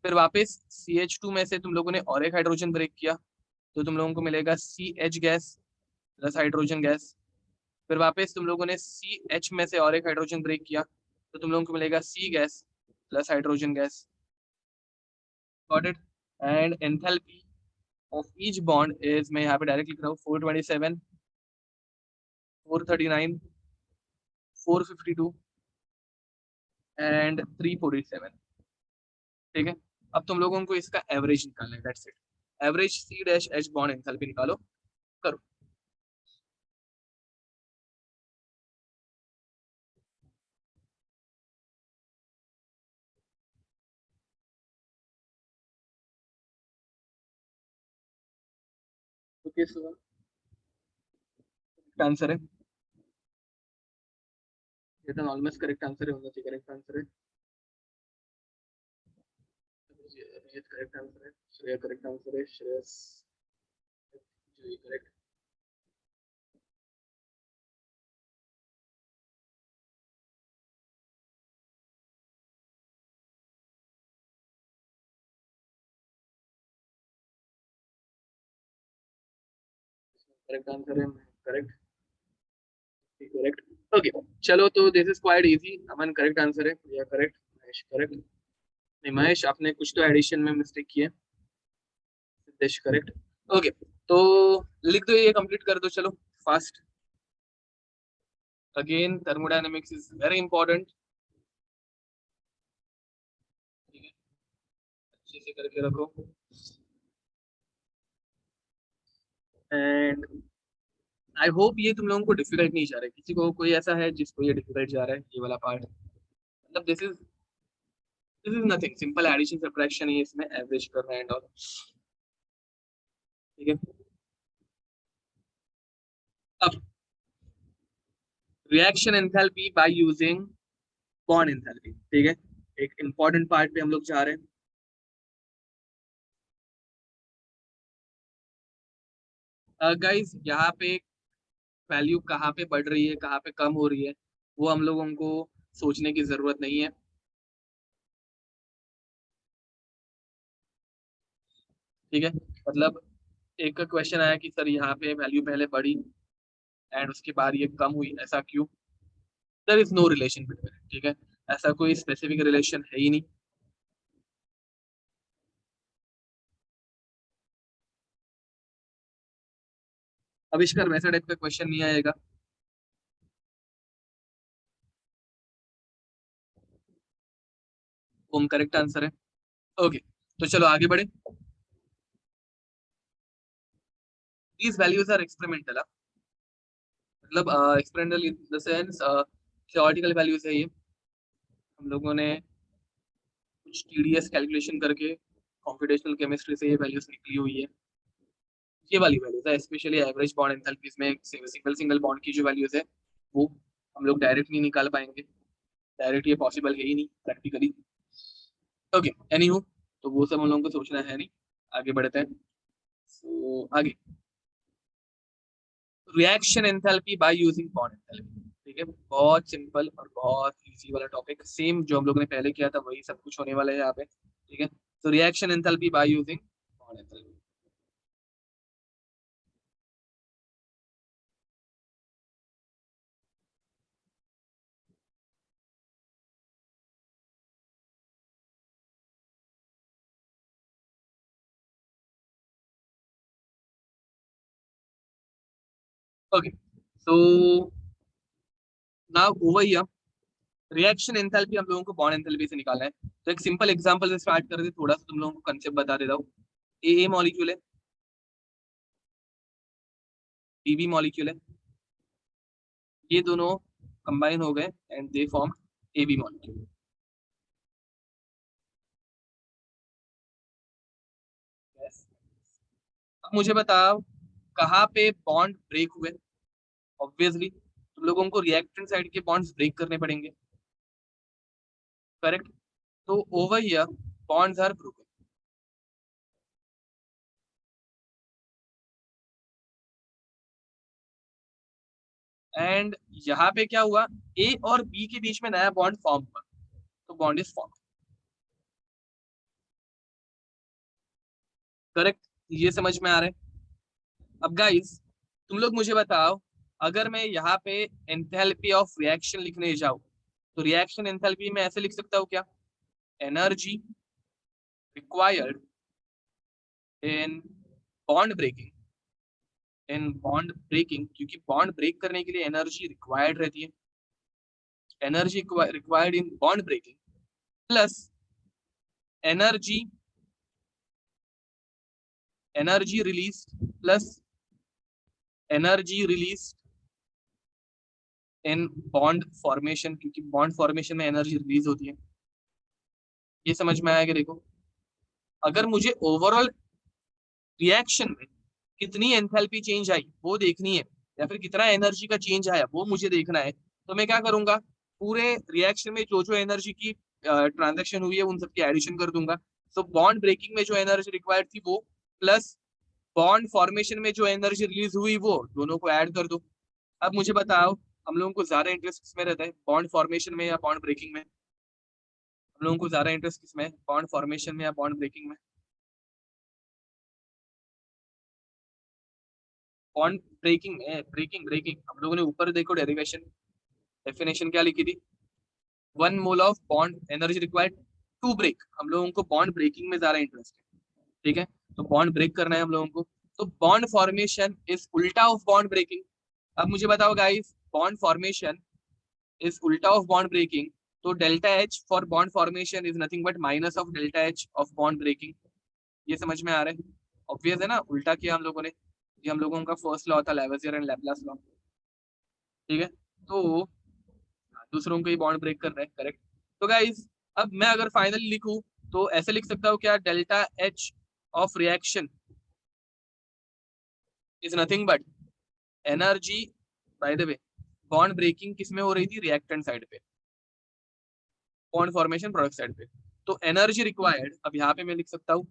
फिर वापस CH2 में से तुम लोगों ने और एक हाइड्रोजन ब्रेक किया, तो तुम लोगों को मिलेगा CH gas plus hydrogen gas. फिर वापस तुम लोगों ने CH में से और एक हाइड्रोजन ब्रेक किया, तो तुम लोगों को मिलेगा C gas plus hydrogen gas. Got it? And enthalpy of each bond is, मैं यहाँ पे डायरेक्ट लिख रहा हूँ, 427, 439, 452 एंड 347, ठीक है। अब तुम लोगों को इसका एवरेज निकालना है, that's it. Average C dash H bond enthalpy निकालो, करो। तो किस आंसर है? ये तो ऑलमोस्ट करेक्ट आंसर है, होना चाहिए करेक्ट आंसर है। ये करेक्ट आंसर है, श्रेया करेक्ट आंसर है, श्रेयस जी करेक्ट। करेक्ट आंसर है, करेक्ट, करेक्ट। ओके, चलो तो this is quite easy. Aman correct answer है, या करेक्ट, महेश करेक्ट, नहीं महेश आपने कुछ तो एडिशन में मिस्टेक की है, सिद्धेश करेक्ट। ओके, तो लिख दो, ये कंप्लीट कर दो चलो fast. Again thermodynamics is very important, ठीक है, अच्छे से करके रखो। एंड आई होप ये तुम लोगों को डिफिकल्ट नहीं जा रहा है, किसी को कोई ऐसा है जिसको ये डिफिकल्ट जा रहा है ये वाला पार्ट? मतलब this is this is nothing, simple addition subtraction ही है, इसमें एवरेज करना है एंड ऑल। ठीक है। अब reaction enthalpy by using bond enthalpy. ठीक है, एक इंपॉर्टेंट पार्ट पे हम लोग जा रहे हैं। गाइस यहाँ पे वैल्यू कहाँ पे बढ़ रही है, कहाँ पे कम हो रही है, वो हम लोगों को सोचने की जरूरत नहीं है। ठीक है, मतलब एक क्वेश्चन आया कि सर यहाँ पे वैल्यू पहले बढ़ी एंड उसके बाद ये कम हुई, ऐसा क्यों? There is no relation between. ठीक है, ऐसा कोई स्पेसिफिक रिलेशन है ही नहीं। अविष्कार वैसा टाइप का क्वेश्चन नहीं आएगा। ओम करेक्ट आंसर है। ओके, तो चलो आगे बढ़े। दीज वैल्यूज आर एक्सपेरिमेंटल, मतलब experimental in the sense theoretical values है ये। हम लोगों ने कुछ टीडीएस कैलकुलेशन करके कंप्यूटेशनल केमिस्ट्री से ये वैल्यूज निकली हुई है। ये वाली वैल्यूज है, स्पेशली एवरेज बॉन्ड एंथैल्पीज में सिंगल सिंगल बॉन्ड की जो वैल्यूज है वो हम लोग डायरेक्ट नहीं निकाल पाएंगे। डायरेक्ट ये पॉसिबल है ही नहीं प्रैक्टिकली। ओके, एनीहू, तो वो सब हम लोगों को सोचना है नहीं। आगे बढ़ते हैं। आगे, reaction enthalpy by using bond enthalpy. ठीक है, बहुत सिंपल और बहुत इजी वाला टॉपिक, सेम जो हम लोग ने पहले किया था वही सब कुछ होने वाला है यहाँ पे। ठीक है, तो reaction enthalpy by using bond enthalpy. Okay, so now over here, reaction enthalpy हम लोगों को बॉन्ड एंथैल्पी से निकालना है। तो एक सिंपल एग्जांपल से स्टार्ट कर दे, थोड़ा सा तुम लोगों को कंसेप्ट बता देता हूँ। ए मॉलिक्यूल है, बी मॉलिक्यूल है, ये दोनों कंबाइन हो गए and they form A B molecule. अब मुझे बताओ कहाँ पे बॉन्ड ब्रेक हुए। ऑब्वियसली तुम लोगों को रिएक्टेंट साइड के बॉन्ड्स ब्रेक करने पड़ेंगे, करेक्ट? तो over here bonds are broken and यहाँ पे क्या हुआ, ए और बी के बीच में नया बॉन्ड फॉर्म हुआ, तो बॉन्ड इज फॉर्म। करेक्ट, ये समझ में आ रहा है? अब गाइस तुम लोग मुझे बताओ, अगर मैं यहाँ पे एंथैल्पी ऑफ रिएक्शन लिखने जाऊँ तो रिएक्शन एंथैल्पी में ऐसे लिख सकता हूँ क्या? Energy required in bond breaking, in bond breaking, क्योंकि बॉन्ड ब्रेक करने के लिए एनर्जी रिक्वायर्ड रहती है। Energy required in bond breaking plus energy, energy release plus energy release in bond formation, क्योंकि बॉन्ड फॉर्मेशन में एनर्जी रिलीज होती है। ये समझ में आया कि देखो, अगर मुझे ओवरऑल रिएक्शन में कितनी एंथैल्पी चेंज आई वो देखनी है, या फिर कितना एनर्जी का चेंज आया वो मुझे देखना है, तो मैं क्या करूंगा, पूरे रिएक्शन में जो जो एनर्जी की ट्रांजेक्शन हुई है उन सबकी एडिशन कर दूंगा। तो बॉन्ड ब्रेकिंग में जो एनर्जी रिक्वायर्ड थी वो, प्लस बॉन्ड फॉर्मेशन में जो एनर्जी रिलीज हुई वो, दोनों को ऐड कर दो। अब मुझे बताओ हम लोगों को ज्यादा इंटरेस्ट किसमें रहता है, बॉन्ड फॉर्मेशन में या बॉन्ड ब्रेकिंग में? हम लोगों को ज्यादा इंटरेस्ट किसमें है, बॉन्ड फॉर्मेशन में या बॉन्ड ब्रेकिंग में? बॉन्ड ब्रेकिंग में, ब्रेकिंग ब्रेकिंग हम लोगों ने ऊपर देखो डेरिवेशन, डेफिनेशन क्या लिखी थी, 1 mole of bond energy required to break. हम लोगों को बॉन्ड ब्रेकिंग में ज्यादा इंटरेस्ट है। ठीक है, तो बॉन्ड ब्रेक करना है हम लोगों को, तो बॉन्ड फॉर्मेशन इज उल्टा ऑफ बॉन्ड ब्रेकिंग। अब मुझे बताओ गाइस, बॉन्ड फॉर्मेशन इज उल्टा ऑफ बॉन्ड ब्रेकिंग, तो delta H for bond formation is nothing but minus of delta H of bond breaking. ये समझ में आ रहा है? ऑब्वियस है ना, उल्टा किया हम लोगों ने। ये हम लोगों का फर्स्ट लॉ था, लेवेजियर एंड लैपलास लॉ। ठीक है, तो दूसरों को ही बॉन्ड ब्रेक कर रहे हैं, करेक्ट? तो गाइस अब मैं अगर फाइनली लिखूं तो ऐसे लिख सकता हूँ क्या, delta H of reaction is nothing but energy, by the way bond breaking किस में हो रही थी, रिएक्टेंट साइड पे, बॉन्ड फॉर्मेशन प्रोडक्ट साइड पे। तो एनर्जी रिक्वायर्ड, अब यहाँ पे मैं लिख सकता हूँ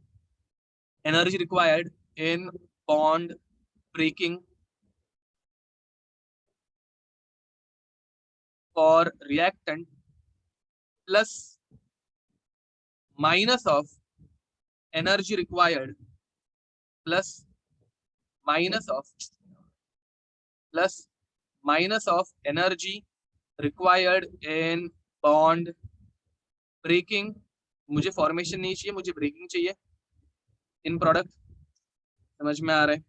energy required in bond breaking for reactant plus minus of energy required plus minus of energy required in bond breaking, मुझे फॉर्मेशन नहीं चाहिए, मुझे ब्रेकिंग चाहिए इन प्रोडक्ट। समझ में आ रहा है?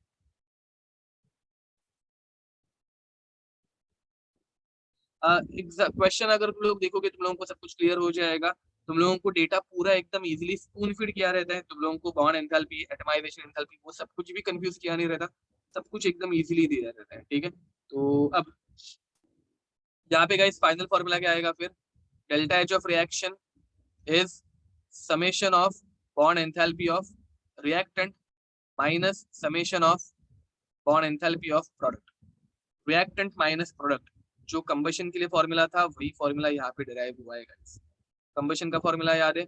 क्वेश्चन अगर तुम लोग देखोगे तुम लोगों को सब कुछ क्लियर हो जाएगा। तुम लोगों को डेटा पूरा एकदम इजीली स्पून फीड किया रहता है, तुम लोगों को बॉन्ड एंथैल्पी, एटमाइजेशन एंथैल्पी, वो सब कुछ भी कंफ्यूज किया नहीं रहता, सब कुछ एकदम इजीली दिया रहता है। ठीक है, तो अब यहाँ पे गाइस फाइनल फॉर्मूला क्या आएगा फिर, delta H of reaction is summation of bond enthalpy of reactant minus summation of bond enthalpy of product। reactant minus product, जो कंबशन के लिए फॉर्मूला था वही फॉर्मूला यहाँ पे डिराइव हुआ है गाइस। कंबशन का फॉर्मूला याद है,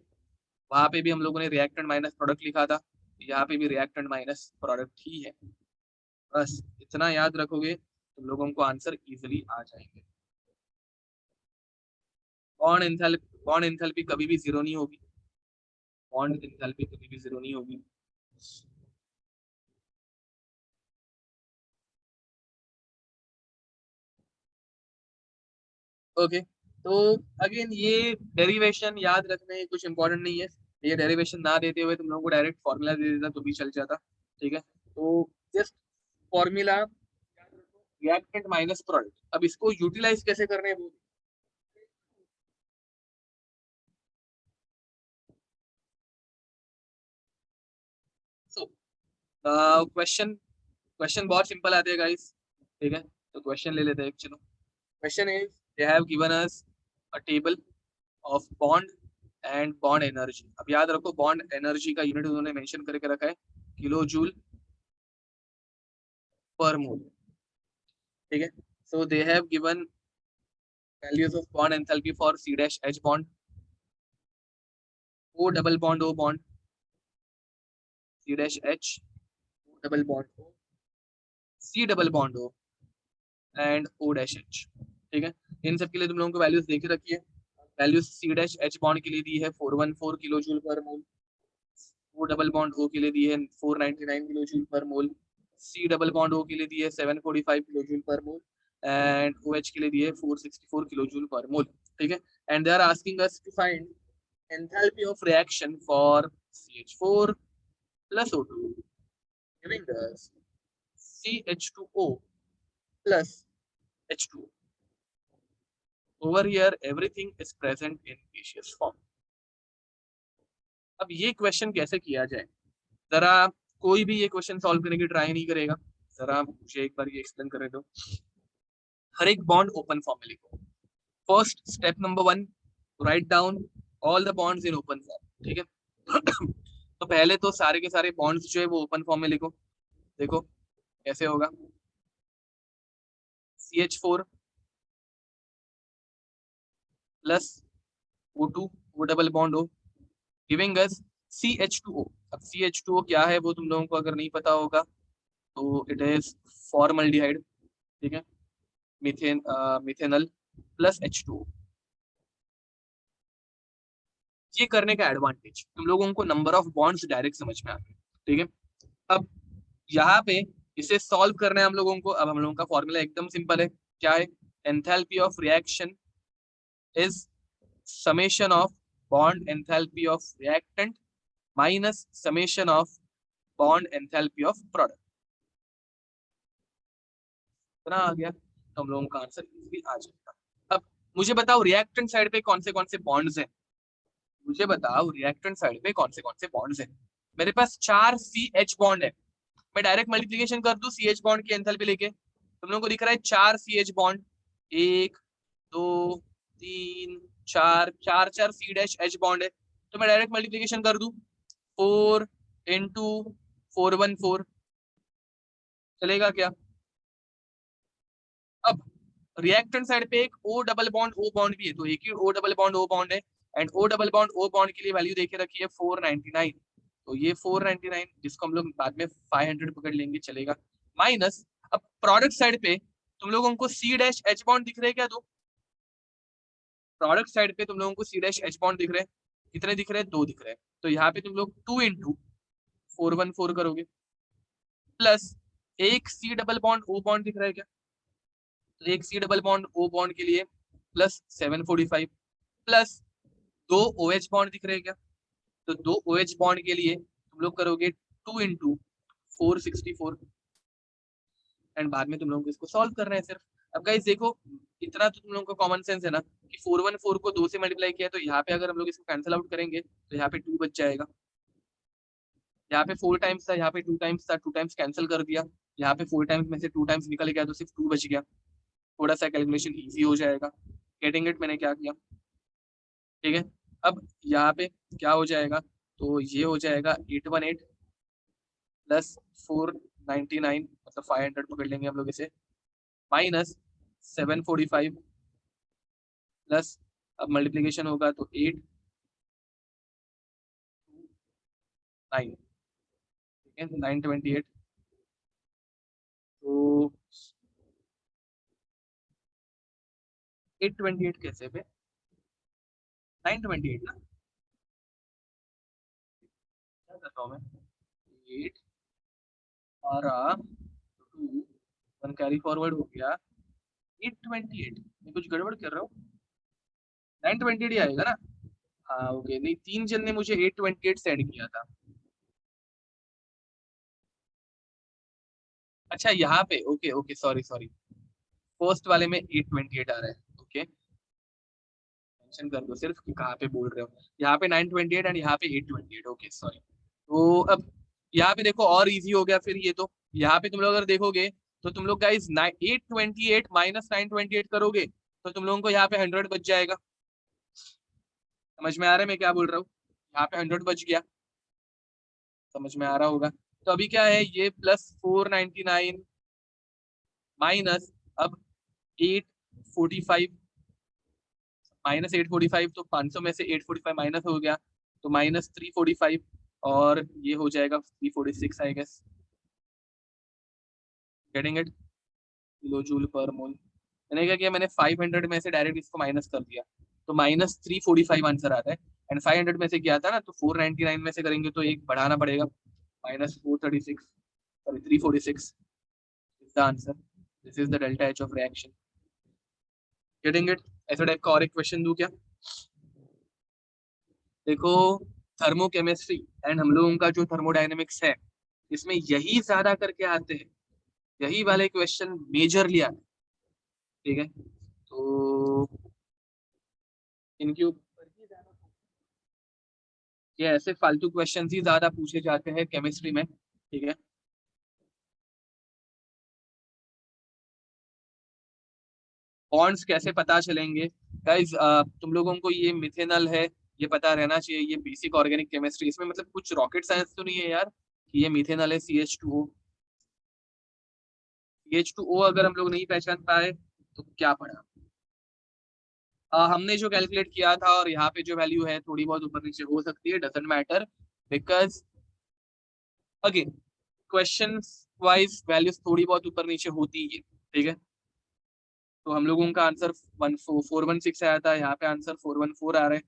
वहां पे भी हम लोगों ने रिएक्टेंट माइनस प्रोडक्ट लिखा था, यहाँ पे भी रिएक्टेंट माइनस प्रोडक्ट ही है। बस इतना याद रखोगे तुम लोगों को आंसर इजिली आ जाएंगे। बॉन्ड एंथैल्पी कभी भी जीरो नहीं होगी, बॉन्ड एंथैल्पी कभी भी जीरो नहीं होगी। ओके, तो अगेन ये डेरिवेशन याद रखने कुछ इंपॉर्टेंट नहीं है, ये डेरिवेशन ना देते हुए तुम लोगों को डायरेक्ट फॉर्मूला दे देता तो भी चल जाता। ठीक है, तो just formula reactant minus product, अब इसको यूटिलाइज कैसे करने हैं वो। सो क्वेश्चन क्वेश्चन बहुत सिंपल आते हैं गाइस। ठीक है, तो क्वेश्चन ले लेते हैं। चलो, question is they have given us a table of bond and bond energy. अब याद रखो बॉन्ड एनर्जी का यूनिट उन्होंने मेंशन करके रखा है किलो जूल पर मोल। ठीक है, so they have given values of bond enthalpy for C dash H bond, O double bond O bond, C dash H, O double bond O, C double bond O and O dash H। ठीक है, इन सब के लिए तुम लोगों को values देख रखी है। Values C dash H bond के लिए दी है 414 किलो जूल पर मोल, O डबल बॉन्ड O के लिए दी है 499 किलो जूल पर मोल, C डबल बॉन्ड O के लिए दी है 745 kilo joule per mole and OH के लिए दी है 464 किलो जूल पर मोल। ठीक है, and they are asking us to find enthalpy of reaction for CH4 plus O2 giving us CH2O plus H2O। Over here everything is present in gaseous form। अब ये question कैसे किया जाए, जरा कोई भी ये क्वेश्चन सॉल्व करने की ट्राई नहीं करेगा, जरा मुझे एक बार ये एक्सप्लेन करने दो। हर एक बॉन्ड ओपन फॉर्म में लिखो। First step number 1, write down all the bonds in open form. ठीक है तो पहले तो सारे के सारे बॉन्ड्स जो है वो ओपन फॉर्म में लिखो। देखो कैसे होगा, CH4 plus O2 O double bond O giving us CH2O। अब CH2O क्या है वो तुम लोगों को अगर नहीं पता होगा तो इट इज फॉर्मल्डिहाइड। ठीक है, मिथेनल प्लस H2O। ये करने का एडवांटेज तुम लोगों को नंबर ऑफ बॉन्ड्स डायरेक्ट समझ में आते हैं। ठीक है, अब यहाँ पे इसे सॉल्व करना है हम लोगों को। अब हम लोगों का फॉर्मूला एकदम सिंपल है, क्या है, enthalpy of reaction is summation of bond enthalpy of reactant minus summation of bond enthalpy of product। इतना आ गया तो हम लोगों का आंसर इजीली आ जाएगा। अब मुझे बताओ रिएक्टेंट साइड पे कौन से बॉन्ड्स हैं, मुझे बताओ रिएक्टेंट साइड पे कौन से बॉन्ड्स हैं। मेरे पास 4 CH बॉन्ड है, मैं डायरेक्ट मल्टीप्लिकेशन कर दूं CH बॉन्ड की एंथैल्पी लेके। तुम लोगों को दिख रहा है 4 CH बॉन्ड, 1 2 3 चार चार चार सी डैश एच बॉन्ड है, तो मैं डायरेक्ट मल्टीप्लीकेशन कर दूं 4 इंटू 414, चलेगा क्या? अब रिएक्टेंट साइड पे एक O double bond O bond भी है, तो एक ही O double bond O bond है, and O double bond O bond के लिए वैल्यू देके रखी है 499, तो ये 499 जिसको हम लोग बाद में 500 पकड़ लेंगे, चलेगा। माइनस अब प्रोडक्ट साइड पे तुम लोगों को C डैश H बॉन्ड दिख रहे हैं क्या? दो प्रोडक्ट साइड पे तुम लोगों को C डैश H बॉन्ड दिख रहे हैं, कितने दिख रहे हैं? दो दिख रहे हैं, तो यहाँ पे तुम लोग 2 इंटू 414 करोगे, प्लस एक C double bond O bond दिख रहा है क्या? तो एक C double bond O bond के लिए प्लस 745, प्लस दो OH बॉन्ड दिख रहे हैं क्या? तो दो OH बॉन्ड के लिए तुम लोग करोगे 2 इंटू 464, एंड बाद में तुम लोगों को इसको सॉल्व करना है सिर्फ। अब गाइस देखो, इतना तो तुम लोगों को कॉमन सेंस है ना कि 414 को 2 से मल्टीप्लाई किया, तो यहाँ पे अगर हम लोग इसको कैंसिल आउट करेंगे तो यहाँ पे 2 बच जाएगा, यहाँ पे 4 टाइम्स था, यहाँ पे 2 टाइम्स था, 2 टाइम्स कैंसिल कर दिया, यहाँ पे 4 टाइम्स में से 2 टाइम्स निकल गया, तो सिर्फ 2 बच गया, थोड़ा सा कैलकुलेशन इजी हो जाएगा। Getting it? मैंने क्या किया, ठीक है। अब यहाँ पे क्या हो जाएगा, तो ये हो जाएगा 818 प्लस 499, मतलब 500 पकड़ लेंगे हम लोग इसे, माइनस 745 प्लस, अब मल्टीप्लीकेशन होगा तो 8 9, ठीक है, 928, तो 828 कैसे पे 928 ना, क्या कर रहा हूँ मैं, 8 12 2 1 कैरी फॉरवर्ड हो गया 828, मैं कुछ गड़बड़ कर रहा हूँ, 928 ही आएगा ना? हाँ ओके, नहीं 3 जन ने मुझे 828 सेंड किया था। अच्छा यहाँ पे okay okay, sorry sorry, first वाले में 828 आ रहा है, ओके, मेंशन कर दो सिर्फ कि कहाँ पे बोल रहे हो, यहाँ पे 928 एंड यहाँ पे 828, ओके सॉरी। तो अब यहाँ पे देखो और इजी हो गया फिर ये, तो यहाँ पे तुम लोग अगर देखोगे तो तुम लोग गाइस 828 माइनस 928 करोगे तो तुम लोगों को यहाँ पे 100 बच जाएगा। समझ में आ रहा है मैं क्या बोल रहा हूँ? यहाँ पे 100 बच गया, समझ में आ रहा होगा। तो अभी क्या है, ये प्लस 499 माइनस अब 845, माइनस 845, तो 500 में से 845 माइनस हो गया तो माइनस 345, और ये हो जाएगा 346 I guess. Getting it? Kilo joule per mole. मैंने क्या किया, मैंने 500 में से डायरेक्ट इसको माइनस कर दिया, तो माइनस 345 आंसर आता है, एंड 500 में से किया था ना, तो 499 में से करेंगे तो एक बढ़ाना पड़ेगा, minus 436, sorry 346 is the answer. This is the delta H of reaction. Getting it? ऐसा टाइप का और एक क्वेश्चन दूं क्या? देखो, थर्मोकेमिस्ट्री एंड हम लोगों का जो थर्मोडायनेमिक्स है, इसमें यही ज्यादा करके आते हैं, यही वाले क्वेश्चन मेजरली आते हैं, ठीक है। तो इनके ऊपर ही ज्यादा, ये ऐसे फालतू क्वेश्चन ही ज्यादा पूछे जाते हैं केमिस्ट्री में, ठीक है। बॉन्ड्स कैसे पता चलेंगे गाइज, तुम लोगों को ये मिथेनॉल है ये पता रहना चाहिए, ये बेसिक ऑर्गेनिक केमिस्ट्री, इसमें मतलब कुछ रॉकेट साइंस तो नहीं है यार कि ये मिथेनॉल है CH2O। CH2O अगर हम लोग नहीं पहचान पाए तो क्या पढ़ा? हमने जो कैलकुलेट किया था और यहाँ पे जो वैल्यू है थोड़ी बहुत ऊपर नीचे हो सकती है, doesn't matter, because again question wise values थोड़ी बहुत ऊपर नीचे होती ही है, ठीक है। तो हम लोगों का आंसर 416 आया था, यहाँ पे आंसर 414 आ रहा है,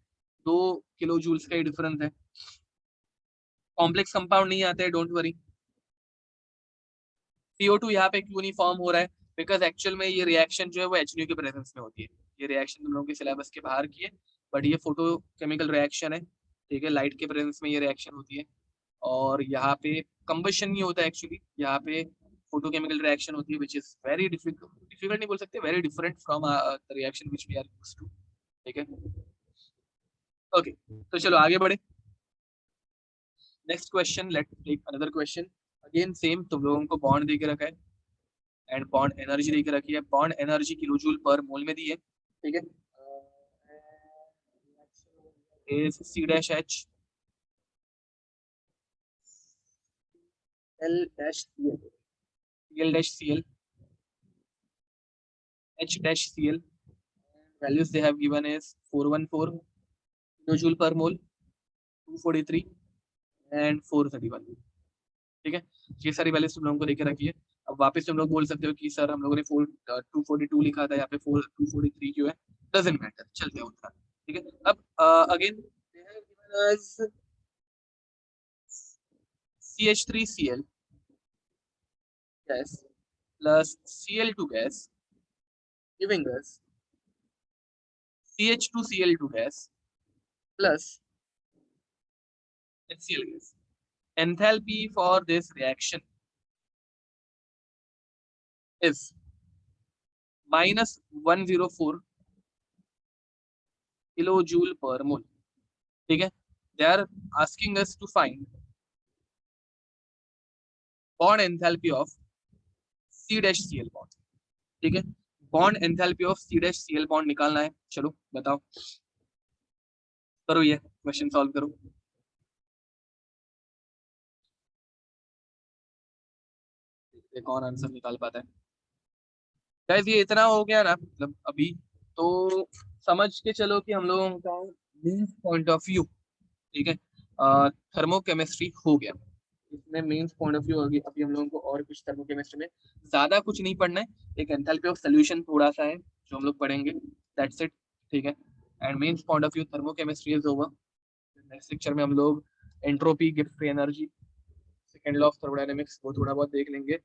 2 किलो जूल्स का ही डिफरेंस है। कॉम्प्लेक्स कंपाउंड नहीं आते हैं, डोंट वरी। CO2 यहाँ पे क्यों नहीं फॉर्म हो रहा है, बिकॉज एक्चुअल में ये रिएक्शन जो है वो HNO के प्रेजेंस में होती है, ये रिएक्शन तुम लोगों के सिलेबस के बाहर की है, बट ये फोटो केमिकल रिएक्शन है, ठीक है, लाइट के प्रेजेंस में ये रिएक्शन होती है, और यहाँ पे कंबशन नहीं होता एक्चुअली, यहाँ पे फोटोकेमिकल रिएक्शन होती है, which is very difficult, difficult नहीं बोल सकते, very different from the reaction which we are used to, ठीक है। ओके, तो चलो आगे बढ़े। Next question, let take another question. Again same, तुम लोगों को बॉन्ड दे के रखा है एंड बॉन्ड एनर्जी दे के रखी है, bond energy kilo joule per मोल में दी है, ठीक है। is C dash H, L dash Cl, Cl dash Cl, H dash Cl. Values they have given is 414 kilojoule per mole, 243 and 431. ठीक है, ये सारी वैल्यूज तुम लोगों को देके रखी है। अब वापस तुम लोग बोल सकते हो कि सर हम लोगों ने 242 लिखा था, यहाँ पे 243 क्यों है, डजंट मैटर, चलते हैं उतना। ठीक है, अब again CH3Cl gas plus Cl2 gas giving us CH2Cl2 gas plus HCl gas. Enthalpy for this reaction is minus 104 kilojoule per mole. ठीक है, they are asking us to find bond enthalpy of C dash Cl bond. ठीक है, bond enthalpy of C dash Cl bond निकालना है। चलो बताओ, करो ये क्वेश्चन सॉल्व करो। कौन आंसर निकाल पाता है। गाइस ये इतना हो गया ना, मतलब अभी तो समझ के चलो कि हम लोगों का मेंस पॉइंट ऑफ व्यू, ठीक है, थर्मोकेमिस्ट्री हो गया। इसमें मेंस पॉइंट ऑफ व्यू होगी। अभी हम लोगों को और कुछ थर्मोकेमिस्ट्री में ज्यादा कुछ नहीं पढ़ना है, एक एंथैल्पी ऑफ सॉल्यूशन थोड़ा सा है जो हम लोग पढ़ेंगे, दैट्स इट। ठीक है, and mains point of view thermochemistry is over. Next lecture में हम लोग entropy gives free energy, second law of thermodynamics वो थोड़ा बहुत देख लेंगे।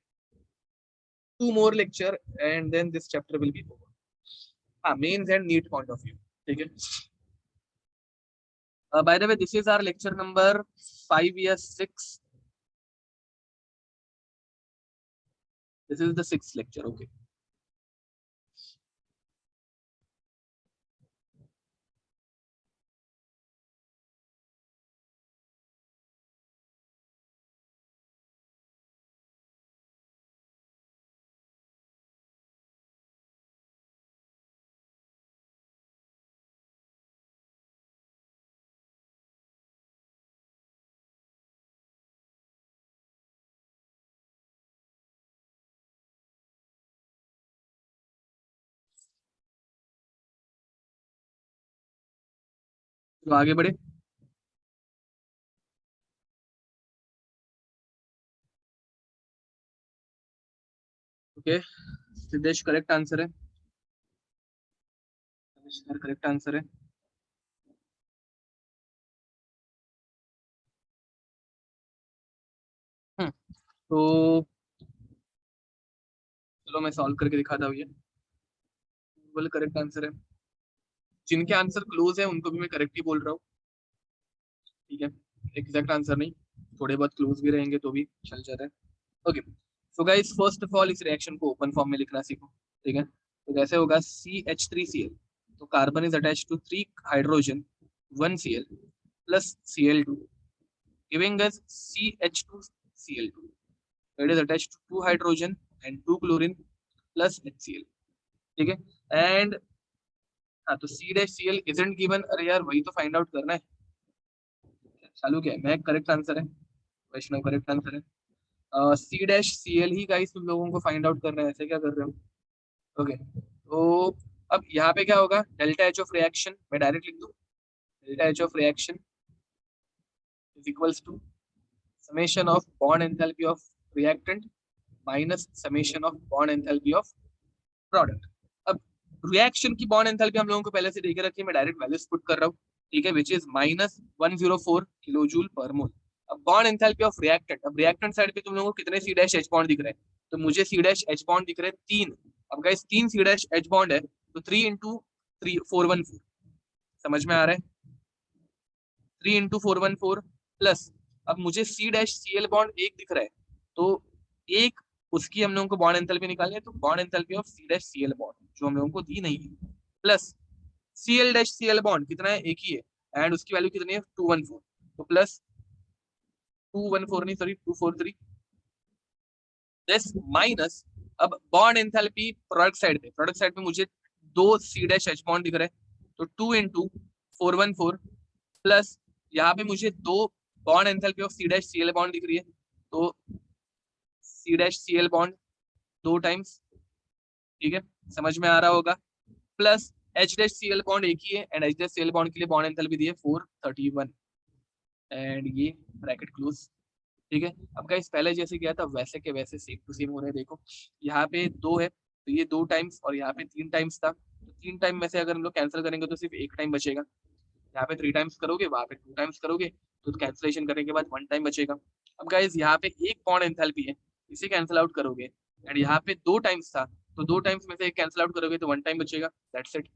2 more lecture and then this chapter will be over. Mains and neat point of view. ठीक है, by the way this is our lecture number 5 या 6. This is the 6th lecture. Okay, तो आगे बढ़े। ओके, सिद्धेश करेक्ट आंसर है, correct answer है। तो चलो मैं सॉल्व करके दिखाता हूँ। ये बिल्कुल करेक्ट आंसर है। जिनके आंसर क्लोज है उनको भी मैं करेक्ट ही बोल रहा हूँ। ठीक है, एग्जैक्ट आंसर नहीं, थोड़े बहुत क्लोज भी रहेंगे तो भी चल जाता है। Okay, so guys first of all इस रिएक्शन को ओपन फॉर्म में लिखना सीखो। ठीक है, तो कैसे होगा, CH3Cl, तो carbon is attached to 3 hydrogen 1 Cl plus Cl2 giving us CH2Cl2. It is attached to 2 hydrogen and 2 chlorine plus HCl. ठीक है, एंड हाँ तो C-Cl इजंट गिवन। अरे यार वही तो फाइंड आउट करना है। चालू क्या है, मैं करेक्ट आंसर है, वैष्णव करेक्ट आंसर है। C-Cl ही गाइस तुम लोगों को फाइंड आउट करना है, ऐसे क्या कर रहे हो। ओके, तो अब यहाँ पे क्या होगा, डेल्टा एच ऑफ रिएक्शन मैं डायरेक्ट लिख दूं, delta H of reaction is equals to summation of bond enthalpy of reactant minus summation of bond enthalpy of product. अब रिएक्शन की बॉन्ड एंथैल्पी हम लोगों को पहले से देके रखी है, मैं डायरेक्ट वैल्यूज पुट कर रहा हूँ। ठीक है, which is minus 104 kilojoule per mole. अब बॉन्ड एंथैल्पी ऑफ रिएक्टेंट, अब रिएक्टेंट साइड पे तुम लोगों को कितने C डैश H बॉन्ड दिख रहे हैं, तो मुझे C डैश H बॉन्ड दिख रहे हैं 3। अब guys 3 C dash H bond है, तो 3 इंटू 3 414, समझ में आ रहा है, 3 इंटू 414 प्लस, अब मुझे C डैश Cl बॉन्ड एक दिख रहा है, तो एक उसकी हम लोगों को बॉन्ड एंथैल्पी निकालनी है, तो bond enthalpy of C dash Cl bond जो हम लोगों को दी नहीं है, plus Cl dash Cl bond कितना है, एक ही है, एंड उसकी वैल्यू कितनी है 214, तो प्लस 214 नहीं सॉरी 243 दिस माइनस। अब बॉन्ड एंथैल्पी प्रोडक्ट साइड पे मुझे 2 C डैश H बॉन्ड दिख रहे हैं, तो 2 इंटू 414 प्लस यहाँ पे मुझे दो bond enthalpy of C dash C L bond दिख रही है, तो C dash C L bond 2 times, ठीक है, समझ में आ रहा होगा। Plus H dash C L bond एक ही है, and H dash C L bond के लिए बॉन्ड एंथैल्पी दी है 431, एंड ये ब्रैकेट क्लोज, ठीक है। अब गाइस पहले जैसे किया था वैसे के वैसे सेम टू सेम हो रहे हैं। देखो यहाँ पे 2 है तो ये 2 टाइम्स, और यहाँ पे 3 टाइम्स था, तो 3 टाइम में से अगर हम लोग कैंसिल करेंगे तो सिर्फ एक टाइम बचेगा। यहाँ पे 3 टाइम्स करोगे, वहां पे 2 टाइम्स करोगे, तो कैंसिलेशन करने के बाद 1 टाइम बचेगा। अब गाइस यहाँ पे एक बॉन्ड एंथैल्पी है, इसे कैंसिल आउट करोगे, एंड यहाँ पे 2 टाइम्स था, तो 2 टाइम्स में से एक कैंसिल आउट करोगे तो 1 टाइम बचेगा। That's it.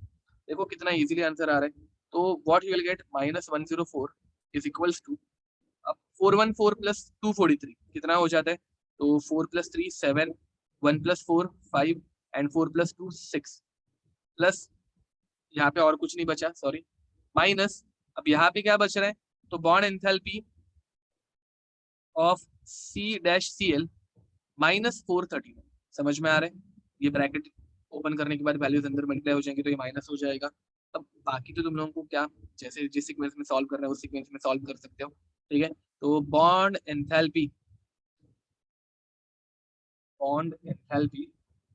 देखो कितना इजीली आंसर आ रहा है। तो what you will get -104 is equals to, अब 414 प्लस 243 कितना हो जाता है, तो 4 + 3 7, 1 + 4 5, एंड 4 + 2 6, प्लस यहाँ पे और कुछ नहीं बचा, सॉरी, माइनस, अब यहाँ पे क्या बच रहा है, तो bond enthalpy of C dash C L -431, समझ में आ रहा है। ये ब्रैकेट ओपन करने के बाद वैल्यूज अंदर मल्टीप्लाई हो जाएंगे तो ये माइनस हो जाएगा। अब बाकी तो तुम लोगों को क्या, जैसे जिस सीक्वेंस में सॉल्व कर रहे हो उस सीक्वेंस में सॉल्व कर सकते हो, ठीक है। तो bond enthalpy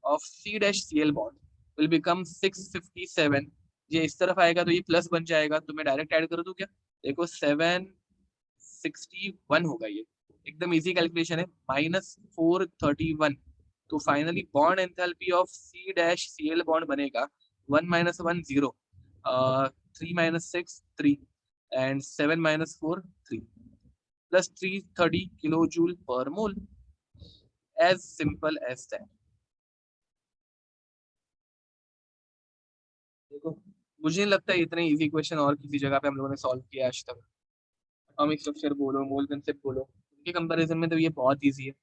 of C dash Cl bond will become 657। ये इस तरफ आएगा तो ये प्लस बन जाएगा, तो मैं डायरेक्ट ऐड कर दूं क्या, देखो 761 होगा, ये एकदम इजी कैलकुलेशन है, -431। तो finally bond enthalpy of C dash Cl bond बनेगा 1 - 1 0, 3 - 6 3, and 7 - 4 3, plus 330 kilo joule per mole, as simple as that। देखो मुझे नहीं लगता इतने इजी क्वेश्चन और किसी जगह पे हम लोगों ने सॉल्व किया आज तक। एटॉमिक स्ट्रक्चर बोलो, मोल कंसेप्ट बोलो, उनके कंपैरिजन में तो ये बहुत इजी है।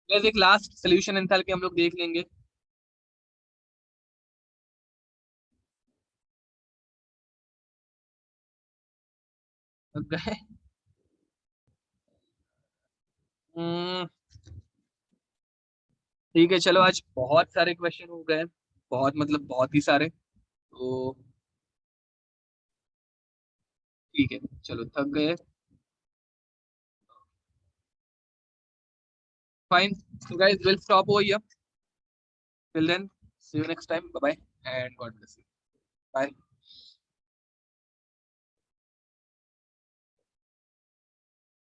बस एक लास्ट सोल्यूशन एंथैल्पी हम लोग देख लेंगे। गए। हम्म, ठीक है चलो, आज बहुत सारे क्वेश्चन हो गए, बहुत मतलब बहुत ही सारे, तो ठीक है चलो, थक गए, fine. So guys, we'll stop over here. Till then, see you next time. Bye bye and God bless you. Bye.